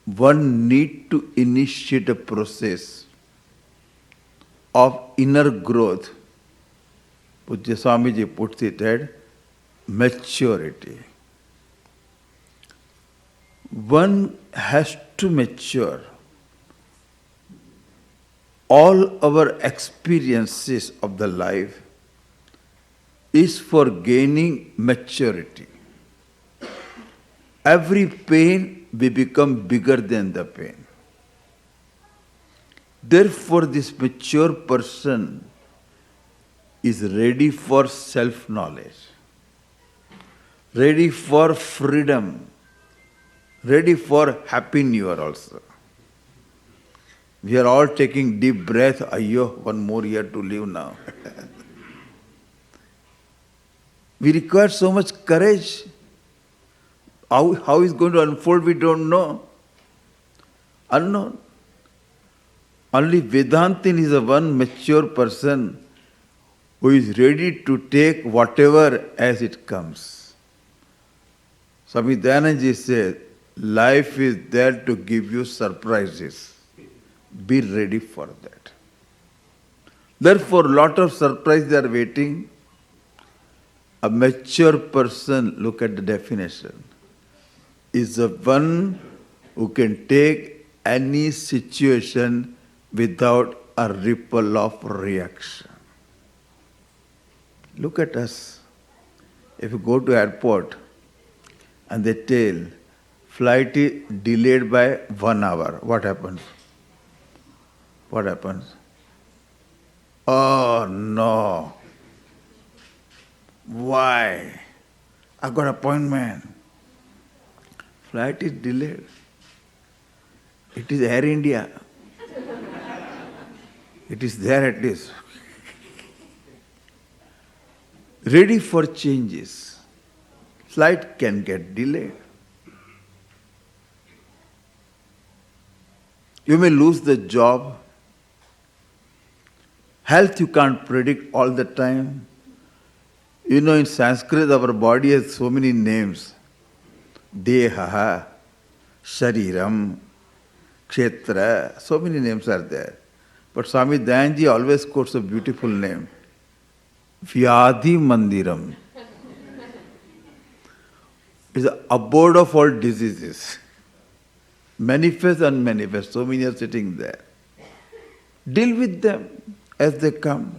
Speaker 5: one need to initiate a process of inner growth. Pujya Swamiji puts it at maturity. One has to mature. All our experiences of the life is for gaining maturity. Every pain we become bigger than the pain. Therefore, this mature person is ready for self-knowledge, ready for freedom, ready for happy new year also. We are all taking deep breath, ayyo, one more year to live now. We require so much courage. How it's going to unfold, we don't know. Unknown. Only Vedantin is the one mature person who is ready to take whatever as it comes. Swami Dayananda-ji said, life is there to give you surprises. Be ready for that. Therefore, lot of surprises are waiting. A mature person, look at the definition, is the one who can take any situation without a ripple of reaction. Look at us. If you go to airport and they tell flight is delayed by 1 hour, what happens? What happens? Oh no. Why? I got appointment. Flight is delayed. It is Air India. It is there at least. Ready for changes. Flight can get delayed. You may lose the job. Health you can't predict all the time. You know, in Sanskrit our body has so many names. Deha, Shariram, Kshetra, so many names are there. But Swami Dayananda-ji always quotes a beautiful name. Vyadhi Mandiram. It's the abode of all diseases. Manifest, unmanifest. So many are sitting there. Deal with them as they come.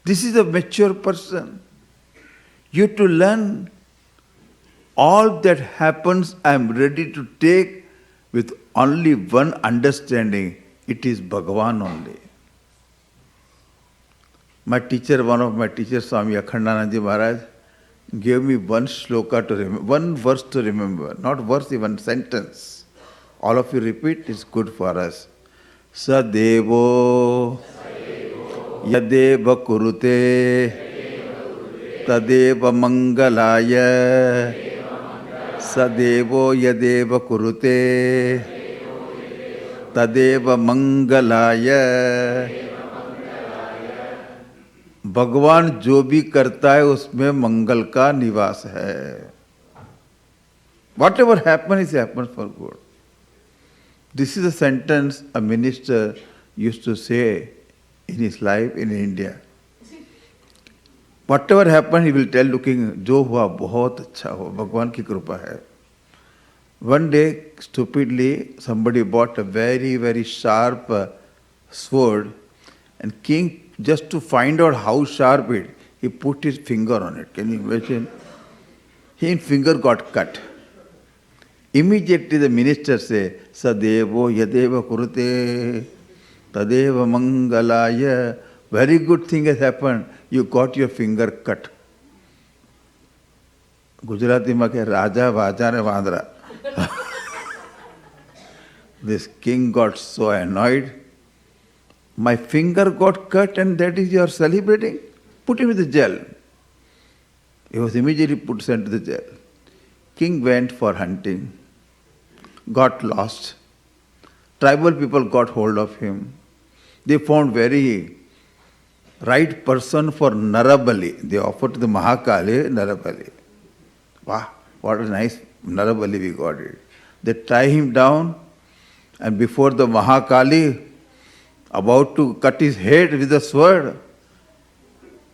Speaker 5: This is a mature person. You have to learn all that happens, I am ready to take with only one understanding. It is Bhagavan only. My teacher, one of my teachers, Swami Akhandanandaji Maharaj, gave me one shloka to remember, one verse to remember, not verse, even sentence. All of you repeat, it's good for us. Sadevo yadeva kurute tadeva mangalaya sadevo yadeva kurute tadeva mangalaya. भगवान जो भी करता है उसमें मंगल का निवास है. Whatever happens, it happens for good. This is a sentence a minister used to say in his life in India. Whatever happens, he will tell looking, जो हुआ बहुत अच्छा हुआ, भगवान की कृपा है. One day, stupidly, somebody bought a very, very sharp sword, and king, just to find out how sharp it, he put his finger on it. Can you imagine? His finger got cut. Immediately the minister say, Sadevo yadeva kurute tadeva mangalaya. Very good thing has happened. You got your finger cut. Gujarati ma ke Raja Vaja ne Vandra. This king got so annoyed. My finger got cut and that is you are celebrating? Put him in the jail. He was immediately sent to the jail. King went for hunting, got lost. Tribal people got hold of him. They found very right person for Narabali. They offered to the Mahakali Narabali. Wow, what a nice Narabali we got it. They tie him down and before the Mahakali, about to cut his head with a sword,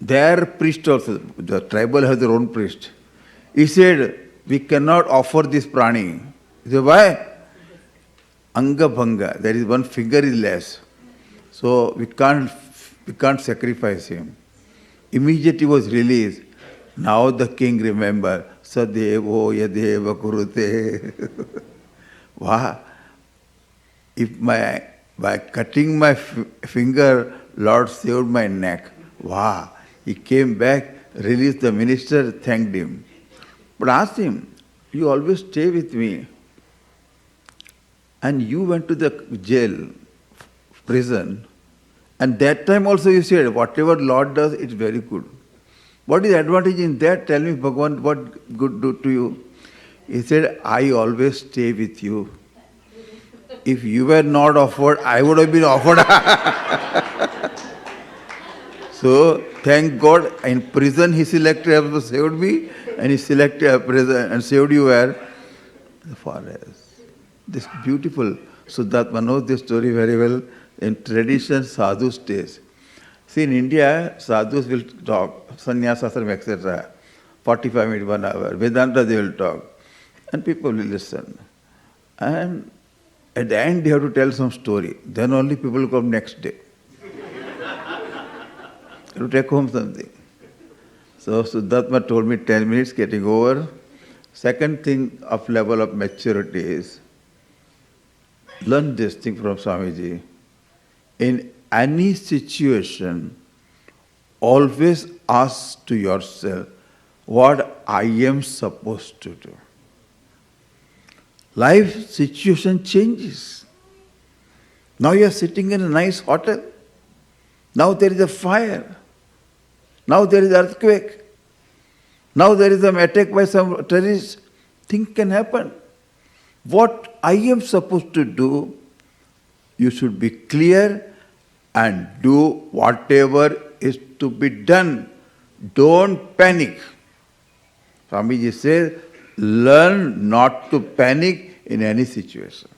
Speaker 5: their priest also, the tribal has their own priest. He said, we cannot offer this prani. He said, why? Anga bhanga, there is one finger is less. So we can't sacrifice him. Immediately he was released. Now the king remembered, Sadevo yadeva kurute. Wow. If by cutting my finger, Lord saved my neck. Wow. He came back, released the minister, thanked him. But asked him, you always stay with me. And you went to the jail, prison. And that time also you said, whatever Lord does, it's very good. What is the advantage in that? Tell me, Bhagavan, what good do to you? He said, I always stay with you. If you were not offered, I would have been offered. So, thank God, in prison he selected, saved me, and he selected a prison and saved you where? The forest. This beautiful. Sudatma knows this story very well. In tradition, sadhu stays. See, in India, sadhus will talk, sannyasasram, etc. 45 minutes, 1 hour. Vedanta, they will talk. And people will listen. And at the end, they have to tell some story. Then only people will come next day. To take home something. So Sudatma told me 10 minutes getting over. Second thing of level of maturity is, learn this thing from Swamiji. In any situation, always ask to yourself, what I am supposed to do. Life situation changes. Now you are sitting in a nice hotel. Now there is a fire. Now there is earthquake. Now there is an attack by some terrorist. Things can happen. What I am supposed to do, you should be clear and do whatever is to be done. Don't panic. Swamiji says, learn not to panic in any situation.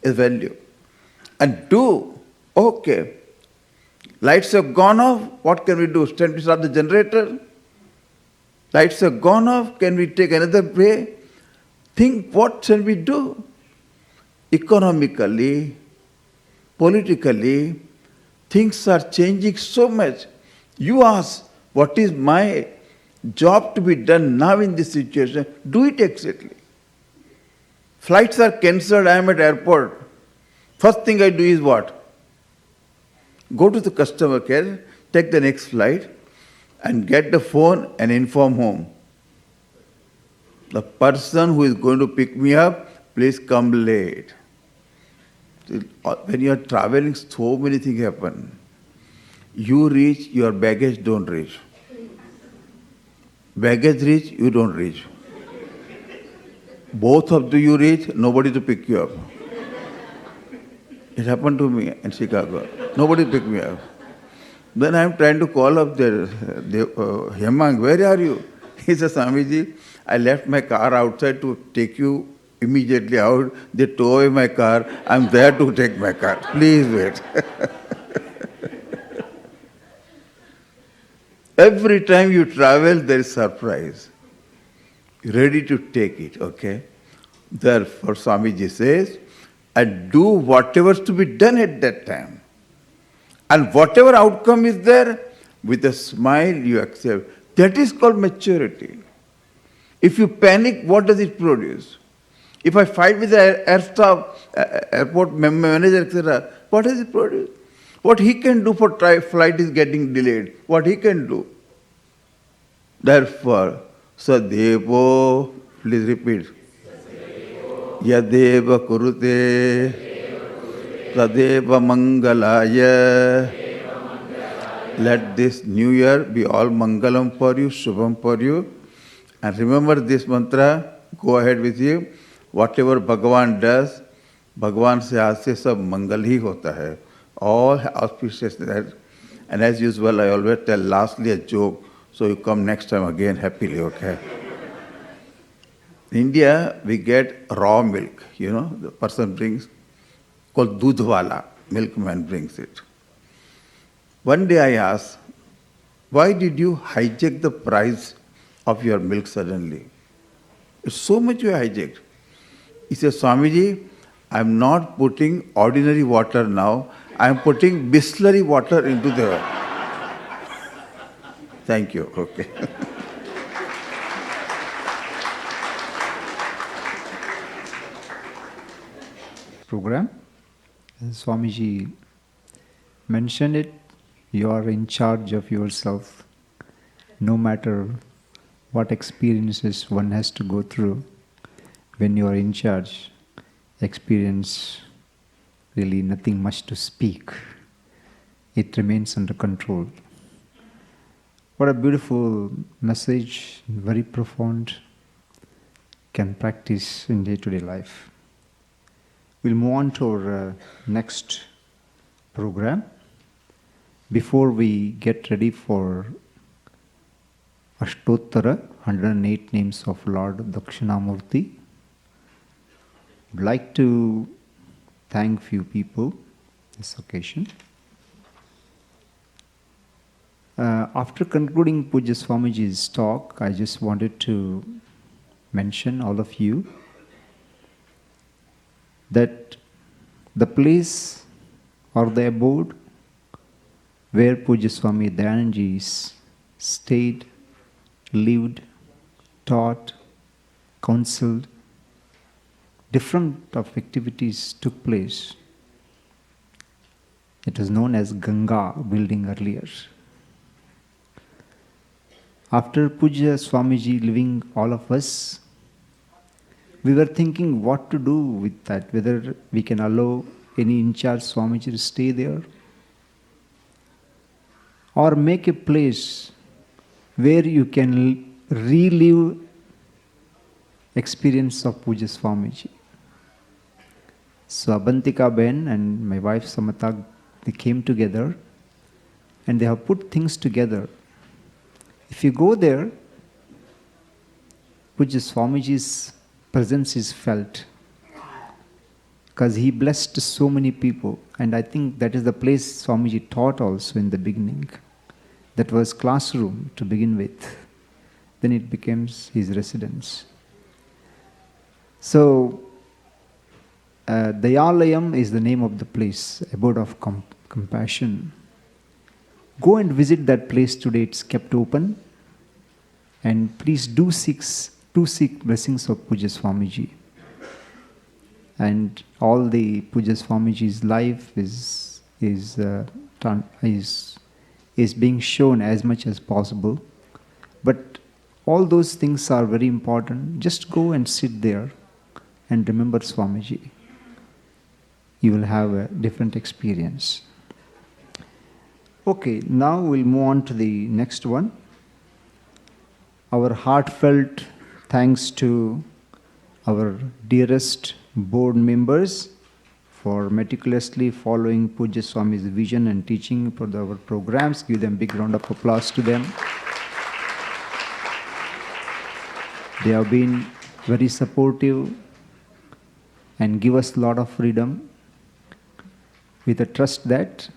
Speaker 5: It's value. And do, okay. Lights have gone off, what can we do? Stand to start the generator? Lights have gone off, can we take another way? Think, what shall we do? Economically, politically, things are changing so much. You ask, what is my job to be done now in this situation? Do it exactly. Flights are cancelled, I am at airport. First thing I do is what? Go to the customer care, take the next flight, and get the phone and inform home. The person who is going to pick me up, please come late. When you are traveling, so many things happen. You reach, your baggage don't reach. Baggage reach, you don't reach. Both of you reach, nobody to pick you up. It happened to me in Chicago. Nobody picked me up. Then I am trying to call up there. Hemang, where are you? He says, Swamiji, I left my car outside to take you immediately out. They tow away my car. I am there to take my car. Please wait. Every time you travel, there is surprise. Ready to take it, okay? Therefore, Swamiji says, and do whatever is to be done at that time. And whatever outcome is there, with a smile you accept. That is called maturity. If you panic, what does it produce? If I fight with the air staff, airport manager, etc., what does it produce? What he can do for flight is getting delayed. What he can do. Therefore, Sadevo, please repeat. Yadeva kurute, Tadeva mangalaya. Let this new year be all mangalam for you, shubham for you. And remember this mantra, go ahead with you. Whatever Bhagavan does, Bhagavan se aaj se sab mangal hi hota hai. All auspicious that. And as usual, I always tell lastly a joke, so you come next time again happily, okay? In India, we get raw milk, the person brings, called dudhwala, milkman brings it. One day I asked, why did you hijack the price of your milk suddenly? It's so much you hijacked. He says, Swamiji, I'm not putting ordinary water now, I'm putting Bisleri water into the... Thank you, okay.
Speaker 1: Program. As Swamiji mentioned it, you are in charge of yourself. No matter what experiences one has to go through, when you are in charge, experience really nothing much to speak. It remains under control. What a beautiful message, very profound, can practice in day-to-day life. We'll move on to our next program. Before we get ready for Ashtottara, 108 names of Lord Dakshinamurti, I'd like to thank few people this occasion. After concluding Pujya Swamiji's talk, I just wanted to mention all of you that the place or the abode where Pujya Swami Dayananda-ji stayed, lived, taught, counseled, different of activities took place. It was known as Ganga building earlier. After Pujya Swamiji leaving all of us, we were thinking what to do with that, whether we can allow any in-charge Swamiji to stay there or make a place where you can relive experience of Pujya Swamiji. So Abantika Ben and my wife Samata, they came together and they have put things together. If you go there, Pujya Swamiji's presence is felt. because he blessed so many people. And I think that is the place Swamiji taught also in the beginning. That was classroom to begin with. Then it becomes his residence. So, Dayalayam is the name of the place, abode of compassion. Go and visit that place today, it's kept open. And please do seek blessings of Pujya Swamiji. And all the Pujya Swamiji's life is being shown as much as possible. But all those things are very important. Just go and sit there and remember Swamiji. You will have a different experience. Okay, now we'll move on to the next one. Our heartfelt thanks to our dearest board members for meticulously following Pujya Swami's vision and teaching for our programs. Give them a big round of applause to them. They have been very supportive and give us a lot of freedom with a trust that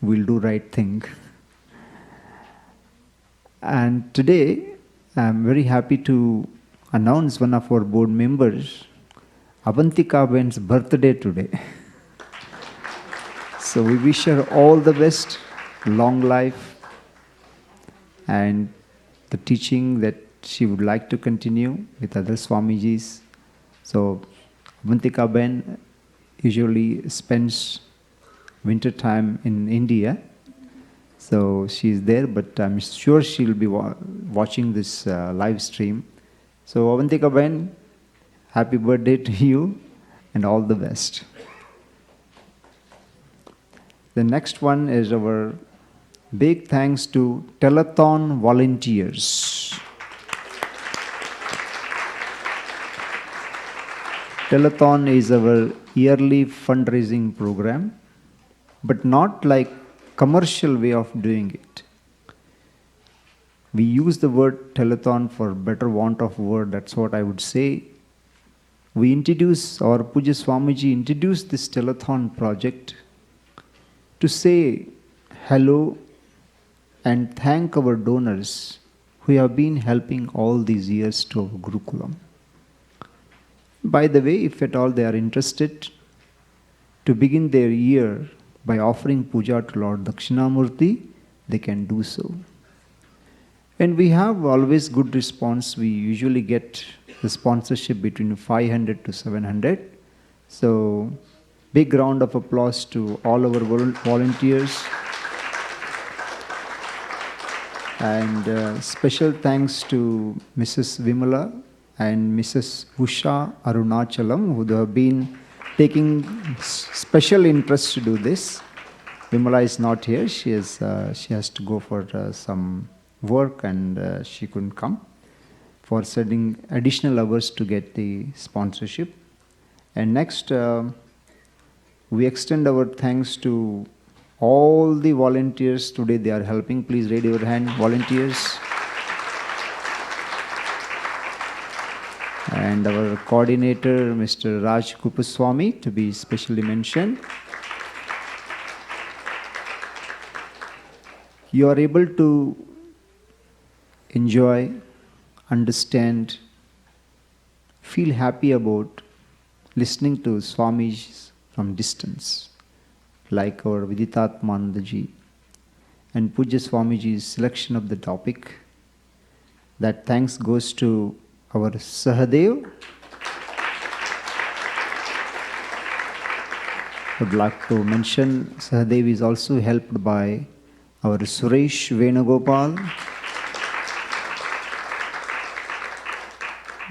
Speaker 1: we'll do right thing. And today, I'm very happy to announce one of our board members, Avantika Ben's birthday today. So we wish her all the best, long life, and the teaching that she would like to continue with other Swamijis. So Avantika Ben usually spends winter time in India. So she's there, but I'm sure she'll be watching this live stream. So Avantika Ben, happy birthday to you and all the best. The next one is our big thanks to telethon volunteers. Telethon is our yearly fundraising program, but not like commercial way of doing it. We use the word telethon for better want of word, that's what I would say. We introduce, our Pujya Swamiji introduced this telethon project to say hello and thank our donors who have been helping all these years to our Gurukulam. By the way, if at all they are interested to begin their year by offering puja to Lord Dakshinamurti, they can do so. And we have always good response. We usually get the sponsorship between 500 to 700. So, big round of applause to all our volunteers. And special thanks to Mrs. Vimala and Mrs. Usha Arunachalam, who have been taking special interest to do this. Vimala is not here. She has to go for some work and she couldn't come, for sending additional hours to get the sponsorship. And next, we extend our thanks to all the volunteers today. They are helping. Please raise your hand, volunteers. And our coordinator, Mr. Raj Kupaswamy, to be specially mentioned. You are able to enjoy, understand, feel happy about listening to Swamis from distance, like our Viditatmananda-ji and Pujya Swamiji's selection of the topic. That thanks goes to our Sahadev. I would like to mention Sahadev is also helped by our Suresh Venugopal.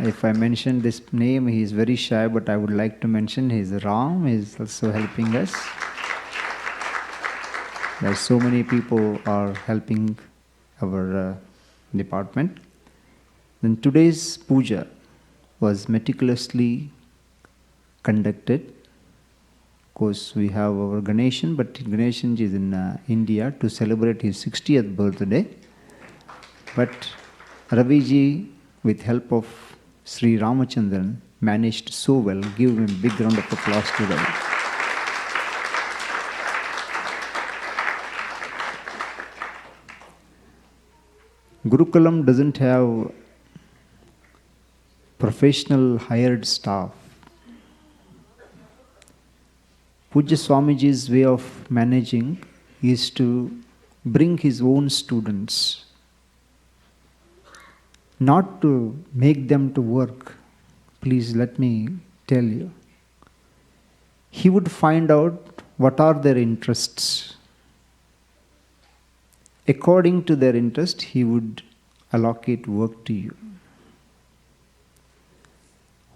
Speaker 1: If I mention this name, he is very shy, but I would like to mention his Ram is also helping us. There are so many people are helping our department. Then today's puja was meticulously conducted. Of course, we have our Ganeshan, but Ganeshan is in India to celebrate his 60th birthday. But Raviji, with help of Sri Ramachandran, managed so well. Give him a big round of applause to them. Gurukulam doesn't have professional hired staff. Pujya Swamiji's way of managing is to bring his own students, not to make them to work. Please let me tell you. He would find out what are their interests. According to their interest, he would allocate work to you.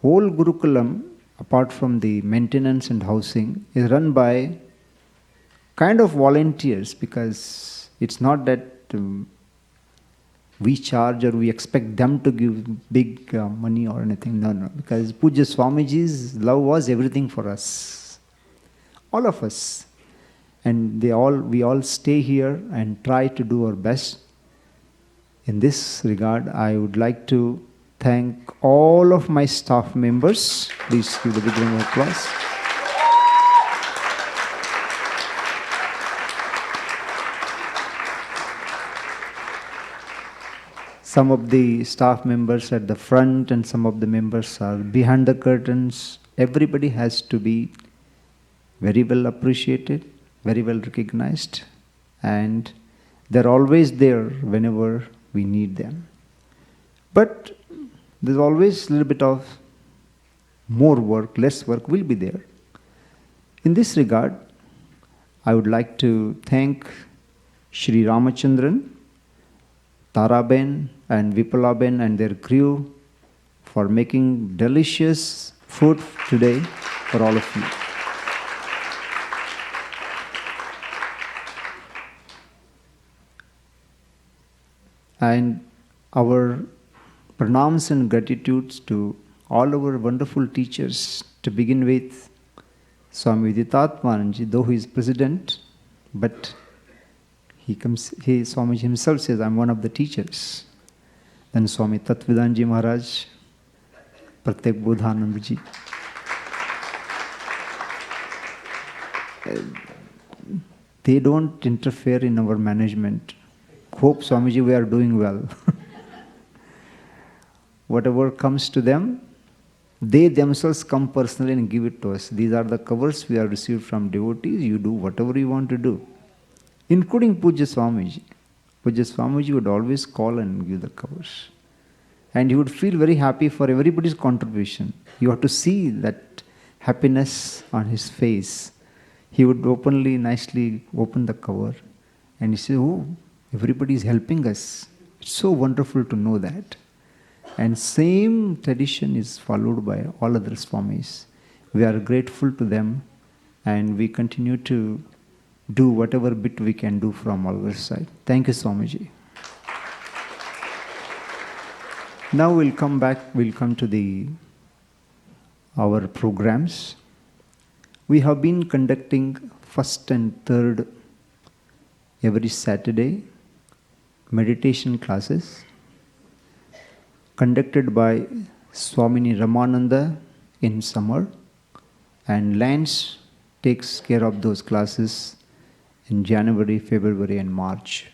Speaker 1: Whole Gurukulam, apart from the maintenance and housing, is run by kind of volunteers, because it's not that we charge or we expect them to give big money or anything. No. Because Pujya Swamiji's love was everything for us. All of us. And we all stay here and try to do our best. In this regard, I would like to thank all of my staff members. Please give a big round of applause. Some of the staff members at the front and some of the members are behind the curtains. Everybody has to be very well appreciated, very well recognized, and they're always there whenever we need them. But there's always a little bit of more work, less work will be there. In this regard, I would like to thank Shri Ramachandran, Taraben and Vipalaben and their crew for making delicious food today for all of you. And our pranams and gratitudes to all our wonderful teachers, to begin with Swami Viditatmananda-ji, though he is president, but Swamiji himself says, I'm one of the teachers. Then Swami Tattvidanji Maharaj, Pratyagbodhanandaji. They don't interfere in our management. Hope Swamiji we are doing well. Whatever comes to them, they themselves come personally and give it to us. These are the covers we have received from devotees. You do whatever you want to do. Including Pujya Swamiji. Pujya Swamiji would always call and give the covers. And he would feel very happy for everybody's contribution. You have to see that happiness on his face. He would openly, nicely open the cover and he said, oh, everybody is helping us. It's so wonderful to know that. And same tradition is followed by all other Swamis. We are grateful to them and we continue to do whatever bit we can do from our side. Thank you, Swamiji. Now we'll come to our programs. We have been conducting first and third every Saturday meditation classes conducted by Swamini Ramananda in summer, and Lance takes care of those classes in January, February and March.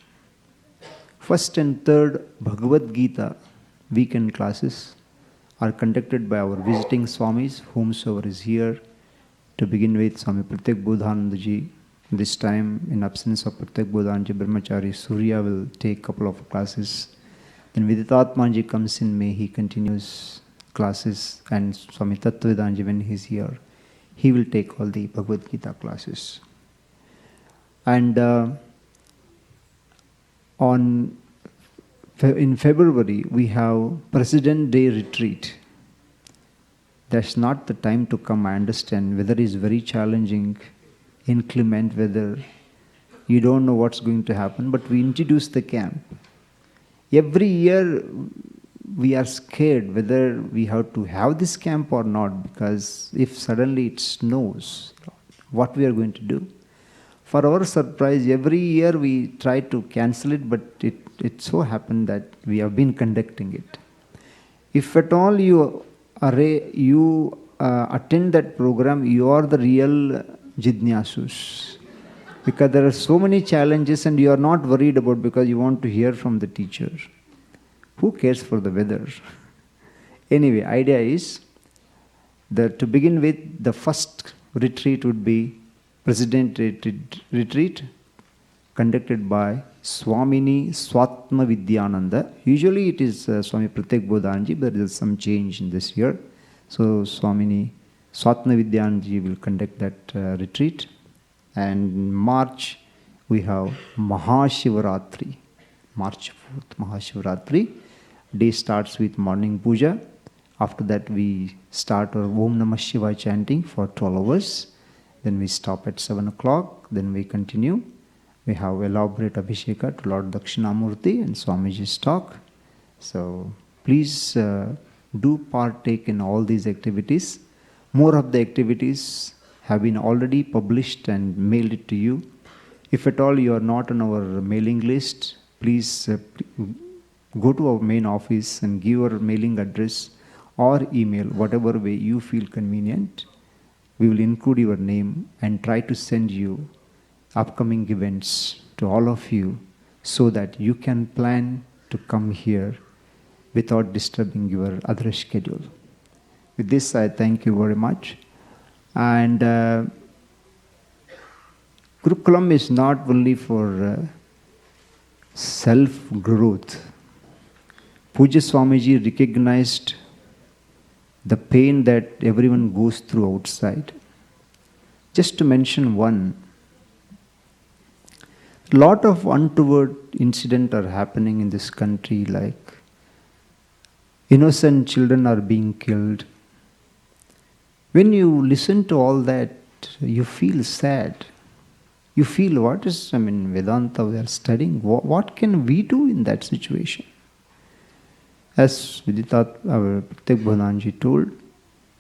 Speaker 1: First and third Bhagavad Gita weekend classes are conducted by our visiting Swamis, whomsoever is here. To begin with, Swami Pratyagbodhanandaji. This time, in absence of Pratyagbodhanandaji, Brahmachari Surya will take a couple of classes. Then Viditatmananda-ji comes in May, he continues classes, and Swami Tattvidanji, when he is here, he will take all the Bhagavad Gita classes. And in February, we have President Day Retreat. That's not the time to come, I understand. Weather is very challenging, inclement weather. You don't know what's going to happen, but we introduce the camp. Every year, we are scared whether we have to have this camp or not, because if suddenly it snows, what we are going to do? For our surprise, every year we try to cancel it, but it so happened that we have been conducting it. If at all you you attend that program, you are the real Jidnyasus. Because there are so many challenges and you are not worried about because you want to hear from the teacher. Who cares for the weather? Anyway, idea is that to begin with, the first retreat would be President Retreat conducted by Swamini Swatma Vidyananda. Usually it is Swami Pratyagbodhanandaji, but there is some change in this year. So Swamini Swatma Vidyananda will conduct that retreat. And in March, we have Mahashivaratri, March 4th, Mahashivaratri. Day starts with morning puja. After that, we start our Om Namah Shivaya chanting for 12 hours. Then we stop at 7 o'clock. Then we continue. We have elaborate Abhisheka to Lord Dakshinamurti and Swamiji's talk. So please do partake in all these activities. More of the activities have been already published and mailed it to you. If at all you are not on our mailing list, please go to our main office and give our mailing address or email, whatever way you feel convenient. We will include your name and try to send you upcoming events to all of you so that you can plan to come here without disturbing your other schedule. With this, I thank you very much. And Gurukulam is not only for self-growth. Pujya Swamiji recognized the pain that everyone goes through outside. Just to mention one, a lot of untoward incidents are happening in this country, like innocent children are being killed. When you listen to all that, you feel sad. You feel, Vedanta we are studying, what can we do in that situation? As Pratyagbodhanandaji told,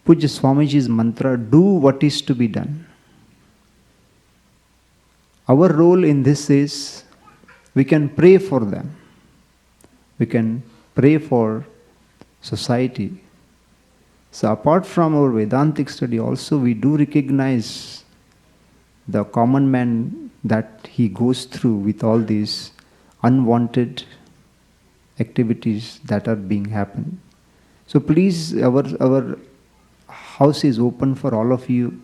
Speaker 1: Pujya Swamiji's mantra, do what is to be done. Our role in this is, we can pray for them. We can pray for society. So apart from our Vedantic study also, we do recognize the common man that he goes through with all these unwanted activities that are being happened. So please, our house is open for all of you.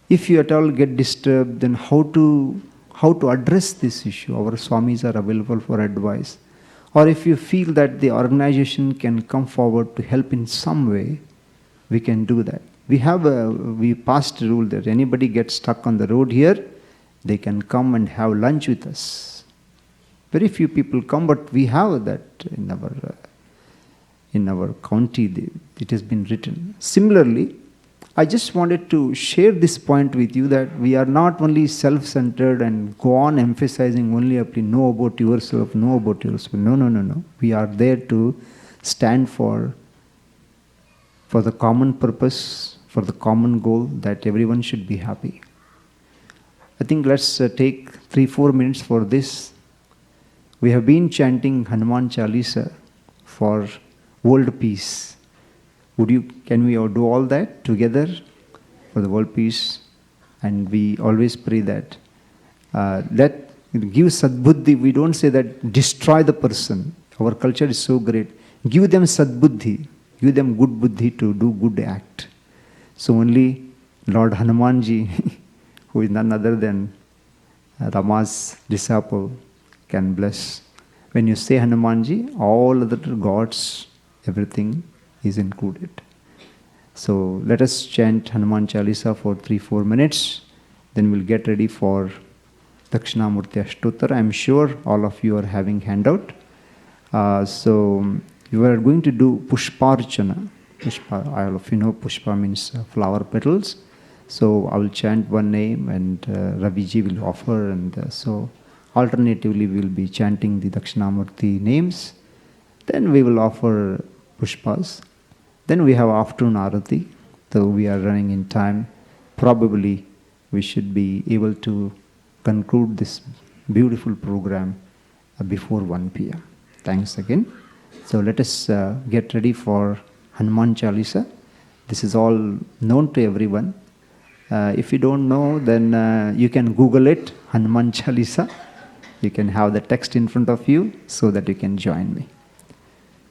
Speaker 1: If you at all get disturbed, then how to address this issue? Our Swamis are available for advice. Or if you feel that the organization can come forward to help in some way, we can do that. We passed a rule that anybody gets stuck on the road here, they can come and have lunch with us. Very few people come, but we have that in our county. It has been written. Similarly, I just wanted to share this point with you that we are not only self-centered and go on emphasizing only know about yourself, know about yourself. No. We are there to stand for the common purpose, for the common goal that everyone should be happy. I think let's take 3-4 minutes for this. We have been chanting Hanuman Chalisa for world peace. Can we do all that together for the world peace? And we always pray that give sadbuddhi. We don't say that destroy the person. Our culture is so great. Give them sadbuddhi. Give them good buddhi to do good act. So only Lord Hanumanji, who is none other than Rama's disciple, can bless. When you say Hanumanji, all other gods, everything is included. So let us chant Hanuman Chalisa for 3-4 minutes. Then we'll get ready for Dakshinamurti Ashtottara. I'm sure all of you are having handout. So you are going to do Pushparcana. All of you know Pushpa means flower petals. So I will chant one name and Raviji will offer, and so alternatively we will be chanting the Dakshinamurti names. Then we will offer Pushpas. Then we have afternoon Arati. Though we are running in time, probably we should be able to conclude this beautiful program before 1 p.m. Thanks again. So let us get ready for Hanuman Chalisa. This is all known to everyone. If you don't know, then you can Google it, Hanuman Chalisa. You can have the text in front of you so that you can join me.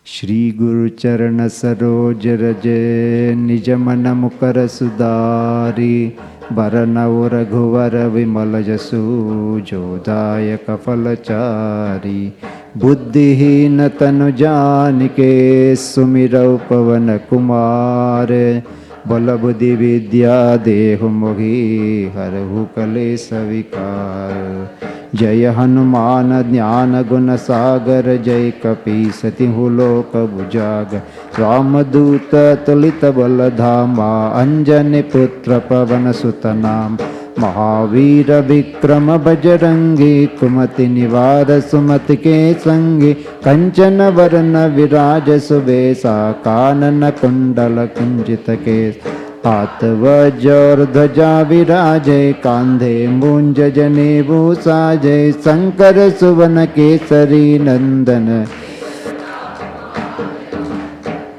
Speaker 1: Shri Guru Charana Saroj Raje Nijamana Mukara Sudari Varana Raghuvara Vimala Jasu Jodaya Kafalachari Buddhihina Tanu Janike Sumirau Pavana Kumare Bala Buddhi Vidya Dehu Mohi Harahu Kale Savikar Jaya Hanumana Jnana Guna Sagar Jai Kapi Sati Huloka Bhujaga Ramaduta Tulita Baladhama Anjani Putra Pavana Sutanam Mahavira Vikrama Bajarangi Kumati Nivara Sumati Ke Sangi Kanchana Varana Viraja Subesa Kanana Kundala Kunjita Kes हाथ वज्र ध्वजा विराजय कांधे मुंज जनेऊ साजय शंकर सुवन केसरी नंदन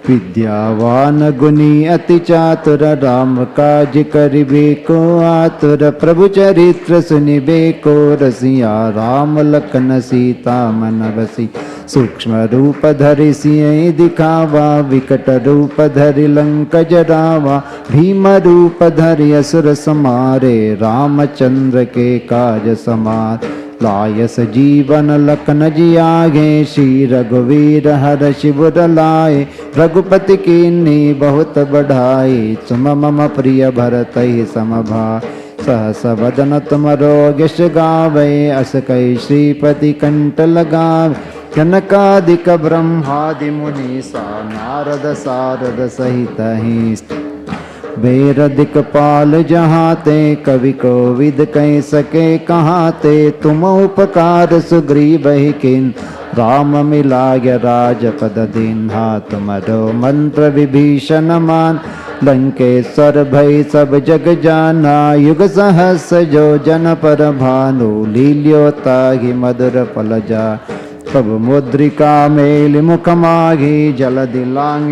Speaker 1: विद्यावान गुणी अति चातुर राम काज करिबे को आतुर प्रभु चरित्र सुनिबे को रसिया राम लखन सीता मन बसी सूक्ष्म रूप धरि सिय दिखावा विकट रूप धरि लंक जरावा भीम रूप धरि असुर समारे रामचंद्र के काज समार लायस जीवन लखन जियागे श्री रघुवीर हर शिवर लाए रघुपति कीन्ही बहुत बढ़ाई तुम मम प्रिय भरत ही समभाई सहस वदन तुमरो यश गावे अस कई श्रीपति कंठ लगावे जनकादिक ब्रह्मादि मुनीसा नारद सारद सहित ही बेर दिक्पाल जहाते कवि को विद कह सके कहाते तुम उपकार सुग्रीव ही किन राम मिलाय राजपद दीन्हा तुमरो मंत्र विभीषण मान लंकेश्वर भय सब जग जाना युग सहस जो जन पर भानु लील्योता ही मधुर फल जा सब मुद्रिका मेल मुख माघी जल दिलांग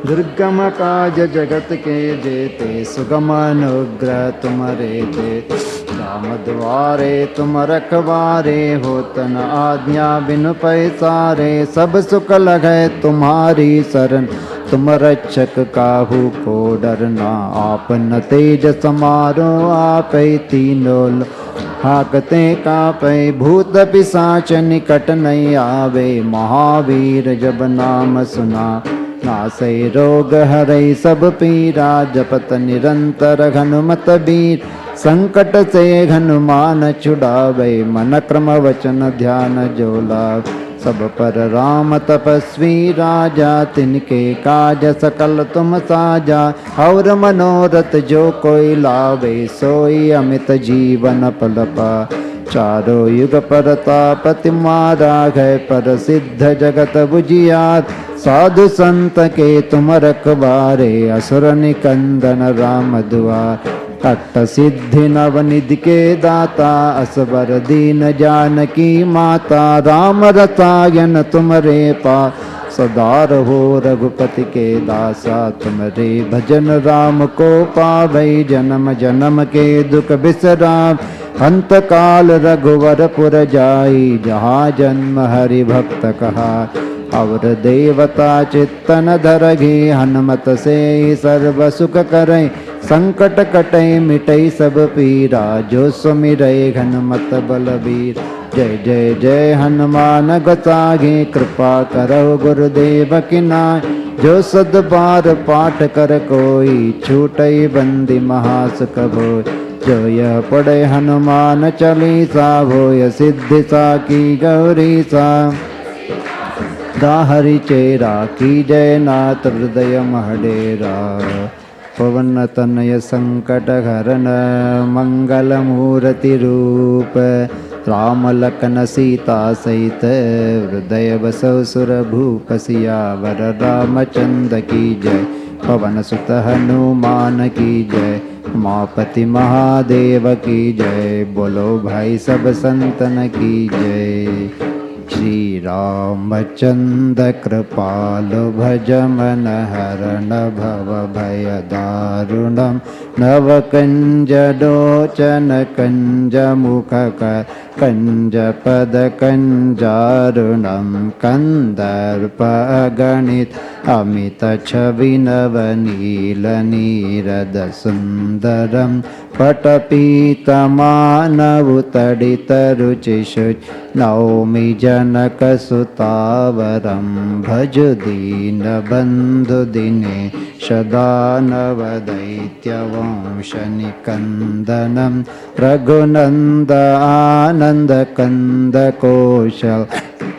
Speaker 1: दुर्गम काज जगत के जेते सुगम अनुग्रह तुम्हारे ते राम द्वारे तुम रखवारे होतन आज्ञा बिनु पैसारे सब सुख लगे तुम्हारी शरण तुम रक्षक काहू को डरना आपन तेज समारो आप तीनों हाकते कापै भूत पिशाच निकट नहीं आवे महावीर जब नाम सुना नासै रोग हरै सब पीरा जपत निरंतर हनुमत बीर संकट से हनुमान छुड़ावे मन क्रम वचन ध्यान जोला सब पर राम तपस्वी राजा तिनके काज सकल तुम साजा और मनोरथ जो कोई लावे सोई अमित जीवन पलपा चारों युग परताप तुम्हारा है पर सिद्ध जगत बुझियार साधु संत के तुम रखवारे असुर निकंदन राम दुआर अट्ट सिद्धि नवनिधि के दाता असबर दीन जानकी माता राम रसायन तुमरे पा सदा रहो रघुपति के दासा तुमरे भजन राम को पावै जन्म जन्म के दुख बिसराम अंत काल रघुवर पुर जाई जहाँ जन्म हरि भक्त कहा और देवता चित्तन धरगे हनुमत से सर्व सुख करे संकट कटे मिटै सब पीरा जो सुमिरै हनुमत बलबीर जय जय जय हनुमान गोसाई कृपा करो गुरुदेव की नाय जो सद बार पाठ कर कोई छूटै बंदी महासुख भोय जो यह पढ़े हनुमान चालीसा भोय सिद्धि साकी गौरी सा दाहरि चेरा की जय नाथ हृदय महडेरा पवन तनय संकट हरन मंगल मूर्ति रूप राम लखन सीता सहित हृदय बसौ सुर भूप सियावर रामचंद्र की जय पवन सुत हनुमान की जय उमापति महादेव की जय बोलो भाई सब संतन की जय
Speaker 3: Shri Ramachandra Kripalu Bhajamana Harana Bhava Bhayadarunam Navakanja Dochana Kanja Mukhaka Kanja Pada Kanjarunam Kandarpa Ganit Amita Chavinava Nirada Sundaram Patapita Manavutadita Ruchishuch Naumi Janaka Sutavaram Bhajudina Bandhudine Shadanava Daitya Vamshanikandanam Raghunanda Ananda Kanda Koshal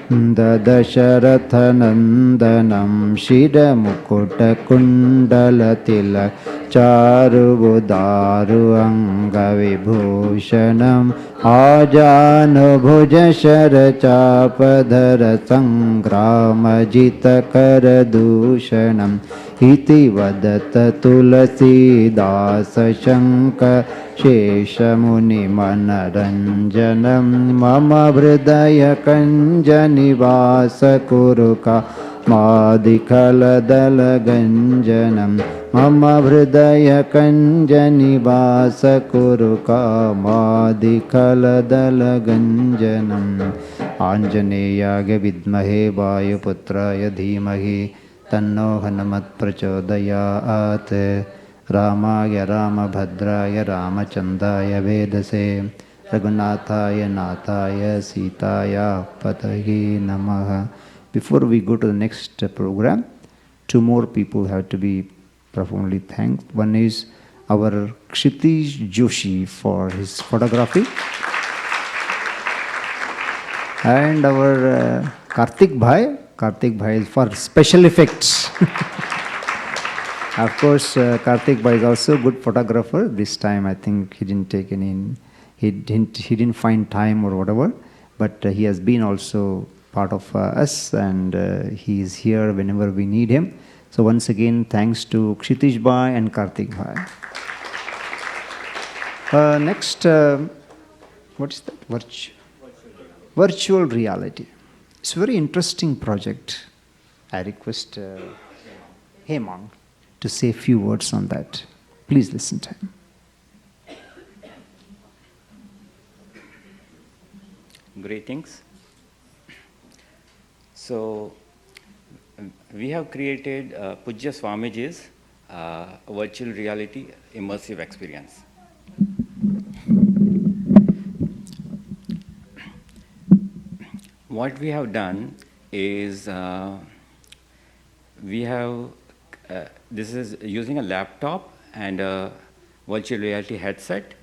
Speaker 3: Dadasharathanandanam Shira Mukuta Kundala Tilak Charu Budaru Anga Vibhushanam Ajanu Bhuja Shara Chapadhara Sangrama Jita Karadushanam Iti Vadata Tulasi Dasa Shankar Sheshamuni Manaranjanam Mama Vridaya Kanjani Vasa Kuruka Madhikala Dala Ganjanam Mama Vridaya Kanjani Vasa Kuruka Madhikala Dala Ganjanam Anjaneyage Vidmahe Vayuputraya Dhimahi Tanno Hanumat Prachodayat Ramaya Ramabhadraya Ramachandaya Vedase Raghunathaya Nathaya Sitaya Patahi Namaha. Before we go to the next program, two more people have to be profoundly thanked. One is our Kshitish Joshi for his photography, and our Karthik Bhai is for special effects. Of course, Karthik Bhai is also a good photographer. This time I think he didn't take any, he didn't find time or whatever, but he has been also part of us, and he is here whenever we need him. So once again, thanks to Kshitish Bhai and Karthik Bhai. Next, what is that? Virtual reality. It's a very interesting project. I request Hemang to say a few words on that. Please listen to him.
Speaker 4: Greetings. So, we have created Pujya Swamiji's virtual reality immersive experience. What we have done is we have this is using a laptop and a virtual reality headset.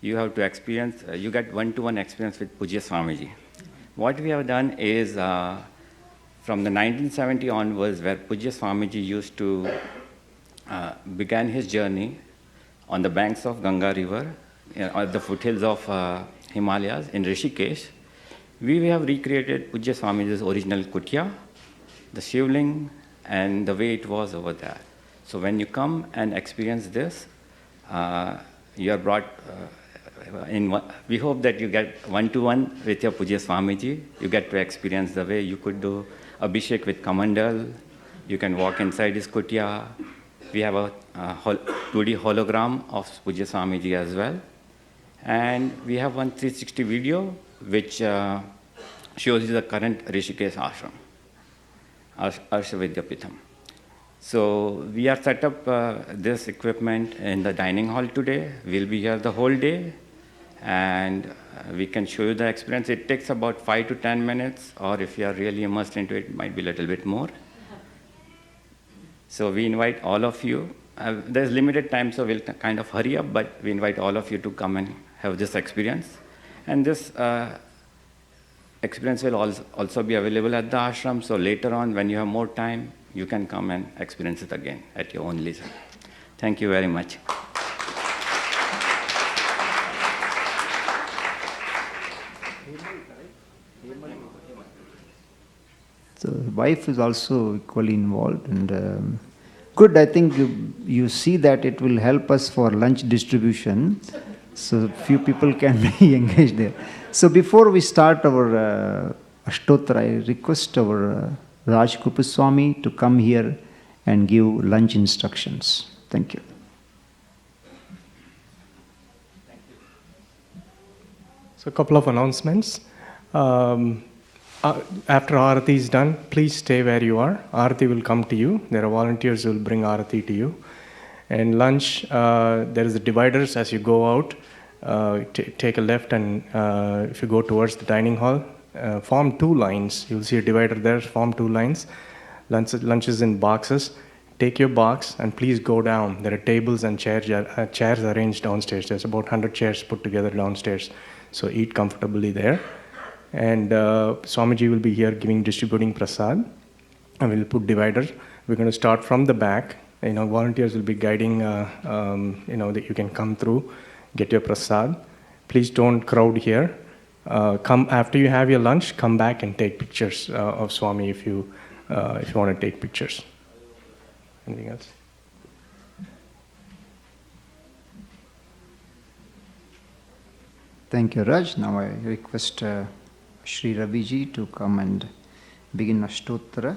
Speaker 4: You have to experience, you get one-to-one experience with Pujya Swamiji. What we have done is from the 1970 onwards, where Pujya Swamiji used to began his journey on the banks of Ganga River, at the foothills of Himalayas in Rishikesh, we have recreated Pujya Swamiji's original kutia, the shivling, and the way it was over there. So when you come and experience this, you are brought we hope that you get one-to-one with your Pujya Swamiji. You get to experience the way you could do Abhishek with Kamandal. You can walk inside his kutia. We have a 2D hologram of Pujya Swamiji as well. And we have one 360 video which shows you the current Rishikesh ashram, Arsha Vidyapitham. So we are set up this equipment in the dining hall today. We'll be here the whole day, and we can show you the experience. It takes about 5 to 10 minutes, or if you are really immersed into it, it might be a little bit more. So we invite all of you. There's limited time, so we'll kind of hurry up, but we invite all of you to come and have this experience. And this experience will also be available at the ashram, so later on, when you have more time, you can come and experience it again at your own leisure. Thank you very much.
Speaker 1: So wife is also equally involved, and good. I think you see that it will help us for lunch distribution, so few people can be engaged there. So before we start our Ashtottara, I request our Raj Swami to come here and give lunch instructions. Thank you.
Speaker 6: So a couple of announcements. After Aarati is done, please stay where you are. Aarati will come to you. There are volunteers who will bring Aarati to you. And lunch, there is the dividers as you go out. Take a left, and if you go towards the dining hall, form 2 lines. You'll see a divider there, form 2 lines. Lunch is in boxes. Take your box and please go down. There are tables and chairs arranged downstairs. There's about 100 chairs put together downstairs. So eat comfortably there. And Swamiji will be here distributing prasad. And we'll put dividers. We're going to start from the back. Volunteers will be guiding, that you can come through, get your prasad. Please don't crowd here. Come after you have your lunch, come back and take pictures of Swami if you want to take pictures. Anything else?
Speaker 1: Thank you, Raj. Now I request Sri Ravi-ji to come and begin Ashtottara.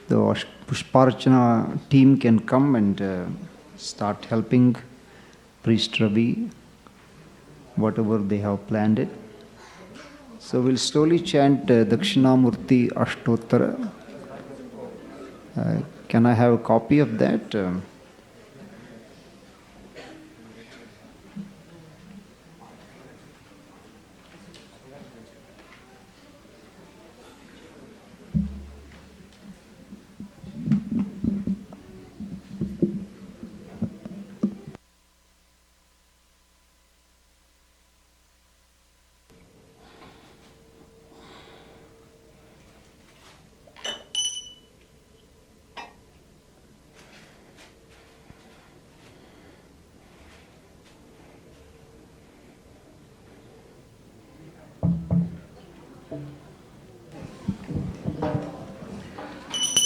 Speaker 1: The Pushparcana team can come and start helping Priest Ravi, whatever they have planned it. So we'll slowly chant Dakshinamurti Ashtottara. Can I have a copy of that?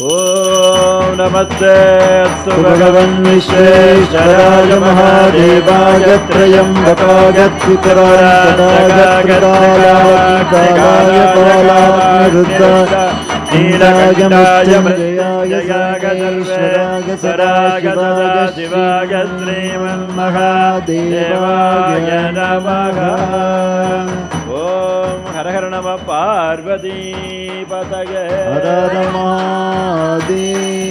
Speaker 2: Om Namaste Astu Bhagavan Vishveshwaraya Mahadevaya Trayambakagat Vikaraya Kalaya Nilagandaya Mृत्युंजयाय Sarveshwaraya Shivaya Sriman Mahadevaya Namaha. Om Har Har Namah Parvati Patage
Speaker 3: Hara Mahadeva.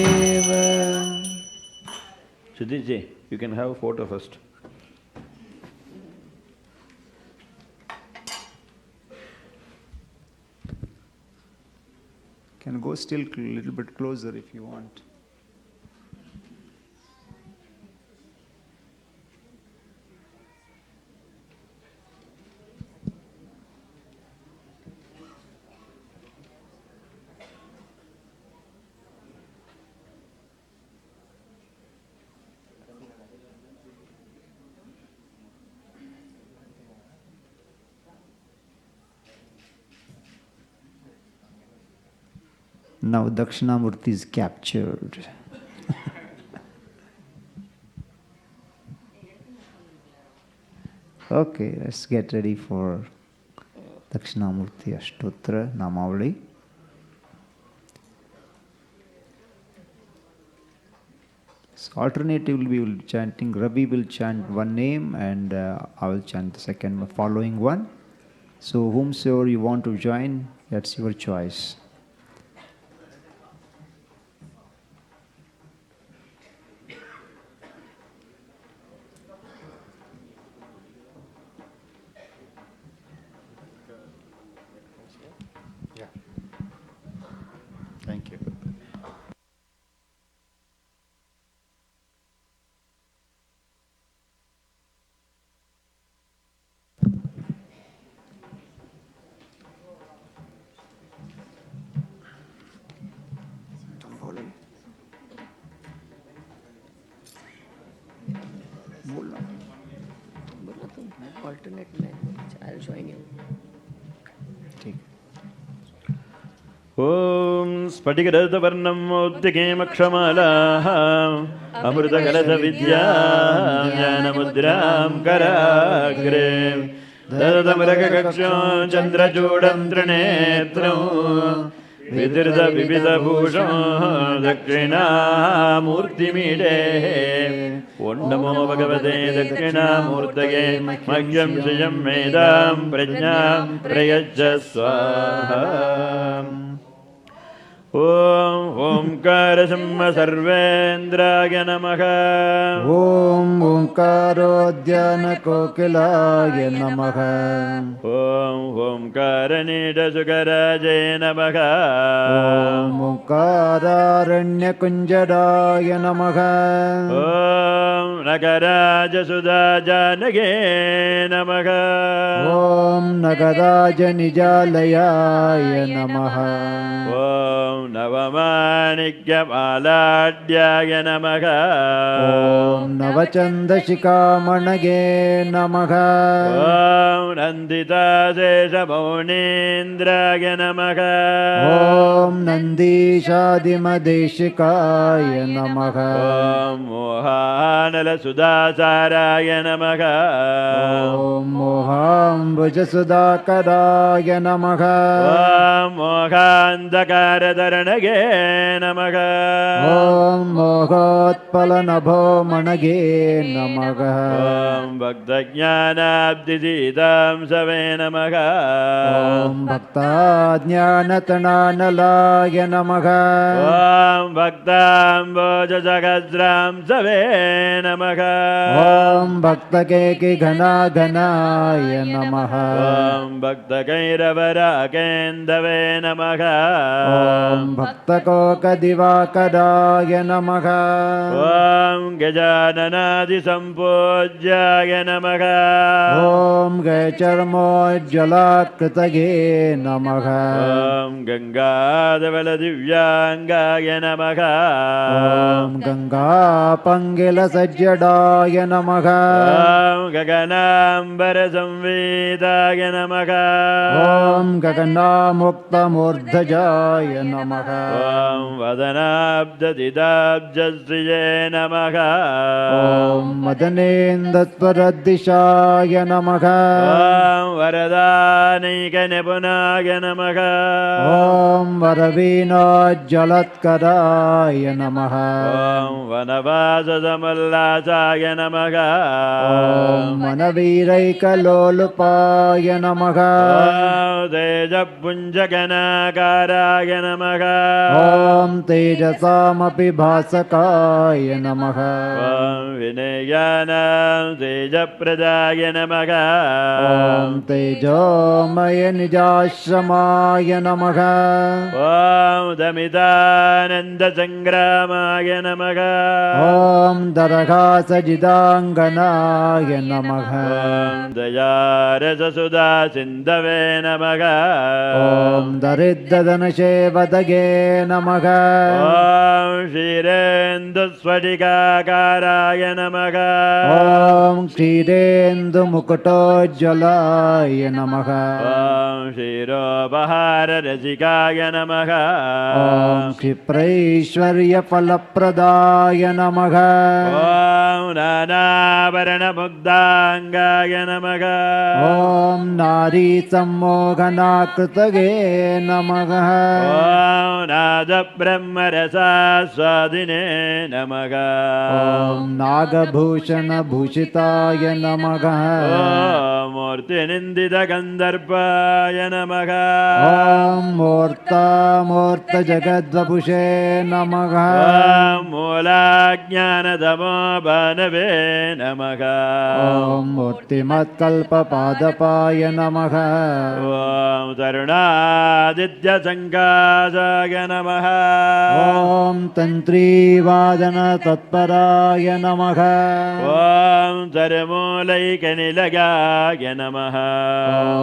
Speaker 2: Siddhiji, you can have a photo first.
Speaker 1: Can go still a little bit closer if you want. Now Dakshinamurti is captured. Okay, let's get ready for Dakshinamurti Ashtottara Namavali. So alternatively we will be chanting, Ravi will chant one name and I will chant the second following one. So whomsoever you want to join, that's your choice. Thank you.
Speaker 7: Alternate language. I'll join you.
Speaker 1: Take.
Speaker 2: Om स्फटिकरजतवर्णं मौक्तिकेमक्षमालाः अमृतकलशविद्यां ज्ञानमुद्रां कराग्रे ददतमरकक्षो चन्द्रचूडं त्रिनेत्रं विधृतविविधभूषो दक्षिणामूर्तिमीडे ॐ नमो भगवते दक्षिणामूर्तये मह्यं श्रियं मेधां प्रज्ञां प्रयच्छ स्वाहा ॐ ओंकारसिंह सर्वेन्द्राय नमः
Speaker 3: ॐ ओंकारोद्यानकोकिलाय नमः
Speaker 2: ॐ ओंकारनीडसुकराजे नमः
Speaker 3: ॐ ओंकारारण्यकुञ्जराय नमः
Speaker 2: ॐ नगराजसुधाजानगे नमः
Speaker 3: ॐ नगराजनिजालयाय नमः
Speaker 2: ॐ नवमाणिक्यमालाढ्याय नमः
Speaker 3: ॐ नवचन्दशिखामणगे नमः
Speaker 2: ॐ नन्दिताशेषमौनीन्द्राय नमः
Speaker 3: ॐ नन्दीशादिमदेशिकाय नमः
Speaker 2: ॐ मोहानलसुधासाराय नमः
Speaker 3: ॐ मोहाम्बुजसुधाकराय नमः
Speaker 2: ॐ मोहान्धकारधरणगे नमः
Speaker 3: ॐ मोहोत्पलनभोमणगे नमः
Speaker 2: ॐ भक्तज्ञानाब्धिसीतां सवे नमः
Speaker 3: ॐ भक्ताज्ञानतनानलाय नमः
Speaker 2: ॐ भक्ताम्बोजसहस्रां सवे नमः
Speaker 3: ॐ भक्तकेकिघनाघनाय नमः
Speaker 2: ॐ भक्तकैरवराकेन्दवे नमः
Speaker 3: ॐ भक्तकोकदिवाकराय नमः
Speaker 2: ॐ गजाननादिसम्पूज्याय नमः
Speaker 3: ॐ गयचर्मोज्ज्वलाकृतये नमः
Speaker 2: ॐ गङ्गाधवलदिव्याङ्गाय नमः
Speaker 3: ॐ गङ्गापङ्गिलसज्जडाय नमः
Speaker 2: ॐ गगनाम्बरसंवेदाय नमः
Speaker 3: ॐ गगनामुक्तमूर्धजाय नमः
Speaker 2: ॐ वदनाब्ददिदाब्जश्रिये नमः
Speaker 3: ॐ मदनेन्दस्वरदिशाय नमः
Speaker 2: ॐ वरदानैकनिपुणाय नमः
Speaker 3: ॐ वरवीणोज्ज्वलत्कराय नमः
Speaker 2: ॐ वनवाससमल्लासाय नमः
Speaker 3: ॐ मनवीरैकलोलुपाय नमः
Speaker 2: ॐ तेजपुञ्जगणाकाराय नमः
Speaker 3: ॐ तेजसामपि भासकाय नमः
Speaker 2: ॐ विनयानां तेजप्रदाय नमः
Speaker 3: ॐ तेजोमय निजाश्रमाय नमः
Speaker 2: ॐ दमितानन्दसङ्ग्रामाय नमः
Speaker 3: ॐ दरघासजिदाङ्गनाय नमः
Speaker 2: ॐ दयारससुधासिन्धवे नमः
Speaker 3: ॐ दरिद्रधनशेवदगे नमः
Speaker 2: ॐ क्षीरेन्दुस्फटिकाकाराय नमः
Speaker 3: ॐ क्षीरेन्दुमुकुटोज्ज्वलाय नमः
Speaker 2: ॐ क्षीरोपहाररसिकाय नमः
Speaker 3: ॐ क्षिप्रैश्वर्यफलप्रदाय नमः
Speaker 2: ॐ नानाभरणमुग्धाङ्गाय नमः
Speaker 3: ॐ नारीसम्मोहनाकृतये नमः
Speaker 2: ॐ नादब्रह्मरसास्वादिने नमः
Speaker 3: ॐ नागभूषणभूषिताय नमः
Speaker 2: ॐ मूर्तिनिन्दितगन्धर्वाय नमः
Speaker 3: ॐ मूर्तामूर्तजगद्वपुषे नमः
Speaker 2: ॐ मूलाज्ञानतमोभानवे नमः
Speaker 3: ॐ मूर्तिमत्कल्पपादपाय नमः
Speaker 2: ॐ तरुणादित्यसङ्कासाय नमः
Speaker 3: ॐ तन्त्रीवादनतत्पराय नमः
Speaker 2: ॐ सर्मूलैकनिलयाय नमः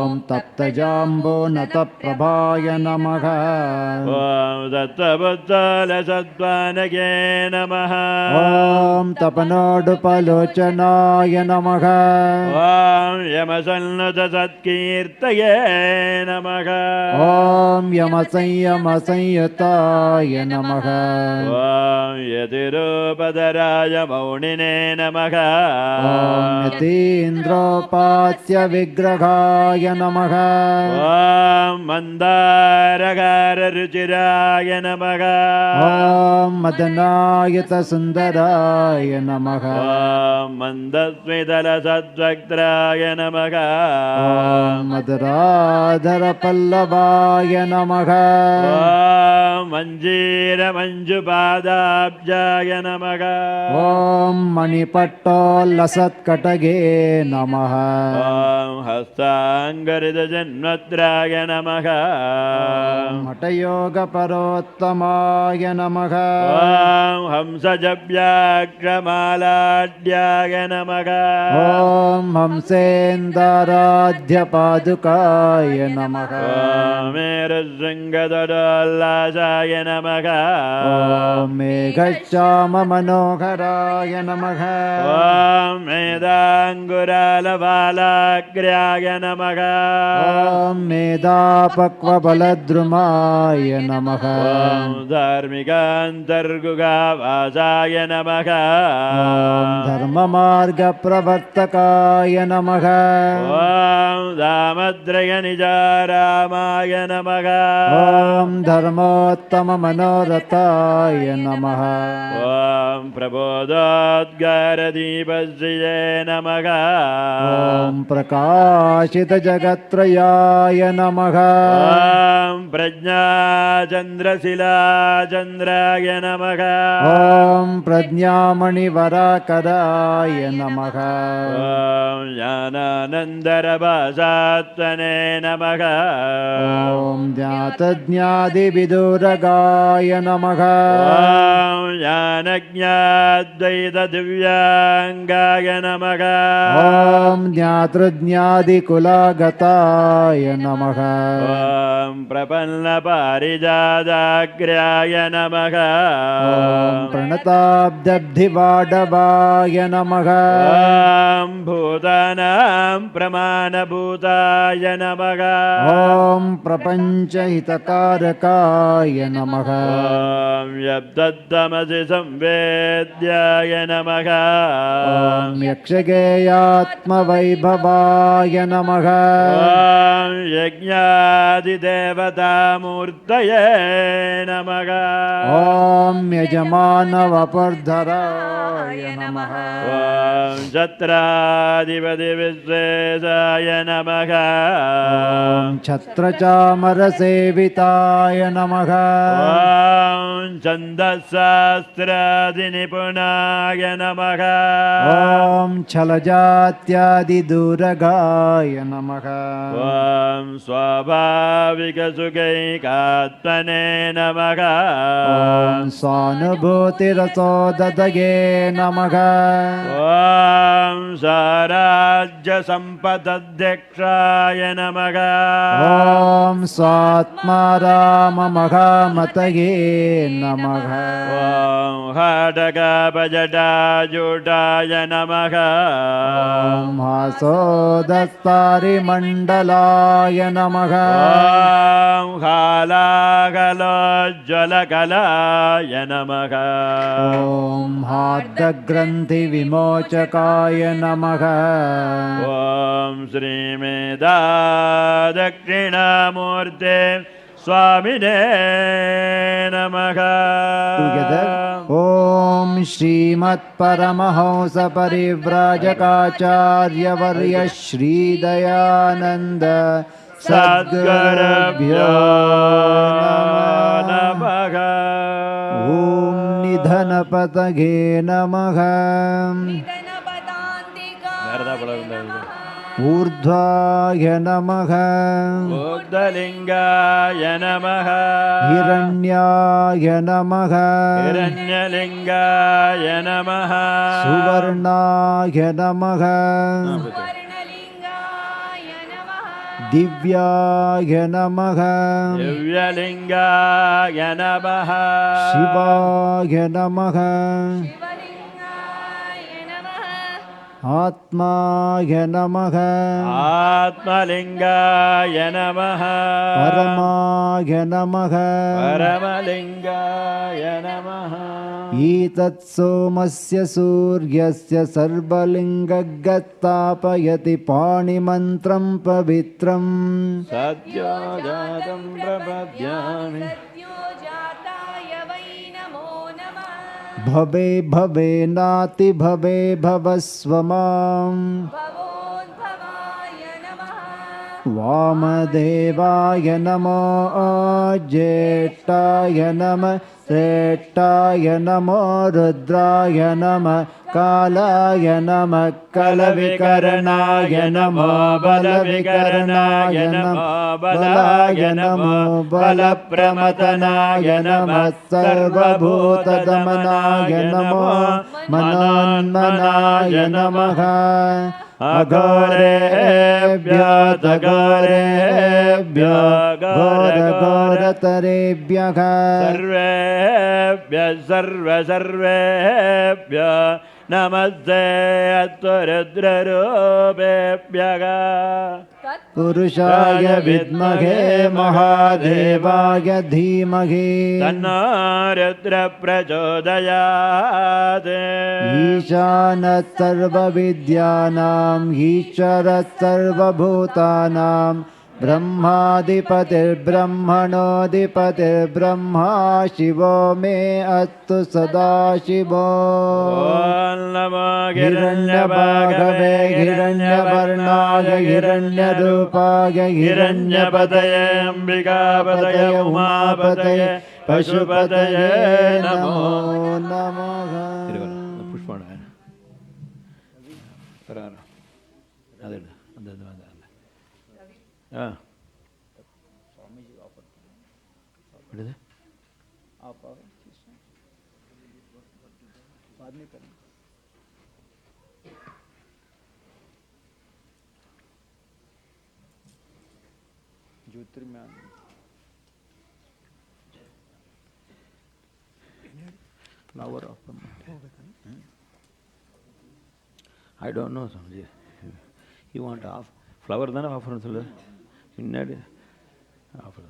Speaker 3: ॐ तप्तजाम्बोनतप्रभाय नमः
Speaker 2: ॐ दत्तबुद्धलसद्वानगे नमः
Speaker 3: ॐ तपनोडुपलोचनाय नमः
Speaker 2: ॐ यमसन्नुतसत्कीर्तये नमः
Speaker 3: ॐ यमसंयमसंयुताय नमः
Speaker 2: ॐ यतिरूपधराय मौनिने नमः
Speaker 3: ॐ यतीन्द्रोपास्यविग्रहाय नमः
Speaker 2: ॐ मन्दारगाररुचिराय नमः
Speaker 3: ॐ मदनायतसुन्दराय नमः
Speaker 2: ॐ मन्दस्मितलसद्वक्त्राय नमः
Speaker 3: ॐ मधुराधरपल्लवाय नमः
Speaker 2: ॐ मञ्जीरमञ्जुपादाब्जाय नमः
Speaker 3: ॐ मणिपट्टोल्लसत्कटगे नमः
Speaker 2: ॐ हस्ताङ्गरितजन्मद्राय नमः
Speaker 3: ॐ हठयोगपरोत्तमाय नमः
Speaker 2: ॐ हंसजव्याघ्रमालाढ्याय नमः
Speaker 3: ॐ हंसेन्दराध्यपादुकाय नमः
Speaker 2: ॐ मेरुशृङ्गदोल्लासाय नमः
Speaker 3: ॐ मेघश्चाममनोहराय नमः
Speaker 2: ॐ मेदाङ्गुरालबालाग्र्याय नमः
Speaker 3: ॐ मेधापक्वबलद्रुमाय नमः
Speaker 2: ॐ धार्मिकान्तर्गुगावासाय नमः
Speaker 3: ॐ धर्ममार्गप्रवर्तकाय नमः
Speaker 2: ॐ दामद्रयनिजारामाय नमः
Speaker 3: ॐ धर्मोत्तममनोरथाय नमः
Speaker 2: ॐ प्रबोधोद्गारदीपश्रिये नमः
Speaker 3: ॐ प्रकाशितजगत्त्रयाय नमः
Speaker 2: ॐ प्रज्ञाचन्द्रशिलाचन्द्राय नमः
Speaker 3: ॐ प्रज्ञामणिवराकराय नमः
Speaker 2: ॐ ज्ञानानन्दरभासात्मने नमः
Speaker 3: ॐ ज्ञातज्ञादिविदुरगाय नमः
Speaker 2: ॐ ज्ञानज्ञाद्वैतदिव्याङ्गाय नमः
Speaker 3: ॐ ज्ञातृज्ञादिकुलागताय नमः
Speaker 2: ॐ प्रपन्नपारिजाताग्र्याय नमः
Speaker 3: ॐ प्रणताब्दब्धिवाडवाय नमः
Speaker 2: ॐ भूतानां प्रमाणभूताय नमः
Speaker 3: ॐ प्रपञ्चहितकारकाय नमः
Speaker 2: ॐ यद्दत्तमसि संवेद्याय नमः
Speaker 3: ॐ यक्षगेयात्मवैभवाय नमः
Speaker 2: ॐ यज्ञादिदेवतामूर्तये नमः
Speaker 3: ॐ यजमानवपुर्धराय नमः
Speaker 2: ॐ छत्राधिपतिविश्वेशाय नमः
Speaker 3: ॐ छत्रचामरसेविताय नमः
Speaker 2: ॐ छन्दःशास्त्रादिनिपुणाय नमः
Speaker 3: ॐ छलजात्यादिदूरगाय नमः
Speaker 2: ॐ स्वाभाविकसुखैकात्मने नमः
Speaker 3: ॐ स्वानुभूतिरसोददगे नमः
Speaker 2: ॐ स्वराज्यसम्पदध्यक्षाय नमः
Speaker 3: ॐ स्वात्माराममहामतये नमः
Speaker 2: ॐ हाटकापजटाजूटाय नमः
Speaker 3: ॐ हासोदस्तारिमण्डलाय नमः
Speaker 2: ॐ हालाकलोज्ज्वलकलाय नमः
Speaker 3: ॐ हार्दग्रन्थिविमोचकाय नमः
Speaker 2: ॐ श्रीमेधा दक्षिणामूर्ते स्वामिने नमः
Speaker 3: Together. ॐ श्रीमत्परमहंसपरिव्राजकाचार्यवर्य श्रीदयानन्द सद्गुरुभ्यो नमः ॐ निधनपतगे नमः
Speaker 2: नारदा
Speaker 3: ऊर्ध्वाय नमः
Speaker 2: ऊर्ध्वलिङ्गाय नमः
Speaker 3: हिरण्याय नमः
Speaker 2: हिरण्यलिङ्गाय नमः
Speaker 3: सुवर्णाय नमः दिव्याय नमः
Speaker 2: दिव्यलिङ्गाय नमः
Speaker 3: शिवाय नमः आत्माय नमः
Speaker 2: आत्मलिङ्गाय नमः
Speaker 3: परमाय नमः
Speaker 2: परमलिङ्गाय नमः
Speaker 3: ईतत् सोमस्य सूर्यस्य सर्वलिङ्गगत्तापयति पाणिमन्त्रं पवित्रम्
Speaker 2: सद्यो जातं प्रपद्यामि
Speaker 3: भवे भवे नाति भवे भवस्व माम् वामदेवाय नमो ज्येष्ठाय नमः श्रेष्ठाय नमो रुद्राय नमः कालाय नमः कलविकरणाय नमो बलविकरणाय नमः बलाय नमो बलप्रमथनाय नमः सर्वभूतदमनाय नमो मनोन्मनाय नमः अघोरेभ्यो तघोरेभ्यो घोरघोरतरेभ्यः
Speaker 2: सर्वेभ्यः सर्वेभ्यः नमस्ते त्वरुद्ररूपेभ्यः
Speaker 3: पुरुषाय विद्महे महादेवाय धीमहि
Speaker 2: तन्नो रुद्रप्रचोदयात्
Speaker 3: ईशानः सर्वविद्यानाम् ईश्वरः सर्वभूतानां ब्रह्माधिपतिर्ब्रह्मणोऽधिपतिर्ब्रह्मा शिवो मे अस्तु सदा शिवो
Speaker 2: ॐ नमो
Speaker 3: हिरण्यभागवे हिरण्यवर्णाय हिरण्यरूपाय
Speaker 2: हिरण्यपतये अम्बिकापतये उमापतये पशुपतये नमो
Speaker 3: नमः
Speaker 2: पुष्पाणि अदे
Speaker 3: flower of
Speaker 2: I don't know, Swamiji. You want off? Flower then offer answer. Innadi offer.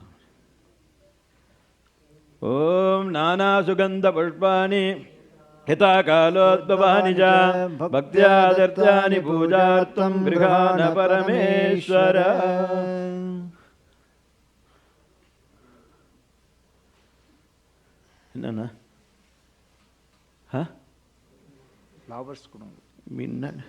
Speaker 2: Om Nana Sugandha Pushpani Hita Kalodbhavani Ja Bhaktya Dartyani Pujartam Grihana Parameshwara. Nana? Huh?
Speaker 3: flowers kudu
Speaker 2: Minna.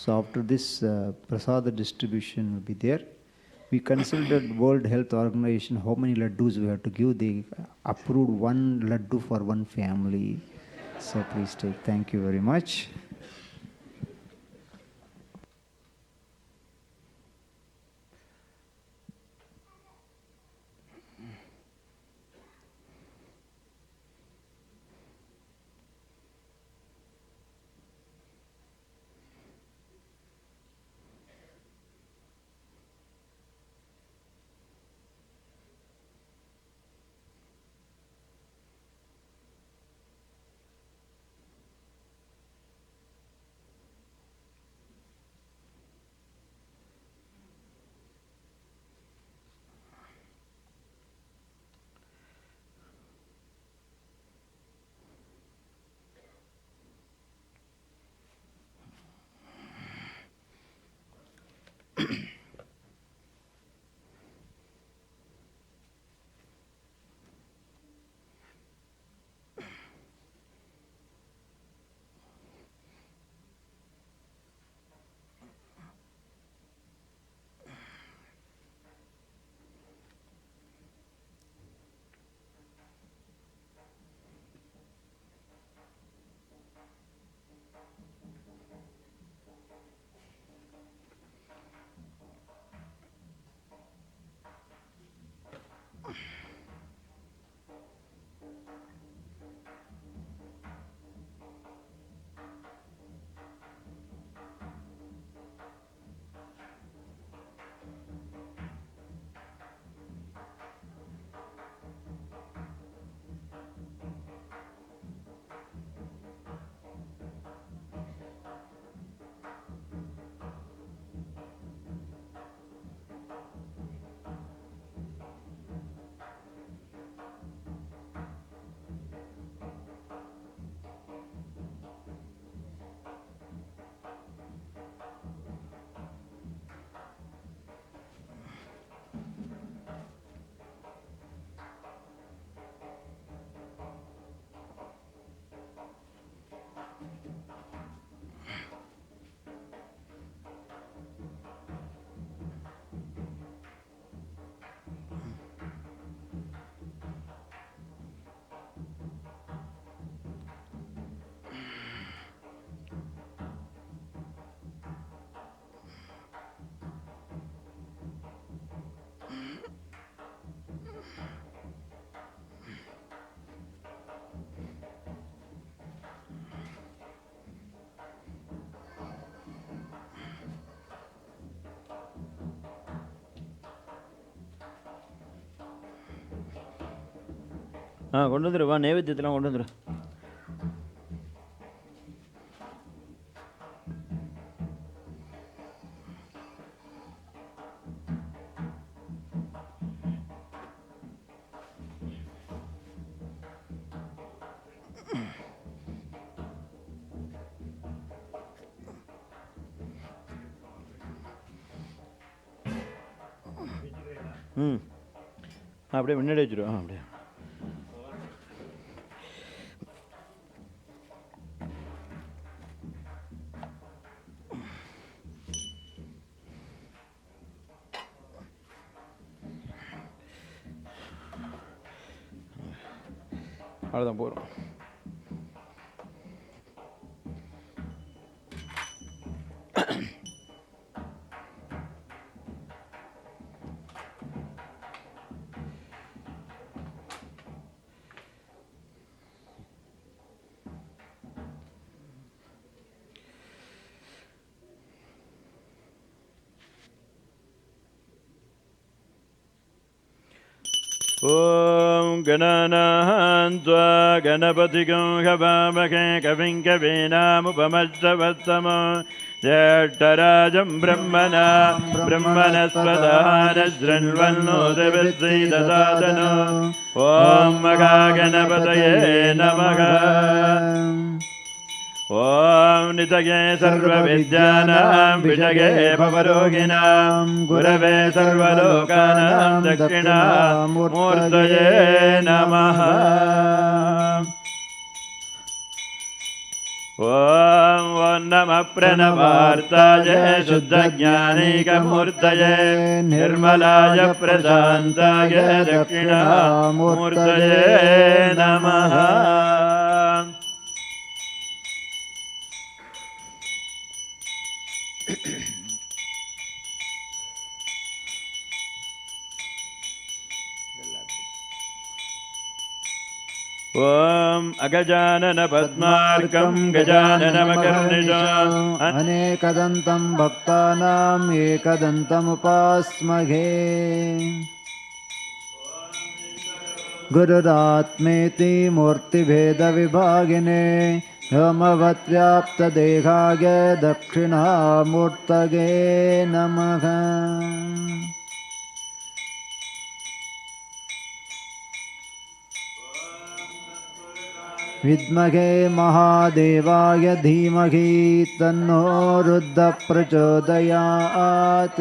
Speaker 3: So after this prasada distribution will be there. We consulted World Health Organization how many laddus we have to give. They approved one laddu for one family. So please take. Thank you very much.
Speaker 2: கொண்டு வந்துடுவா, நைவேத்தியத்தெல்லாம் கொண்டு வந்துடு. அப்படியே முன்னாடி வச்சுருவோம். அப்படியே அவ்வளோதான் போகிறோம். ॐ गणानां त्वा गणपतिगं हवामहे कविं कवीनामुपमश्रवत्तमो ज्येष्ठराजं ब्रह्मणस्पदानशृण्वन्नोतिभिश्रीदसादनो ॐ महागणपतये नमः. ॐ नितये सर्वविद्यानां विषये भवरोगिणां गुरवे सर्वलोकानां दक्षिणामूर्तये नमः. ॐ नमः प्रणवार्ताय शुद्धज्ञानैकमूर्तये निर्मलाय प्रशान्ताय दक्षिणामूर्तये नमः. ॐ अगजानन पद्मार्कं गजाननमकर्निशम्
Speaker 3: अनेकदन्तं भक्तानाम् एकदन्तमुपास्महे. गुरुरात्मेति मूर्तिभेदविभागिने व्योमवद्व्याप्तदेहाय दक्षिणामूर्तये नमः. विद्महे महादेवाय धीमहि तन्नो रुद्रः प्रचोदयात्.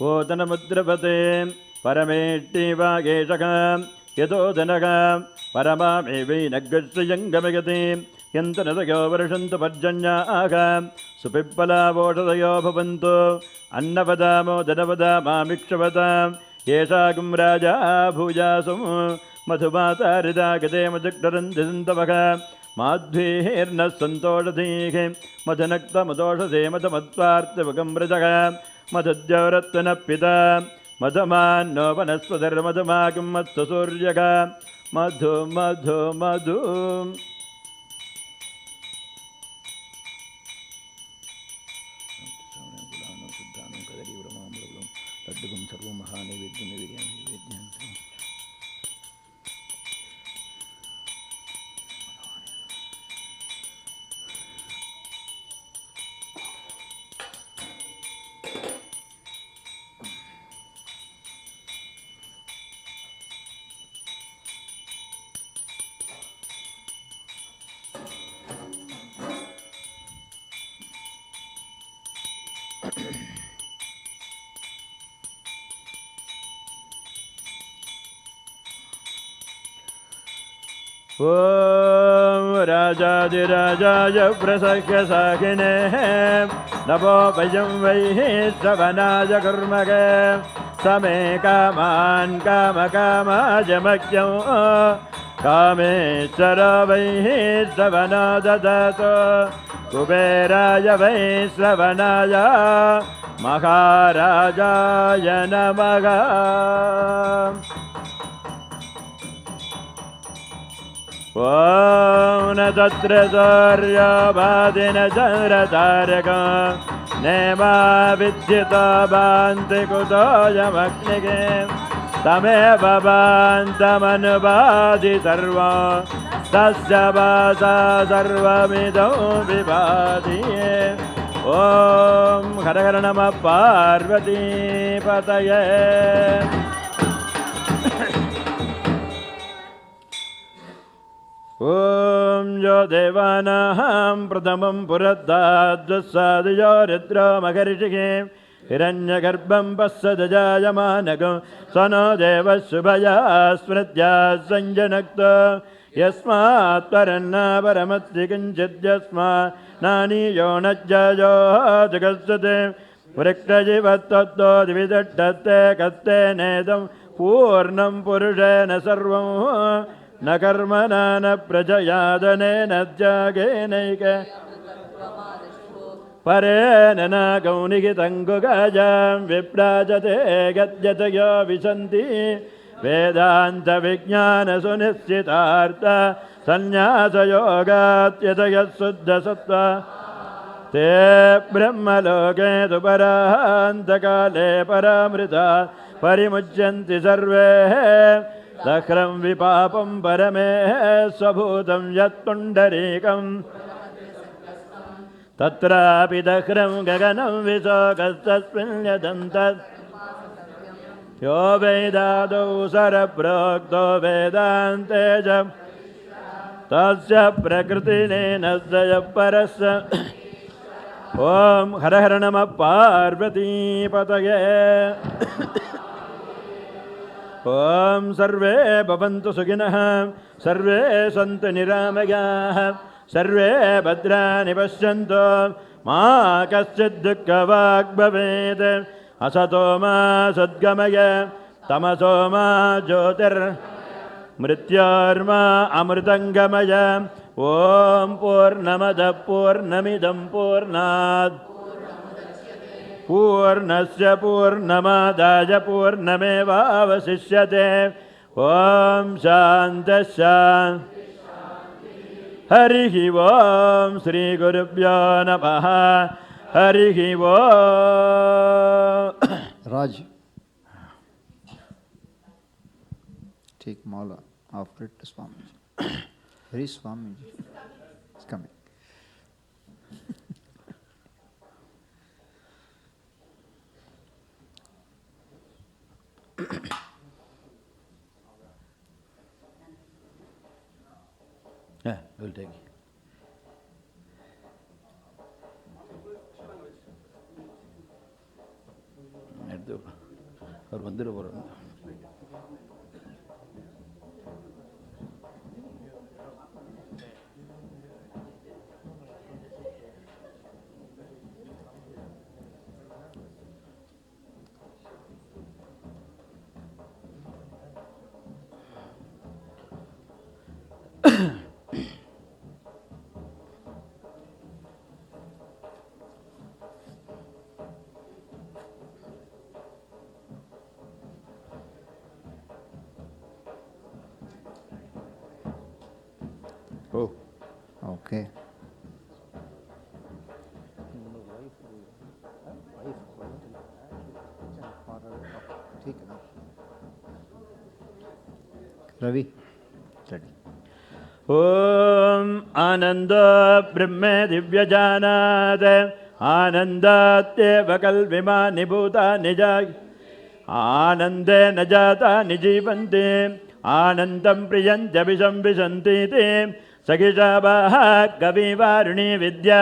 Speaker 2: ஓதனமுத்ரபதே பரமேட்டி வாகேஷக யதோதனக பரமாமேவை நகஸ்ரயங்கமகதே யந்தனதயோ வருஷந்து பர்ஜன்யாக சுபிப்பலாவோஷதயோ பவந்து அன்னவதாமோ தனவதாமாமிக்ஷவதாம் ஏஷாகும் ராஜா பூஜாசும் மதுமாதாரிதாகதே மதுக்டரந்தி சந்தவக மாத்வீர்ன சந்தோஷதீகே மதனக்தமதோஷதே மதமத்வார்த்தவகம்ருதக மதத்யவரத்வன பிதா மதமான்னோ வனஸ்வதர்மதமாகும் மத்ஸ சூர்யக மது மது மது லட்டுகம் சர்வ மகா நைவேத்யம் நைவேத்யம் நைவேத்யம் ஓம் ராஜாதிராஜாய பிரசஹ்ய சாகினே நபோ வயம் வைஹி ஸ்ரவணாய குர்மக சமே காமான் காமகாமாய மக்யம் காமேஸ்வர வைஹி ஸ்ரவணா தததோ குபேராய வை ஸ்ரவணாய மகாராஜாய நமக. ஓம் ந தத்ர சூர்யோபாதின சந்திரதாரகோ நேமா வித்யுதோ பாந்தி குதோயமக்னிகே தமேவ பாந்தமனுபாதி சர்வோ தஸ்ய பாசா சர்வமிதோ விபாதி. ஓம் ஹர ஹர நம பார்வதி பதயே. ஓம் யோ தேவானாம் பிரதமம் புரத்தாத்வசாதியோ ருத்ரோ மகரிஷிகே ஹிரண்யகர்ப்பம் பஸ்ஸதஜாயமானகம் சனோ தேவः சுபயா ஸ்மிருத்யா சஞ்சனக்தோ யஸ்மாத் பரன்னா பரமஸ்தி கிஞ்சித் யஸ்மாத் நானீயோ நஜ்ஜயோ ஜகத்ஸதே விரக்தஜீவத்தத்தோ திவிதட்டத்தே கத்தே நேதம் பூர்ணம் புருஷேன சர்வம் ந கர்மணா ந பிரஜயாதனேன தியாகேனைக பரேன ந கௌனிகிதங்குகாஜாம் விப்ராஜதே கத்யதயோ விசந்தி வேதாந்த விஜ்ஞான சுனிಶ್ಚಿತಾர்த்த சந்நியாசயோகாத்யதய சுத்த சத்வ ते ब्रह्मलोके तु परान्तकाले परामृता परिमुच्यन्ति सर्वे दह्रं विपापं परमे स्वभूतं यत्पुण्डरीकम् तत्रापि दह्रं गगनं विशोकस्तस्मिन् यदन्तत् यो वेदादौ सरप्रोक्तो वेदान्ते च तस्य प्रकृतिनेनस्य परस्य ॐ हर हर नमः पार्वतीपतये ॐ सर्वे भवन्तु सुखिनः सर्वे सन्तु निरामयाः सर्वे भद्राणि पश्यन्तु मा कश्चित् दुःखभाग् भवेत् असतो मा सद्गमय तमसो मा ज्योतिर्मृत्योर्मा अमृतङ्गमय ॐ पूर्णमदः पूर्णमिदं पूर्णात् पूर्णस्य पूर्णमादाय पूर्णमेवावशिष्यते ॐ शान्तः हरिः ॐ श्रीगुरुभ्यो नमः हरिः ॐ
Speaker 3: Raj, take mala, offer it to Swamiji. Where is Swamiji? He's coming.
Speaker 2: Yeah, we'll take it. அவர் வந்துட போகிறாங்க. Oh.
Speaker 3: Okay. Ravi, ready.
Speaker 2: ॐ आनन्द ब्रह्मे दिव्यजानात् आनन्दात्येव कल्विमानि भूतानि आनन्दे न जातानि जीवन्ति आनन्दं प्रियन्त्यभिसंविशन्तीति सखिशाभाः कविवारुणी विद्या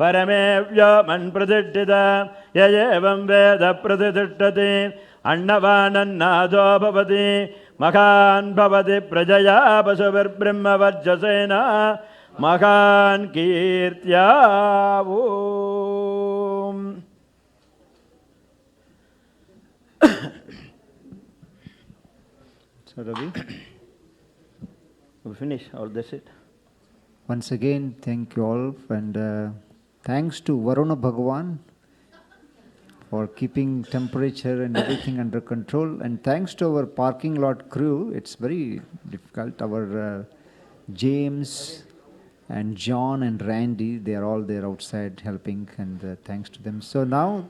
Speaker 2: परमे व्योमन्प्रतिष्ठिता य एवं वेद प्रतिष्ठति अन्नवानन्नादो भवति महान् भवति प्रजया पशुभिर्ब्रह्मवर्चसेन महान् कीर्त्या ॐ
Speaker 3: So Ravi,
Speaker 2: we finish all this it.
Speaker 3: once again thank you all, and thanks to Varuna Bhagavan for keeping temperature and everything under control, and thanks to our parking lot crew. It's very difficult. Our James and John and Randy, they are all there outside helping, and thanks to them. So now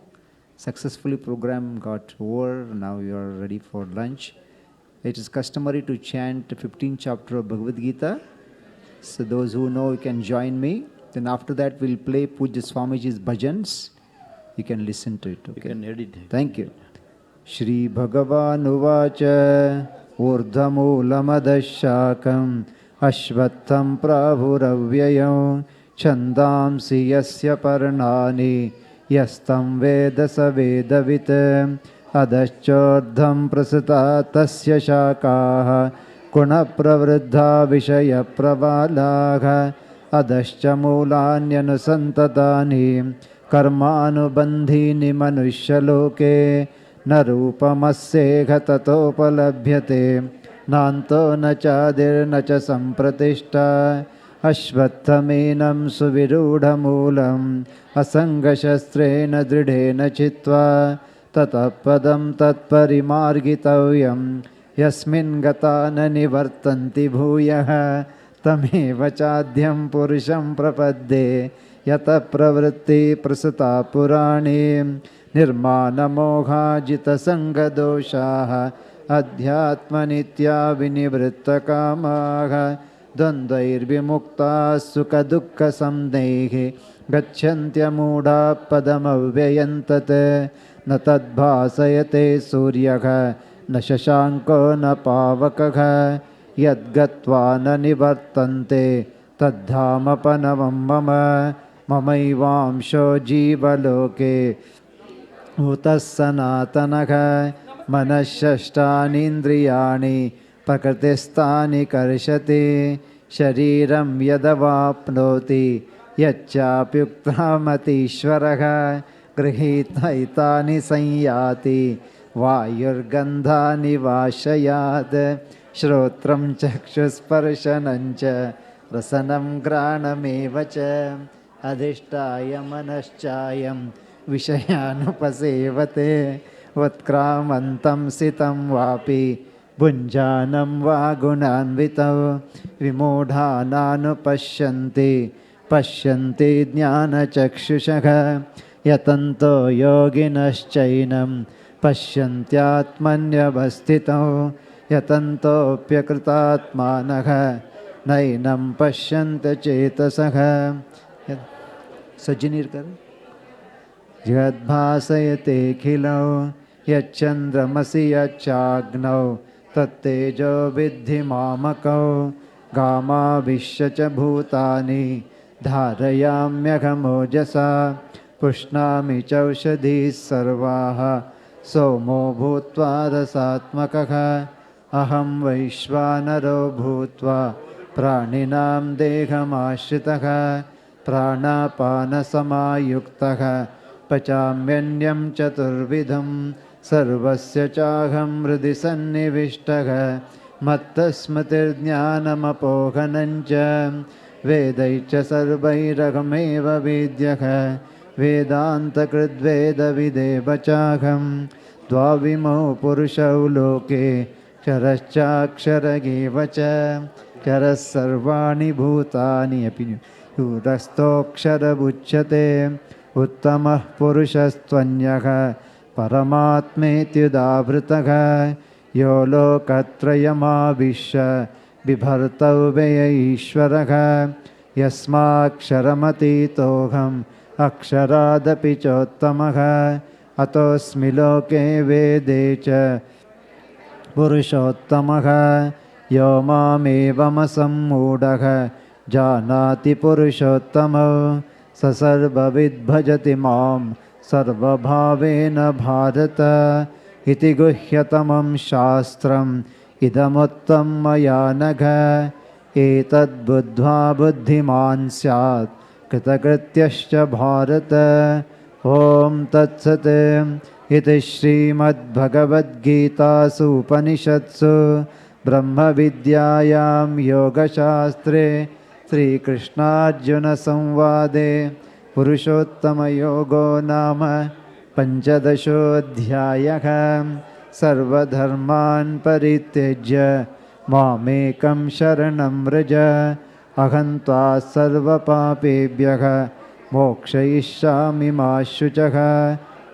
Speaker 3: successfully program got over. Now you are ready for lunch. It is customary to chant 15th chapter of Bhagavad Gita. So those who know, you can join me. Then after that we'll play Pujya Swamiji's bhajans. You can listen to it. Okay?
Speaker 2: You can edit it.
Speaker 3: Thank you. Shri Bhagavan Uvacha Urdhamoolamadasyakam Ashvattham Prabhuravyayam Chandamsi Yasya Parnani Yastam Veda Savedavit Adashchodham Prasita Tasya Shakaha Guna Pravriddha Vishaya Pravalagha Adascha Moolanyanusantatani कर्मानुबन्धीनि मनुष्यलोके न रूपमस्येह ततोपलभ्यते नान्तो न चादिर्न च सम्प्रतिष्ठा अश्वत्थमेनं सुविरूढमूलम् असङ्गशस्त्रेण दृढेन चित्वा ततः पदं तत्परिमार्गितव्यं यस्मिन् गता न निवर्तन्ति भूयः तमेव चाद्यं पुरुषं प्रपद्ये यतः प्रवृत्ति प्रसृता पुराणे निर्माणमोहाजितसङ्गदोषाः अध्यात्मनित्या विनिवृत्तकामाः द्वन्द्वैर्विमुक्ताः सुखदुःखसंज्ञैः गच्छन्त्यमूढा पदमव्ययं तत् न तद्भासयते सूर्यः न शशाङ्को न पावकः यद्गत्वा न निवर्तन्ते तद्धामपनवं मम ममैवांशो जीवलोके भूतः सनातनः मनःषष्ठानीन्द्रियाणि प्रकृतिस्थानि कर्षति शरीरं यदवाप्नोति यच्चाप्युक्तमतीश्वरः गृहीत्वैतानि संयाति वायुर्गन्धानि वाशयात् श्रोत्रं चक्षुस्पर्शनं च रसनं घ्राणमेव च अधिष्ठाय मनश्चायं विषयानुपसेवते उत्क्रामन्तं सितं वापि भुञ्जानं वा गुणान्वितौ विमूढानानुपश्यन्ति पश्यन्ति ज्ञानचक्षुषः यतन्तो योगिनश्चैनं पश्यन्त्यात्मन्यवस्थितौ यतन्तोऽप्यकृतात्मानः नैनं पश्यन्त्यचेतसः सज्जनीर्कर जगद्भासयतेऽखिलौ यच्चन्द्रमसि यच्चाग्नौ तत्तेजो विद्धि मामकौ गामाविश्य च भूतानि धारयाम्यघमोजसा पुष्णामि चौषधीः सर्वाः सोमो भूत्वा रसात्मकः अहं वैश्वानरो भूत्वा प्राणिनां देहमाश्रितः प्राणापानसमायुक्तः पचाम्यन्नं चतुर्विधं सर्वस्य चाहं हृदि सन्निविष्टः मत्तस्मृतिर्ज्ञानमपोहनं च वेदैश्च सर्वैरहमेव वेद्यः वेदान्तकृद्वेदविदेव चाहं द्वाविमौ पुरुषौ लोके क्षरश्चाक्षर एव च क्षरः सर्वाणि भूतानि अपि दूरस्थोऽक्षरमुच्यते उत्तमः पुरुषस्त्वन्यः परमात्मेत्युदावृतः यो लोकत्रयमाविश्य बिभर्तव्य ईश्वरः यस्माक्षरमतीतोऽहम् अक्षरादपि चोत्तमः अतोऽस्मि लोके वेदे च पुरुषोत्तमः यो मामेवमसम्मूढः जानाति पुरुषोत्तमौ स सर्वविद्भजति मां सर्वभावेन भारत इति गुह्यतमं शास्त्रम् इदमुत्तमं मया नघ एतद्बुद्ध्वा बुद्धिमान् स्यात् कृतकृत्यश्च भारत ॐ तत्सत् इति श्रीमद्भगवद्गीतासु उपनिषत्सु ब्रह्मविद्यायां योगशास्त्रे श्रीकृष्णार्जुनसंवादे पुरुषोत्तमयोगो नाम पञ्चदशोऽध्यायः सर्वधर्मान् परित्यज्य मामेकं शरणं व्रज अहं त्वा सर्वपापेभ्यः मोक्षयिष्यामि मा शुचः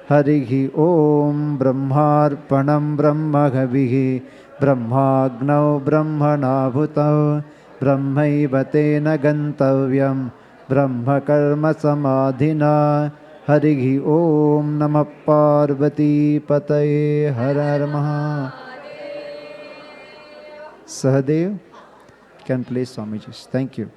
Speaker 3: हरिः ॐ ब्रह्मार्पणं ब्रह्महविः ब्रह्माग्नौ ब्रह्मणाहुतौ ब्रह्मैव तेन गन्तव्यं ब्रह्मकर्मसमाधिना हरिः ॐ नमः पार्वतीपतये हर हर Mahadev Sahdev can play Swamiji's. Thank you.